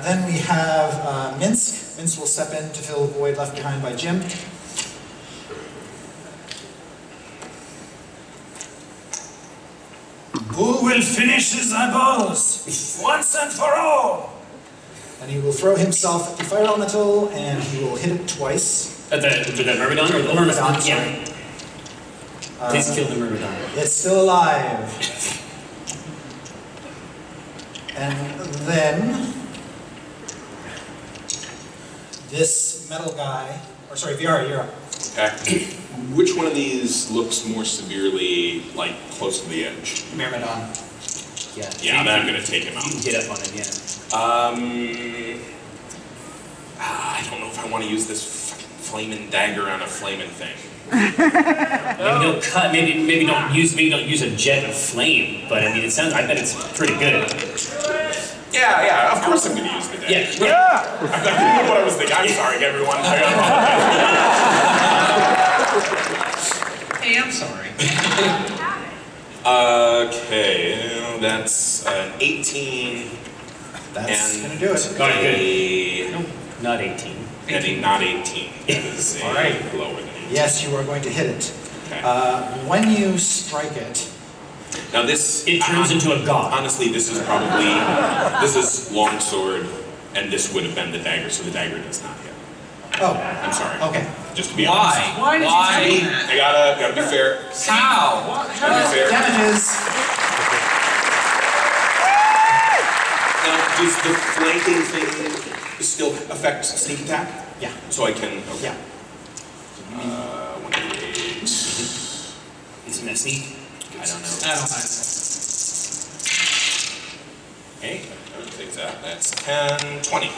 [SPEAKER 3] Then we have Minsk. Minsk will step in to fill the void left behind by Jim.
[SPEAKER 9] Who will finish his eyeballs once and for all?
[SPEAKER 3] And he will throw himself at the fire elemental, and he will hit it twice.
[SPEAKER 4] The Myrmidon or the
[SPEAKER 3] Myrmidon,
[SPEAKER 4] Yeah.
[SPEAKER 3] sorry.
[SPEAKER 4] Please kill the Myrmidon.
[SPEAKER 3] It's still alive. And then This metal guy, or sorry, VR, you're up.
[SPEAKER 7] Okay. Which one of these looks more severely, like, close to the edge?
[SPEAKER 3] Myrmidon.
[SPEAKER 7] Yeah, then I'm going to take him out.
[SPEAKER 4] You can get up on it, yeah.
[SPEAKER 7] I don't know if I want to use this fucking flaming dagger on a flaming thing.
[SPEAKER 4] Maybe don't cut. Maybe don't use a jet of flame. But I mean, it sounds. I bet it's pretty good.
[SPEAKER 7] Yeah. Of course I'm going to use the dagger.
[SPEAKER 4] Yeah.
[SPEAKER 7] I didn't know what I was thinking. I'm sorry, everyone. I apologize.
[SPEAKER 5] Hey, I'm sorry.
[SPEAKER 7] Okay, that's an 18.
[SPEAKER 3] That's
[SPEAKER 7] and
[SPEAKER 3] gonna do it.
[SPEAKER 4] Got it, good. No, not 18.
[SPEAKER 7] And a not 18. That is a
[SPEAKER 3] All right.
[SPEAKER 7] lower than 18.
[SPEAKER 3] Yes, you are going to hit it.
[SPEAKER 7] Okay.
[SPEAKER 3] When you strike it,
[SPEAKER 7] Now this...
[SPEAKER 4] It turns into a god.
[SPEAKER 7] Honestly, this is longsword, and this would have been the dagger, so the dagger does not hit.
[SPEAKER 3] oh,
[SPEAKER 7] I'm sorry.
[SPEAKER 3] okay.
[SPEAKER 7] Just to be honest.
[SPEAKER 5] Why did you tell me that?
[SPEAKER 7] I gotta be fair.
[SPEAKER 5] How?
[SPEAKER 7] Gotta be fair.
[SPEAKER 3] Damages.
[SPEAKER 7] Now, does the flanking thing still affect sneak attack?
[SPEAKER 3] Yeah.
[SPEAKER 7] So I can... Okay.
[SPEAKER 3] Yeah.
[SPEAKER 7] 1d8.
[SPEAKER 4] Isn't that sneak?
[SPEAKER 7] I don't know.
[SPEAKER 5] I don't know.
[SPEAKER 7] Okay, I'll take that. That's 10, 20.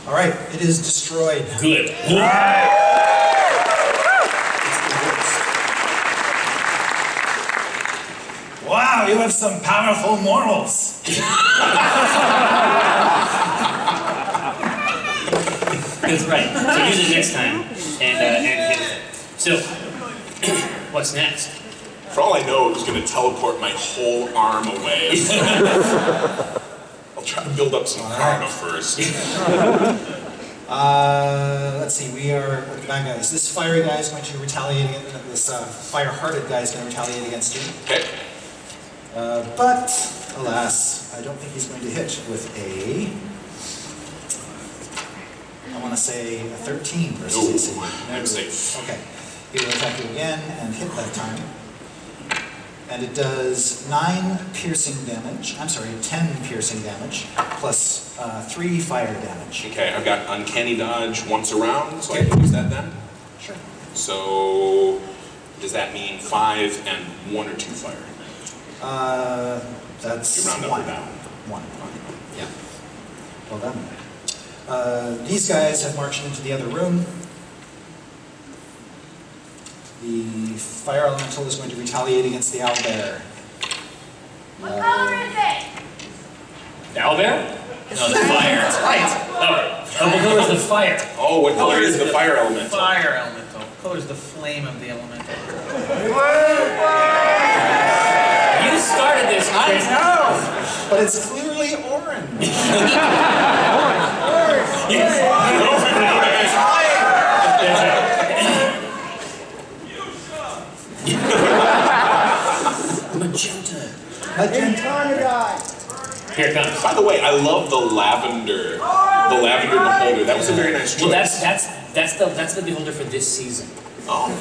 [SPEAKER 3] All right, it is destroyed.
[SPEAKER 4] Good.
[SPEAKER 9] Wow, you have some powerful morals.
[SPEAKER 4] That's right. So use it next time and hit it. So, what's next?
[SPEAKER 7] For all I know, it was going to teleport my whole arm away. I'll try to build up some karma first.
[SPEAKER 3] Let's see, we are with the bad guys. This fiery guy is going to retaliate against, this fire-hearted guy is going to retaliate against you.
[SPEAKER 7] Okay.
[SPEAKER 3] But, alas, I don't think he's going to hit with I want to say a 13 versus AC.
[SPEAKER 7] I'm safe.
[SPEAKER 3] Okay. He will attack you again and hit that time. And it does 9 piercing damage. I'm sorry, 10 piercing damage, plus 3 fire damage.
[SPEAKER 7] Okay, I've got uncanny dodge once around, so I can use that then?
[SPEAKER 3] Sure.
[SPEAKER 7] So, does that mean 5 and 1 or 2 fire?
[SPEAKER 3] That's
[SPEAKER 7] You round up
[SPEAKER 3] 1.
[SPEAKER 7] or down?
[SPEAKER 3] 1. Yeah. Well done. These guys have marched into the other room. The fire elemental is going to retaliate against the owlbear.
[SPEAKER 6] What color is it?
[SPEAKER 4] The owlbear? No, the fire.
[SPEAKER 3] That's right.
[SPEAKER 4] Oh, what color is the fire?
[SPEAKER 7] Oh, what color is the fire elemental?
[SPEAKER 5] Fire elemental. What color is the flame of the elemental?
[SPEAKER 4] You started this, Chris.
[SPEAKER 3] I know, but it's clearly orange. Magenta guy.
[SPEAKER 4] Here it comes.
[SPEAKER 7] By the way, I love the lavender beholder. That was a very nice choice.
[SPEAKER 4] Well, that's the beholder for this season.
[SPEAKER 7] Oh.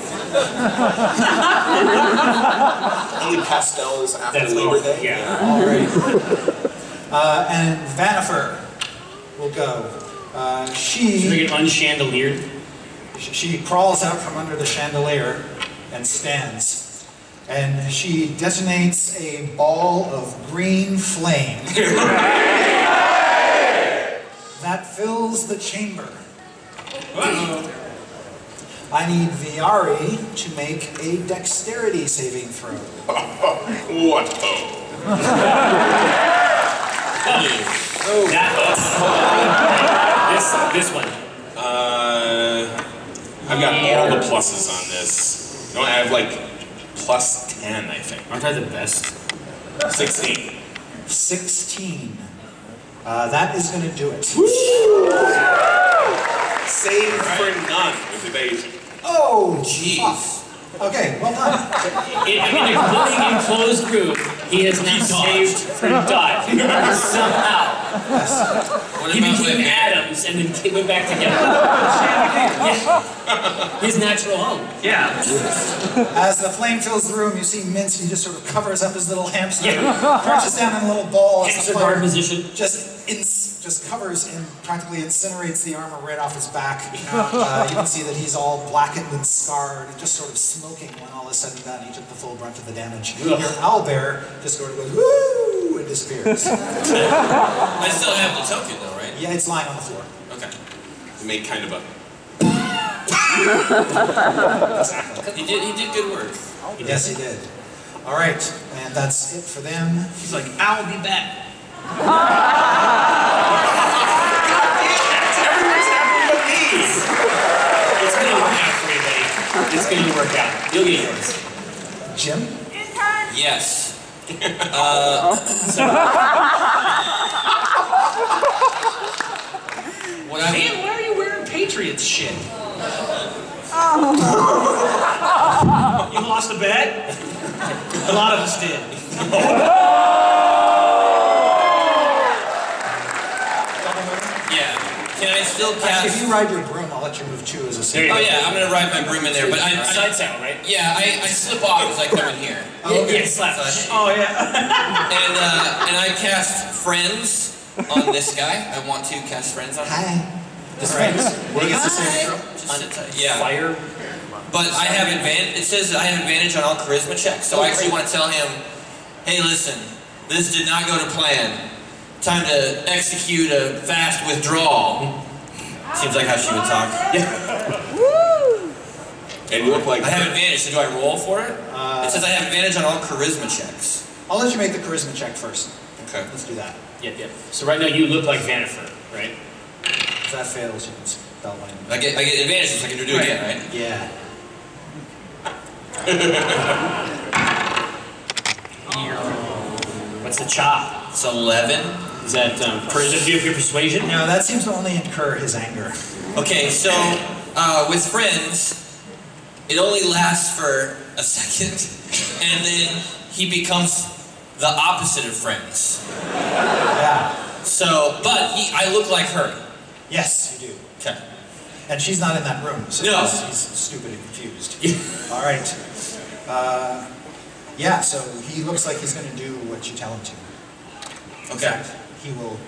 [SPEAKER 7] Only pastels after
[SPEAKER 4] That's
[SPEAKER 7] Labor
[SPEAKER 4] all.
[SPEAKER 7] Day?
[SPEAKER 4] Yeah.
[SPEAKER 3] All right. And Vanifer will go.
[SPEAKER 4] Should we
[SPEAKER 3] She
[SPEAKER 4] get unchandeliered?
[SPEAKER 3] crawls out from under the chandelier and stands. And she detonates a ball of green flame that fills the chamber. I need Viari to make a dexterity saving throw.
[SPEAKER 7] What?
[SPEAKER 4] This one.
[SPEAKER 7] I've got all the pluses on this. No, I have like plus 10, I think.
[SPEAKER 4] Aren't I the best?
[SPEAKER 7] 16.
[SPEAKER 3] 16. That is going to do it.
[SPEAKER 7] Save for none with evasion.
[SPEAKER 3] Oh,
[SPEAKER 4] Jeez.
[SPEAKER 3] okay, well done.
[SPEAKER 4] In a completely enclosed room, he has now saved from dodge. Somehow.
[SPEAKER 8] What
[SPEAKER 4] He
[SPEAKER 8] about
[SPEAKER 4] became
[SPEAKER 8] women?
[SPEAKER 4] atoms and then went back together. Yeah. His natural home.
[SPEAKER 5] Yeah.
[SPEAKER 3] As the flame fills the room, you see Mince, he just sort of covers up his little hamster, crouches down in a little ball as the
[SPEAKER 4] Hamster guard
[SPEAKER 3] fire
[SPEAKER 4] position.
[SPEAKER 3] just just covers and practically incinerates the armor right off his back. You can see that he's all blackened and scarred and just sort of smoking when all is said and done. He took the full brunt of the damage. Your owlbear just sort of goes, woo, and disappears.
[SPEAKER 8] I still have the token though, right?
[SPEAKER 3] Yeah, it's lying on the floor.
[SPEAKER 7] Okay. To make kind of a...
[SPEAKER 8] He did good work.
[SPEAKER 3] Yes, he did. All right, and that's it for them.
[SPEAKER 5] He's like, I'll be back.
[SPEAKER 7] Everyone's happy but me!
[SPEAKER 4] It's going to work out for you, buddy. It's going to work out. You'll get yours.
[SPEAKER 3] Jim?
[SPEAKER 6] Intern.
[SPEAKER 8] Yes. What I
[SPEAKER 5] Man, why are you wearing Patriots shit? You lost a bet? A lot of us did.
[SPEAKER 8] Yeah. Can I still
[SPEAKER 3] Actually,
[SPEAKER 8] cast?
[SPEAKER 3] if you ride your broom, I'll let you move two as a
[SPEAKER 8] Oh yeah, I'm gonna ride my broom in there, but
[SPEAKER 4] Side saddle, right?
[SPEAKER 8] yeah, I slip off as I come in here.
[SPEAKER 4] Yeah, slap.
[SPEAKER 5] Oh, yeah.
[SPEAKER 8] And I cast friends on this guy. I want to cast friends on him.
[SPEAKER 3] Hi. Just friends. What is the same throw?
[SPEAKER 8] Yeah.
[SPEAKER 4] Fire.
[SPEAKER 8] But I have advantage. It says I have advantage on all charisma checks, so I actually want to tell him, hey, listen, this did not go to plan. Time to execute a fast withdrawal. Seems like how she would talk.
[SPEAKER 7] And you look like...
[SPEAKER 8] I have advantage, so do I roll for it? It says I have advantage on all charisma checks.
[SPEAKER 3] I'll let you make the charisma check first.
[SPEAKER 8] Okay.
[SPEAKER 3] Let's do that.
[SPEAKER 4] Yep. So right now you look like Vanifer, right?
[SPEAKER 3] If that fails, you can spell line.
[SPEAKER 8] I get advantage, so I can do it again, right?
[SPEAKER 3] Yeah.
[SPEAKER 4] What's the chop?
[SPEAKER 8] It's 11.
[SPEAKER 4] Is that do you have your persuasion?
[SPEAKER 3] No, that seems to only incur his anger.
[SPEAKER 8] Okay, so with friends, it only lasts for a second, and then he becomes the opposite of friends.
[SPEAKER 3] Yeah.
[SPEAKER 8] So, but I look like her.
[SPEAKER 3] Yes, you do.
[SPEAKER 8] Okay.
[SPEAKER 3] And she's not in that room, so
[SPEAKER 8] No.
[SPEAKER 3] he's stupid and confused. All right. Yeah, so he looks like he's going to do what you tell him to. In
[SPEAKER 8] Okay.
[SPEAKER 3] fact, he will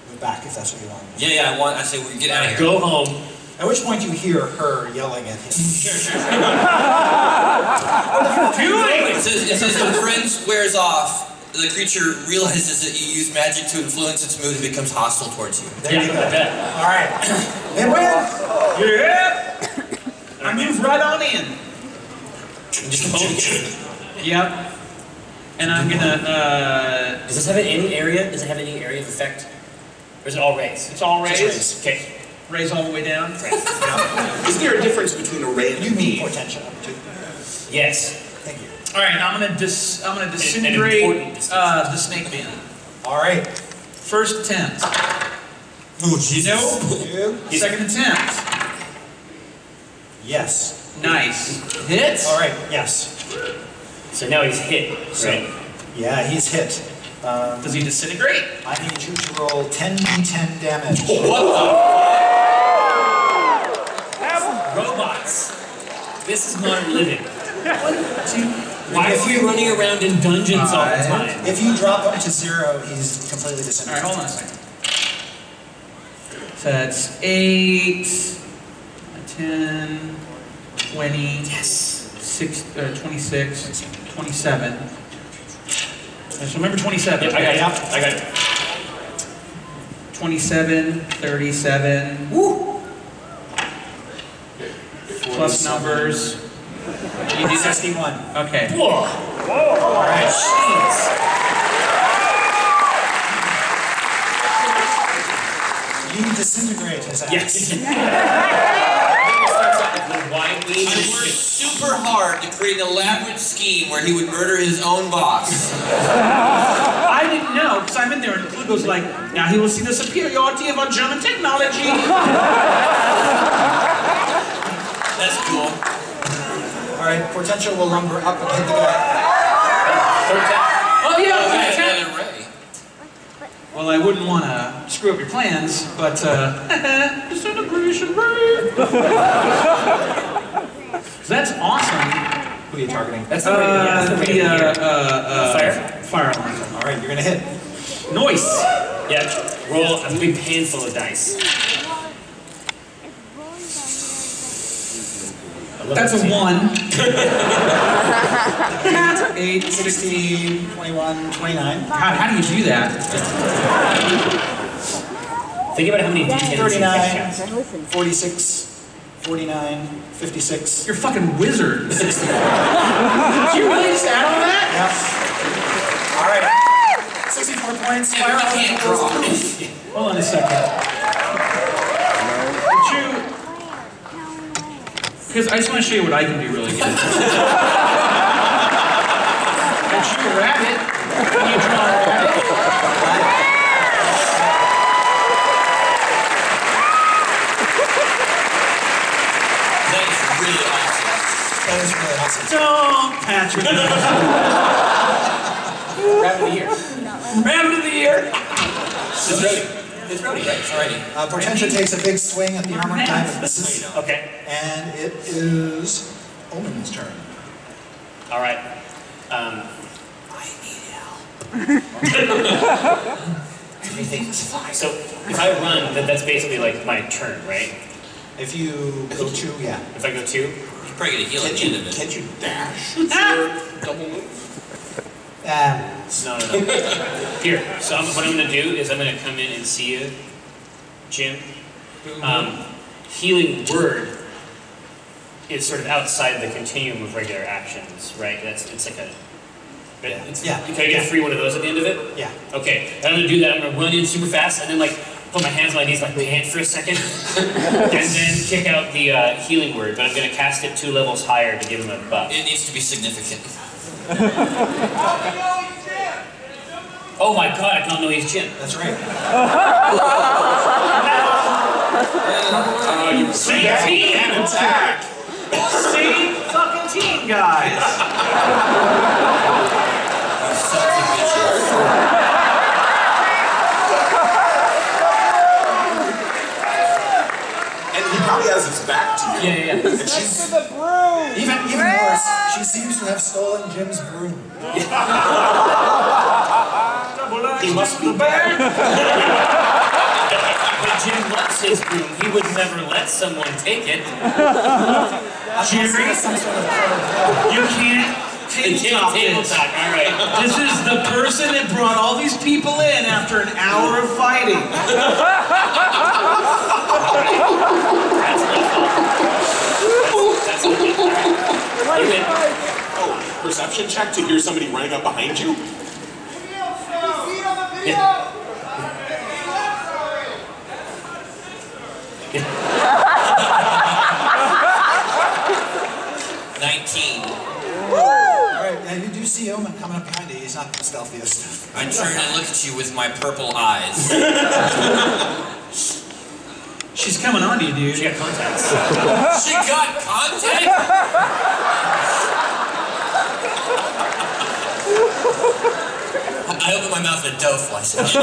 [SPEAKER 3] move back if that's what you want.
[SPEAKER 8] Yeah, I say we get out of here.
[SPEAKER 4] Go home.
[SPEAKER 3] At which point you hear her yelling at him.
[SPEAKER 8] Sure. It says when friends wears off, the creature realizes that you use magic to influence its mood and becomes hostile towards you.
[SPEAKER 3] There you go.
[SPEAKER 4] I bet.
[SPEAKER 3] All right. They win.
[SPEAKER 5] Yeah. I move right on in.
[SPEAKER 8] Just poke.
[SPEAKER 5] Yep. And I'm gonna,
[SPEAKER 4] Does this have any area? Does it have any area of effect? Or is it all rays?
[SPEAKER 5] it's all
[SPEAKER 3] Just
[SPEAKER 5] raised.
[SPEAKER 3] raise.
[SPEAKER 4] Okay.
[SPEAKER 5] Raise all the way down.
[SPEAKER 7] Is there a difference between a ray and
[SPEAKER 3] You
[SPEAKER 7] a
[SPEAKER 3] mean
[SPEAKER 7] bee?
[SPEAKER 3] potential.
[SPEAKER 4] Yes.
[SPEAKER 3] Thank you.
[SPEAKER 5] All right, I'm gonna disintegrate
[SPEAKER 4] important distinction.
[SPEAKER 5] the snake man.
[SPEAKER 3] All right.
[SPEAKER 5] First attempt.
[SPEAKER 8] Oh, Jesus.
[SPEAKER 3] You.
[SPEAKER 5] Second attempt.
[SPEAKER 3] Yes.
[SPEAKER 5] Nice. Hit.
[SPEAKER 3] All right. Yes.
[SPEAKER 4] So now he's hit, right?
[SPEAKER 3] Yeah, he's hit.
[SPEAKER 5] Does he disintegrate?
[SPEAKER 3] I need you to roll 10d10 damage.
[SPEAKER 4] Robots. This is modern living. Why
[SPEAKER 3] If
[SPEAKER 4] are we
[SPEAKER 3] you-
[SPEAKER 4] running around in dungeons all the time?
[SPEAKER 3] If you drop him to 0, he's completely
[SPEAKER 5] All right,
[SPEAKER 3] disintegrated.
[SPEAKER 5] hold on a second. So that's 8, 10, 20,
[SPEAKER 4] Yes.
[SPEAKER 5] 26, 27. So remember 27.
[SPEAKER 4] Yep, I got it. I got it.
[SPEAKER 5] 27, 37.
[SPEAKER 4] Woo!
[SPEAKER 5] Plus numbers. You do
[SPEAKER 3] 61.
[SPEAKER 5] Okay.
[SPEAKER 4] Whoa!
[SPEAKER 3] All right.
[SPEAKER 4] Jeez.
[SPEAKER 3] You disintegrate his ass.
[SPEAKER 4] Yes.
[SPEAKER 8] I worked super hard to create an elaborate scheme where he would murder his own boss.
[SPEAKER 5] I didn't know, because I'm in there and Klugo's like, now he will see the superiority of our German technology.
[SPEAKER 8] That's cool.
[SPEAKER 3] All right. Portentio will lumber up and hit the guy.
[SPEAKER 5] Oh yeah,
[SPEAKER 8] Oh,
[SPEAKER 5] okay.
[SPEAKER 8] yeah, another ray.
[SPEAKER 5] Well, I wouldn't want to screw up your plans, but disintegration rate. That's awesome.
[SPEAKER 3] Who are you targeting?
[SPEAKER 4] That's the right.
[SPEAKER 5] Fire alarm.
[SPEAKER 3] All right. You're going to hit.
[SPEAKER 5] Noise.
[SPEAKER 4] Yeah, roll a big handful of dice.
[SPEAKER 5] That's a 1.
[SPEAKER 3] 8, 16, 21, 29.
[SPEAKER 5] How do you do that?
[SPEAKER 4] Think about how many D10s
[SPEAKER 3] 39, 46, 49, 56.
[SPEAKER 5] You're a fucking wizard. Did you really just add all that?
[SPEAKER 3] Yep. All right. 64 points. Fire out. Hold on a second.
[SPEAKER 5] Did you... Because I just want to show you what I can do really good. But you a rabbit. Can you draw a rabbit?
[SPEAKER 8] That is really awesome.
[SPEAKER 3] That is really awesome.
[SPEAKER 5] Don't, Patrick.
[SPEAKER 4] Rabbit of the year.
[SPEAKER 5] Rabbit of the year.
[SPEAKER 4] It's ready. It's ready, right? It's already.
[SPEAKER 3] Portentia takes a big swing at the armored type and misses.
[SPEAKER 4] Okay.
[SPEAKER 3] And it is Omen's turn.
[SPEAKER 4] All right.
[SPEAKER 8] I need help.
[SPEAKER 4] Everything's fine. So if I run, that's basically like my turn, right?
[SPEAKER 3] If you go 2, yeah.
[SPEAKER 4] If I go 2,
[SPEAKER 8] You probably get a heal at the end of it.
[SPEAKER 7] Can't you dash with your double move?
[SPEAKER 4] No. Here, so what I'm going to do is I'm going to come in and see you, Jim. Healing Word is sort of outside the continuum of regular actions, right? It's like a...
[SPEAKER 3] Yeah.
[SPEAKER 4] Can I get a free one of those at the end of it?
[SPEAKER 3] Yeah.
[SPEAKER 4] Okay, and I'm going to do that. I'm going to run in super fast and then like put my hands on my knees, like pant for a second, and then kick out the Healing Word, but I'm going to cast it 2 levels higher to give him a buff.
[SPEAKER 8] It needs to be significant.
[SPEAKER 4] Oh my god, I don't know he's Jim.
[SPEAKER 3] That's right.
[SPEAKER 5] Same team!
[SPEAKER 7] Attack!
[SPEAKER 5] Same fucking team, guys!
[SPEAKER 7] And he probably has his back to you.
[SPEAKER 4] Yeah.
[SPEAKER 7] And she's
[SPEAKER 3] Even worse, she seems to have stolen Jim's broom.
[SPEAKER 4] He must be bad. But Jim loves his broom. He would never let someone take it.
[SPEAKER 5] Jerry,
[SPEAKER 3] Some sort of
[SPEAKER 5] you can't tabletop this.
[SPEAKER 4] All right.
[SPEAKER 5] This is the person that brought all these people in after an hour of fighting.
[SPEAKER 4] That's okay. You win.
[SPEAKER 7] oh, perception check to hear somebody running up behind you.
[SPEAKER 4] Yeah.
[SPEAKER 8] 19.
[SPEAKER 3] Alright, and you do see Omen coming up behind you. He's not the stealthiest.
[SPEAKER 8] I turn and look at you with my purple eyes.
[SPEAKER 5] She's coming on to you, dude.
[SPEAKER 4] She got contacts.
[SPEAKER 8] She got contact? I open my mouth and a doe flies out.
[SPEAKER 4] It's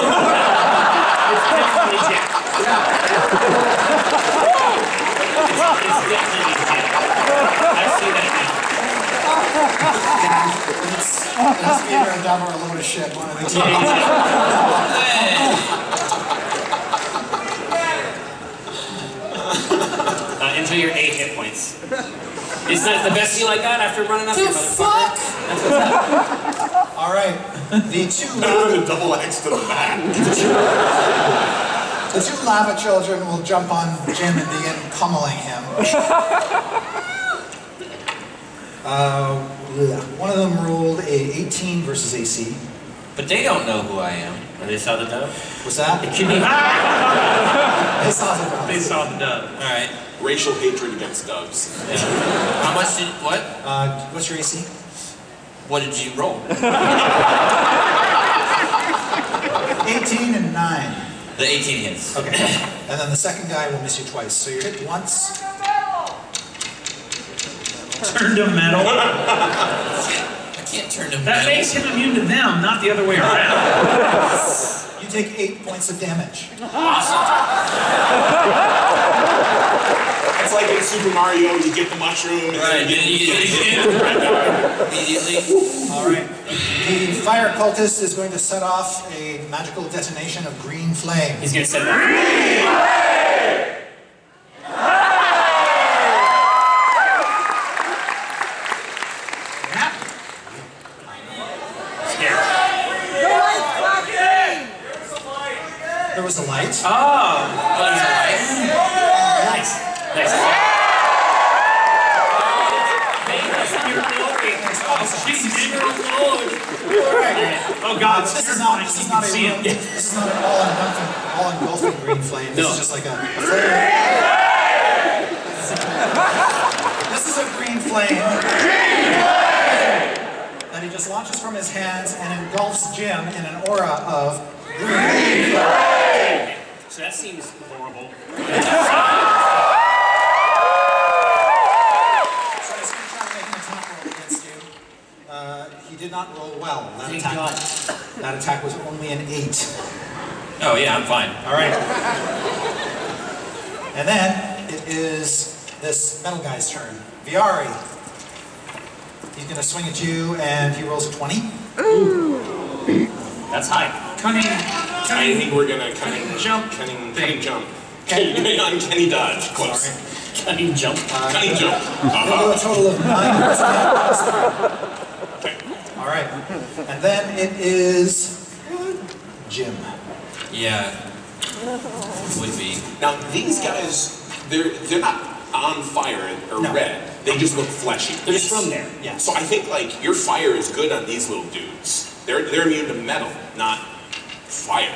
[SPEAKER 4] definitely Jim. It's definitely Jim. I see that now.
[SPEAKER 3] It's either a dove or a load of shit, one of the two.
[SPEAKER 4] Until you're 8 hit points. Is that the best heal I got after running up here, motherfucker? That's what's up.
[SPEAKER 3] Alright, the two
[SPEAKER 7] The double axe to the back.
[SPEAKER 3] The 2 lava children will jump on Jim and begin pummeling him. One of them rolled a 18 versus AC.
[SPEAKER 8] But they don't know who I am.
[SPEAKER 4] They saw the dove?
[SPEAKER 3] What's that?
[SPEAKER 4] It can be.
[SPEAKER 3] They saw the dove.
[SPEAKER 5] They saw the dove.
[SPEAKER 8] Alright.
[SPEAKER 7] Racial hatred against doves.
[SPEAKER 8] How much did, what?
[SPEAKER 3] What's your AC?
[SPEAKER 8] What did you roll?
[SPEAKER 3] 18 and 9.
[SPEAKER 8] The 18 hits.
[SPEAKER 3] Okay. And then the second guy will miss you twice. So you're hit once.
[SPEAKER 5] Turn to metal.
[SPEAKER 8] I can't turn them
[SPEAKER 5] That
[SPEAKER 8] down.
[SPEAKER 5] makes him immune to them, not the other way around.
[SPEAKER 3] You take 8 points of damage.
[SPEAKER 7] It's like in Super Mario, you get the mushroom, and
[SPEAKER 8] Right,
[SPEAKER 7] then you
[SPEAKER 8] then
[SPEAKER 7] get
[SPEAKER 8] you
[SPEAKER 7] the
[SPEAKER 8] immediately.
[SPEAKER 3] All right. The fire cultist is going to set off a magical detonation of green flame.
[SPEAKER 4] He's going to set it off.
[SPEAKER 3] There was a light.
[SPEAKER 5] Oh,
[SPEAKER 4] Nice. Nice.
[SPEAKER 5] oh God!
[SPEAKER 3] This is not an all-engulfing green flame. This is just like a flame. This is a green flame that he just launches from his hands and engulfs Jim in an aura of green flame.
[SPEAKER 4] So that seems horrible.
[SPEAKER 3] So he's going to try to make an attack roll against you. He did not roll well. That attack was only an 8.
[SPEAKER 8] Oh yeah, I'm fine.
[SPEAKER 3] All right. And then it is this metal guy's turn. Viari. He's going to swing at you, and he rolls a 20.
[SPEAKER 5] Ooh.
[SPEAKER 4] That's high.
[SPEAKER 7] I think we're gonna cunning jump. Cunning jump. Uncanny dodge. Close.
[SPEAKER 4] Cunning jump.
[SPEAKER 7] Cunning jump.
[SPEAKER 3] We'll do a total of 9 plus 3. All right. And then it is Jim.
[SPEAKER 8] Yeah. Would be.
[SPEAKER 7] Now these guys, they're not on fire or red. They just look fleshy.
[SPEAKER 4] They're just from there.
[SPEAKER 3] Yeah.
[SPEAKER 7] So I think like your fire is good on these little dudes. They're immune to metal, not fire.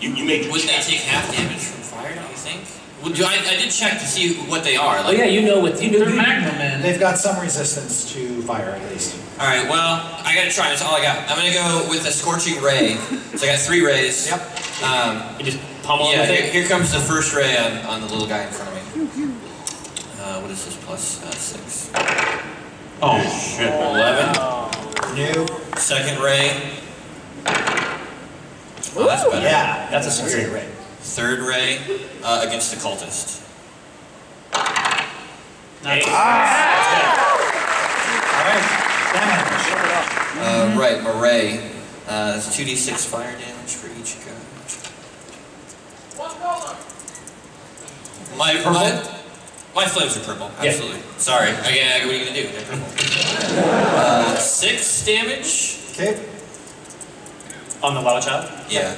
[SPEAKER 7] You make.
[SPEAKER 8] Wouldn't they take half damage from fire? Do you think? I did check to see what they are.
[SPEAKER 4] Oh yeah, you know what you
[SPEAKER 5] They're magma men.
[SPEAKER 3] They've got some resistance to fire, at least.
[SPEAKER 8] All right. Well, I gotta try. That's all I got. I'm gonna go with a scorching ray. So I got 3 rays.
[SPEAKER 3] Yep.
[SPEAKER 4] You just pummel him
[SPEAKER 8] Yeah.
[SPEAKER 4] with it.
[SPEAKER 8] Here comes the first ray on the little guy in front of me. What is this? Plus 6. Oh shit. 11.
[SPEAKER 3] New.
[SPEAKER 8] Second ray. Oh, that's better.
[SPEAKER 3] Yeah.
[SPEAKER 4] That's a superior ray.
[SPEAKER 8] Third ray against the cultist.
[SPEAKER 4] Nice.
[SPEAKER 3] All right. Damage.
[SPEAKER 8] Right, my ray. That's 2d6 fire damage for each guy. My flames are purple. Absolutely. Yeah. Sorry. What are you gonna do? They're purple. 6 damage.
[SPEAKER 3] Okay.
[SPEAKER 4] On the wild child?
[SPEAKER 8] Yeah.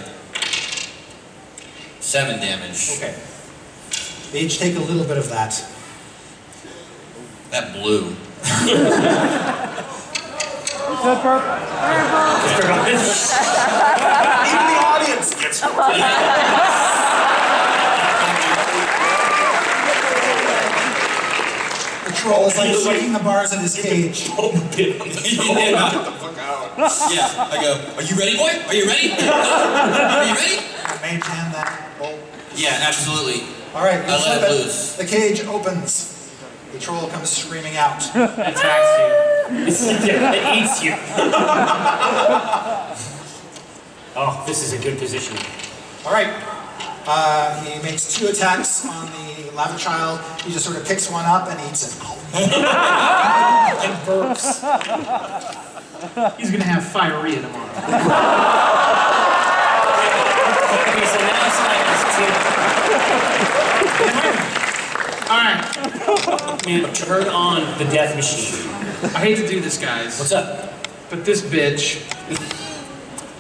[SPEAKER 8] 7 damage.
[SPEAKER 3] Okay. They each take a little bit of that.
[SPEAKER 8] That blue.
[SPEAKER 9] Good purple.
[SPEAKER 7] Even the audience gets it.
[SPEAKER 3] The troll is like shaking the bars in his cage.
[SPEAKER 7] Get the fuck out.
[SPEAKER 8] Yeah. I go, are you ready, boy? Are you ready? Are you ready?
[SPEAKER 3] Mage hand that bolt.
[SPEAKER 8] Yeah, absolutely.
[SPEAKER 3] All right.
[SPEAKER 8] I let it loose.
[SPEAKER 3] The cage opens. The troll comes screaming out.
[SPEAKER 4] Attacks you. It eats you. Oh, this is a good position.
[SPEAKER 3] All right. He makes 2 attacks on the lava child. He just sort of picks one up and eats it.
[SPEAKER 4] And burps.
[SPEAKER 5] He's gonna have firea tomorrow.
[SPEAKER 4] Okay, so now it's
[SPEAKER 5] All right.
[SPEAKER 4] Man, turn on the death machine.
[SPEAKER 5] I hate to do this, guys.
[SPEAKER 4] What's up?
[SPEAKER 5] But this bitch.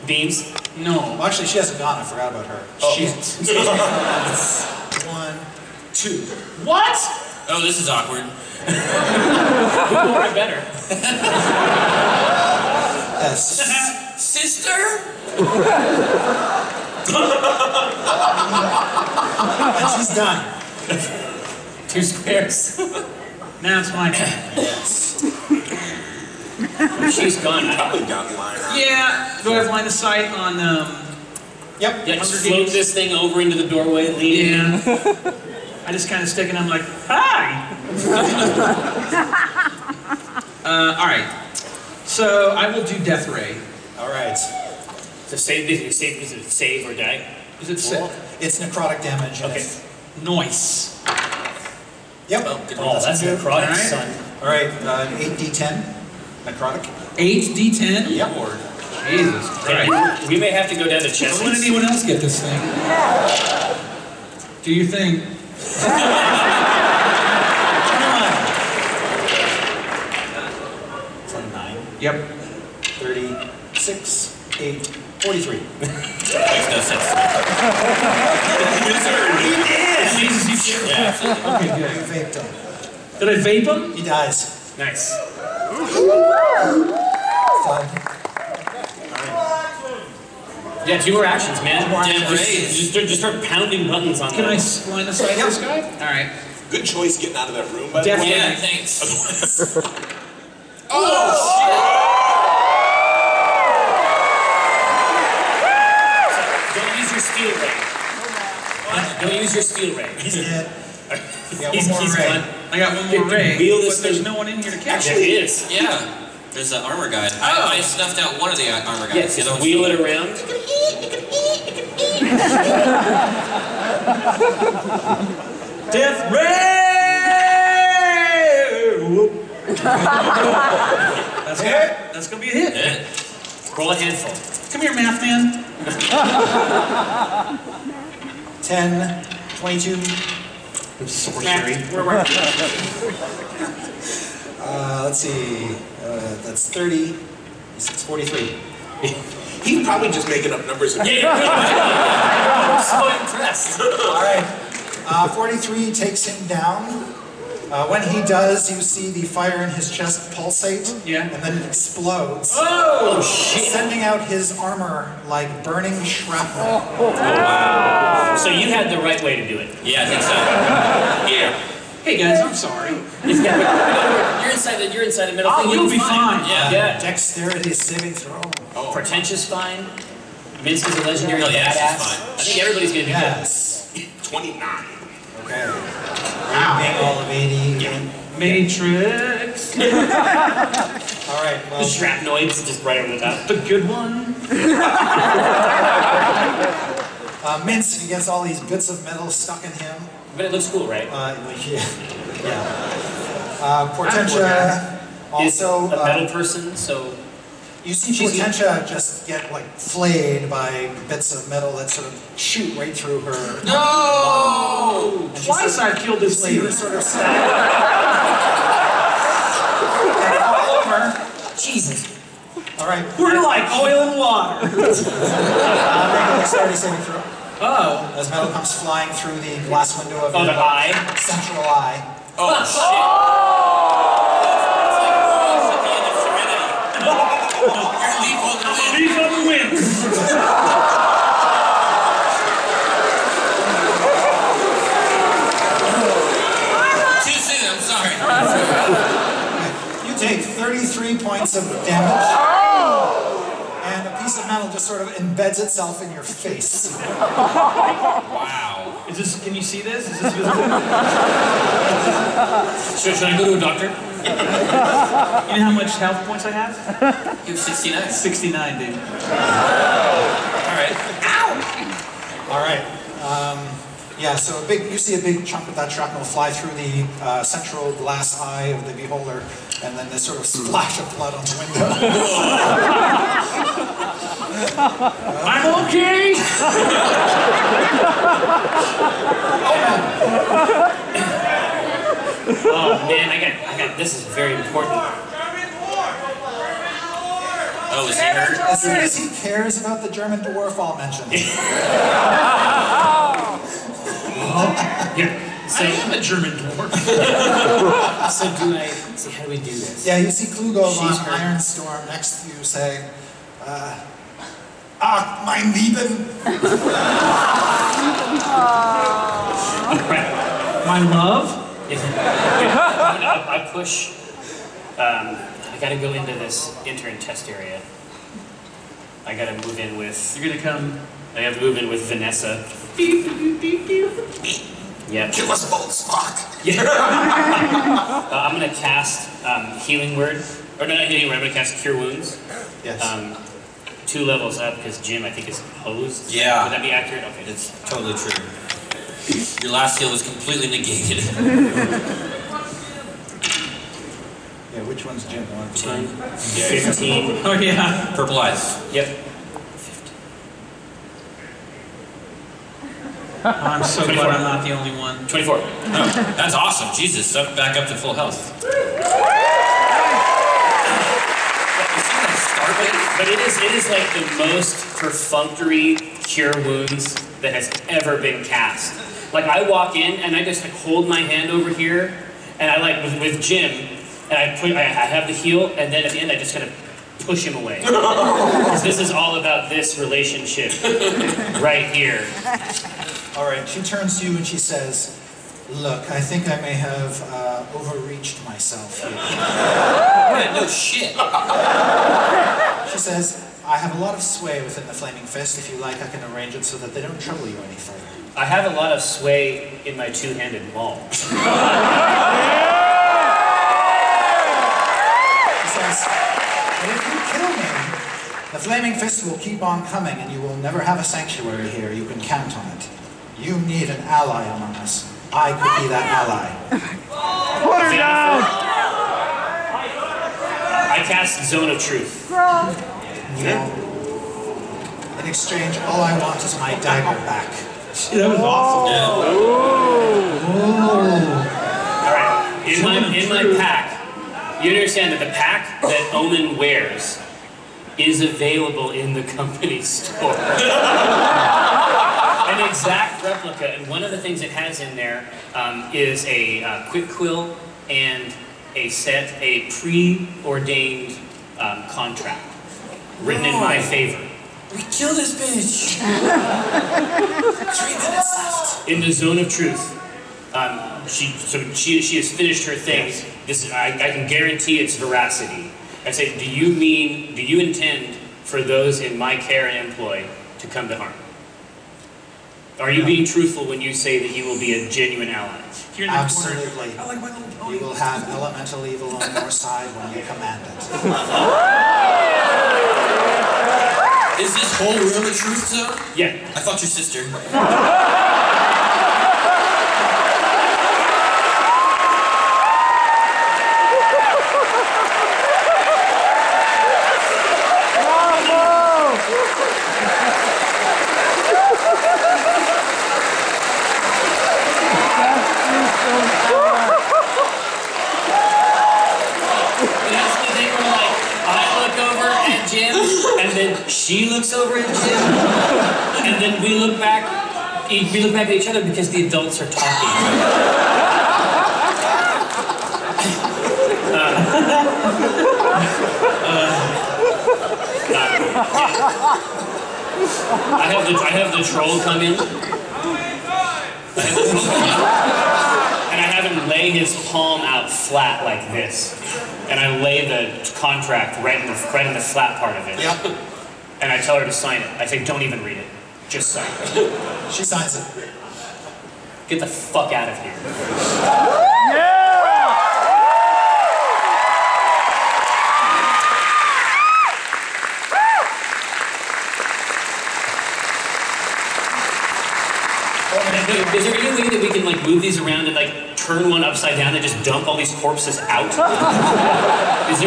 [SPEAKER 4] Beams?
[SPEAKER 5] No.
[SPEAKER 3] Well, actually, she hasn't gone. I forgot about her.
[SPEAKER 4] Oh.
[SPEAKER 5] Shit.
[SPEAKER 3] 1, 2.
[SPEAKER 5] What?
[SPEAKER 8] Oh, this is awkward.
[SPEAKER 4] Who more and better?
[SPEAKER 3] Yes.
[SPEAKER 8] Sister?
[SPEAKER 3] And she's done.
[SPEAKER 4] 2 squares.
[SPEAKER 5] Now it's my turn.
[SPEAKER 3] Yes.
[SPEAKER 4] She's gone.
[SPEAKER 7] Probably got line.
[SPEAKER 5] Yeah. Do I have line of sight on?
[SPEAKER 3] Yep.
[SPEAKER 4] Yeah, just float this thing over into the doorway, lean in.
[SPEAKER 5] Yeah. I just kind of stick and I'm like, hi. All right. So I will do Death Ray.
[SPEAKER 3] All right.
[SPEAKER 4] So save, is it save or die?
[SPEAKER 5] Is it sick?
[SPEAKER 3] It's necrotic damage.
[SPEAKER 4] Okay.
[SPEAKER 5] Noise.
[SPEAKER 3] Yep.
[SPEAKER 8] Oh, good
[SPEAKER 4] Oh, that's necrotic,
[SPEAKER 5] Alright.
[SPEAKER 4] son.
[SPEAKER 3] All right, 8d10, necrotic.
[SPEAKER 5] 8d10?
[SPEAKER 3] Yep.
[SPEAKER 5] Jesus Christ.
[SPEAKER 4] We may have to go down to chess.
[SPEAKER 5] Don't let anyone else get this thing. Do you think? Yep.
[SPEAKER 3] 36, 8, 43.
[SPEAKER 8] Makes no sense to me.
[SPEAKER 5] Jesus, you sure?
[SPEAKER 8] Yeah, absolutely.
[SPEAKER 5] Okay,
[SPEAKER 3] You
[SPEAKER 5] good.
[SPEAKER 3] vaped him.
[SPEAKER 5] Did I vape him?
[SPEAKER 3] He dies.
[SPEAKER 4] Nice.
[SPEAKER 3] Fun.
[SPEAKER 4] Yeah, 2 more actions, man.
[SPEAKER 8] Damn raise.
[SPEAKER 4] Just start pounding buttons on
[SPEAKER 5] Can
[SPEAKER 4] them.
[SPEAKER 5] I line aside this guy? All right.
[SPEAKER 7] Good choice getting out of that room, by the way.
[SPEAKER 5] Definitely.
[SPEAKER 8] Yeah, thanks.
[SPEAKER 4] Don't use your steel ray. Don't use your steel ray.
[SPEAKER 3] He's dead. Yeah,
[SPEAKER 4] He's
[SPEAKER 3] one more ray.
[SPEAKER 4] gone.
[SPEAKER 5] I got one
[SPEAKER 4] You
[SPEAKER 5] more
[SPEAKER 4] can
[SPEAKER 5] ray,
[SPEAKER 4] wheel this
[SPEAKER 5] but there's
[SPEAKER 4] thing.
[SPEAKER 5] no one in here to catch
[SPEAKER 4] There
[SPEAKER 5] it.
[SPEAKER 4] it is.
[SPEAKER 8] Yeah. There's an armor guy. I snuffed out one of the armor guys.
[SPEAKER 4] Yes,
[SPEAKER 8] The other
[SPEAKER 4] just
[SPEAKER 8] one's
[SPEAKER 4] wheel
[SPEAKER 8] me.
[SPEAKER 4] it around.
[SPEAKER 5] Death ray! Whoop. That's gonna be a hit.
[SPEAKER 8] Yeah.
[SPEAKER 4] Roll a handful.
[SPEAKER 5] Come here, math man.
[SPEAKER 3] 10, 22.
[SPEAKER 5] Sorcery.
[SPEAKER 3] Let's see. That's 30, 43.
[SPEAKER 7] He's probably just making up numbers.
[SPEAKER 4] I'm so impressed.
[SPEAKER 3] All right. 43 takes him down. When he does, you see the fire in his chest pulsate,
[SPEAKER 5] Yeah.
[SPEAKER 3] and then it explodes,
[SPEAKER 4] Oh, shit.
[SPEAKER 3] sending out his armor like burning shrapnel.
[SPEAKER 4] So you had the right way to do it.
[SPEAKER 8] Yeah, I think so. Yeah.
[SPEAKER 5] Hey guys, I'm sorry.
[SPEAKER 4] You're inside the middle thing.
[SPEAKER 5] You'll be fine.
[SPEAKER 8] Yeah.
[SPEAKER 4] Yeah.
[SPEAKER 3] Dexterity saving throw.
[SPEAKER 4] Portentous fine. Minsk is a legendary
[SPEAKER 8] Oh, yeah, she's
[SPEAKER 4] badass.
[SPEAKER 8] fine.
[SPEAKER 4] I think everybody's gonna be good.
[SPEAKER 3] Yes.
[SPEAKER 7] 29.
[SPEAKER 3] Okay. Being all of 80.
[SPEAKER 5] Matrix.
[SPEAKER 3] All right.
[SPEAKER 4] The
[SPEAKER 3] Well,
[SPEAKER 4] shrapnoids just right over the top.
[SPEAKER 5] The good one.
[SPEAKER 3] Minsk, he gets all these bits of metal stuck in him.
[SPEAKER 4] But it looks cool, right?
[SPEAKER 3] Portentia also.
[SPEAKER 4] Is a metal person, so
[SPEAKER 3] You see Portentia just get like flayed by bits of metal that sort of shoot right through her.
[SPEAKER 8] No!
[SPEAKER 3] And she
[SPEAKER 5] Twice
[SPEAKER 3] sort of-
[SPEAKER 5] I've killed this
[SPEAKER 3] you see her
[SPEAKER 5] lady.
[SPEAKER 3] sort of stand and fall over.
[SPEAKER 4] Jesus.
[SPEAKER 3] All right.
[SPEAKER 5] We're like oil and water.
[SPEAKER 3] Make a dexterity saving throw.
[SPEAKER 5] Oh.
[SPEAKER 3] As metal comes flying through the glass window of
[SPEAKER 4] Oh,
[SPEAKER 3] your
[SPEAKER 4] the eye.
[SPEAKER 3] central eye.
[SPEAKER 8] Oh, shit. Leap on the wind.
[SPEAKER 5] Leave on the wind.
[SPEAKER 8] Too soon, I'm sorry.
[SPEAKER 3] You take 33 points of damage. And a piece of metal just sort of embeds itself in your face.
[SPEAKER 8] Wow.
[SPEAKER 5] Is this? Can you see this? Is this visible?
[SPEAKER 4] Should I go to a doctor?
[SPEAKER 5] You know how much health points I have?
[SPEAKER 8] You have 69.
[SPEAKER 5] 69, dude.
[SPEAKER 8] Alright.
[SPEAKER 3] All right. Yeah, so you see a big chunk of that shrapnel fly through the central glass eye of the beholder, and then this sort of splash of blood on the window.
[SPEAKER 5] I'm okay.
[SPEAKER 4] Oh man, I got. This is very important.
[SPEAKER 8] Oh, is he hurt?
[SPEAKER 3] As soon as he cares about the German dwarf, I'll mention it.
[SPEAKER 4] Here. So,
[SPEAKER 5] I am a German dwarf.
[SPEAKER 4] so how do we do this?
[SPEAKER 3] Yeah, you see Klugov
[SPEAKER 4] She's
[SPEAKER 3] on
[SPEAKER 4] hurt.
[SPEAKER 3] Iron Storm next to you say, mein Lieben.
[SPEAKER 5] My love.
[SPEAKER 4] I push. I gotta go into this intern test area. I gotta move in with.
[SPEAKER 5] You're gonna come.
[SPEAKER 4] I have to move in with Vanessa. Yeah.
[SPEAKER 7] Give us both Spock.
[SPEAKER 4] Yeah. I'm gonna cast Healing Word. Or no, not Healing Word. I'm gonna cast Cure Wounds.
[SPEAKER 3] Yes.
[SPEAKER 4] 2 levels up because Jim, I think, is opposed.
[SPEAKER 8] Yeah.
[SPEAKER 4] Would that be accurate? Okay.
[SPEAKER 8] It's totally true. Your last skill was completely negated.
[SPEAKER 3] Which one's Jim? 1,
[SPEAKER 4] 10, 15.
[SPEAKER 5] Oh yeah.
[SPEAKER 8] Purple eyes.
[SPEAKER 4] Yep.
[SPEAKER 5] I'm so
[SPEAKER 4] 24.
[SPEAKER 5] glad I'm not the only one.
[SPEAKER 4] 24.
[SPEAKER 8] Oh, that's awesome. Jesus, back up to full health.
[SPEAKER 4] But it is like the most perfunctory cure wounds that has ever been cast. Like I walk in and I just like hold my hand over here, and I like with Jim, and I have the heal, and then at the end I just kind of push him away. Because this is all about this relationship right here.
[SPEAKER 3] All right, she turns to you and she says, "Look, I think I may have overreached myself here."
[SPEAKER 8] Yeah, no shit.
[SPEAKER 3] She says, "I have a lot of sway within the Flaming Fist. If you like, I can arrange it so that they don't trouble you any further."
[SPEAKER 4] I have a lot of sway in my two-handed maul.
[SPEAKER 3] She says, "But if you kill me, the Flaming Fist will keep on coming and you will never have a sanctuary here. You can count on it. You need an ally among us. I could be that ally."
[SPEAKER 4] Put her down! I cast Zone of Truth.
[SPEAKER 3] Well, in exchange, all I want is my dagger back.
[SPEAKER 5] That was awesome.
[SPEAKER 4] Alright, in my pack, you understand that the pack that Omen wears is available in the company store. An exact replica, and one of the things it has in there is a quick quill and a preordained contract written in my favor.
[SPEAKER 8] We kill this bitch. 3 minutes left.
[SPEAKER 4] In the Zone of Truth, she has finished her thing. Yes. I can guarantee its veracity. I say, do you intend for those in my care and employ to come to harm? Are you being truthful when you say that you will be a genuine ally?
[SPEAKER 3] Absolutely. You will have elemental evil on your side when you command it.
[SPEAKER 8] Is this whole room a truth zone?
[SPEAKER 4] Yeah.
[SPEAKER 8] I thought your sister.
[SPEAKER 4] She looks over at Jim, and then we look back at each other because the adults are talking. I have the troll come in. And I have him lay his palm out flat like this. And I lay the contract right in the flat part of it.
[SPEAKER 3] Yep.
[SPEAKER 4] And I tell her to sign it. I say, don't even read it. Just sign it.
[SPEAKER 3] She signs it.
[SPEAKER 4] Get the fuck out of here. Is there any way that we can like move these around and like turn one upside down and just dump all these corpses out? Is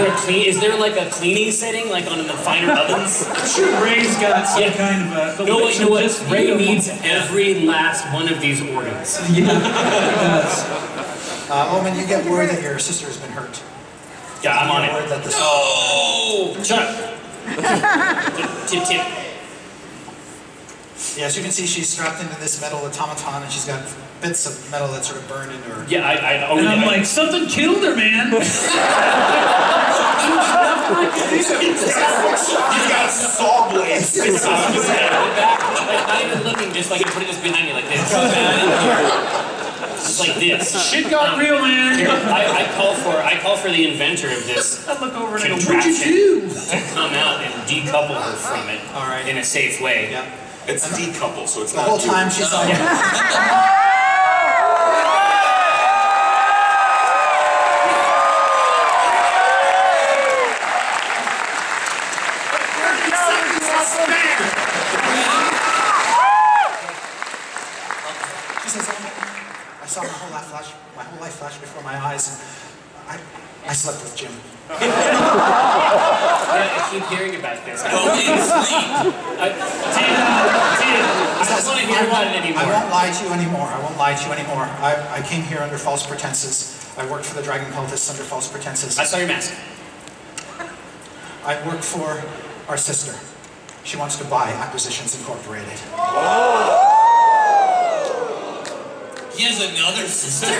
[SPEAKER 4] there like a cleaning setting like on the finer ovens?
[SPEAKER 5] I'm sure Ray's got some kind of a...
[SPEAKER 4] No, you know what? Ray needs every last one of these organs.
[SPEAKER 5] Yeah, he does.
[SPEAKER 3] Omen, you get word that your sister has been hurt.
[SPEAKER 4] Yeah, I'm on it.
[SPEAKER 8] No!
[SPEAKER 4] Shut up. Tip, tip.
[SPEAKER 3] Yeah, as you can see, she's strapped into this metal automaton, and she's got bits of metal that sort of burn into her.
[SPEAKER 4] Yeah,
[SPEAKER 5] and I'm like, something killed her, man.
[SPEAKER 7] He's got a saw blade.
[SPEAKER 4] Not even looking, just like putting this behind me like this. Just like this.
[SPEAKER 5] Shit got real, man.
[SPEAKER 4] Here, I call for the inventor of this
[SPEAKER 5] I look over and I go,
[SPEAKER 4] contraption
[SPEAKER 5] what'd you do?
[SPEAKER 4] to come out and decouple her from it.
[SPEAKER 3] All right.
[SPEAKER 4] In a safe way.
[SPEAKER 3] Yeah.
[SPEAKER 7] It's decoupled, so it's
[SPEAKER 3] The
[SPEAKER 7] not
[SPEAKER 3] whole time she's like... She says, I saw my whole life flash before my eyes, and I slept with Jim.
[SPEAKER 4] Yeah, I keep hearing about this.
[SPEAKER 8] Go in sleep.
[SPEAKER 4] I don't want to hear about it anymore.
[SPEAKER 3] I won't lie to you anymore. I won't lie to you anymore. I came here under false pretenses. I worked for the Dragon Cultists under false pretenses.
[SPEAKER 4] I saw your mask.
[SPEAKER 3] I work for our sister. She wants to buy Acquisitions Incorporated.
[SPEAKER 8] He has another sister?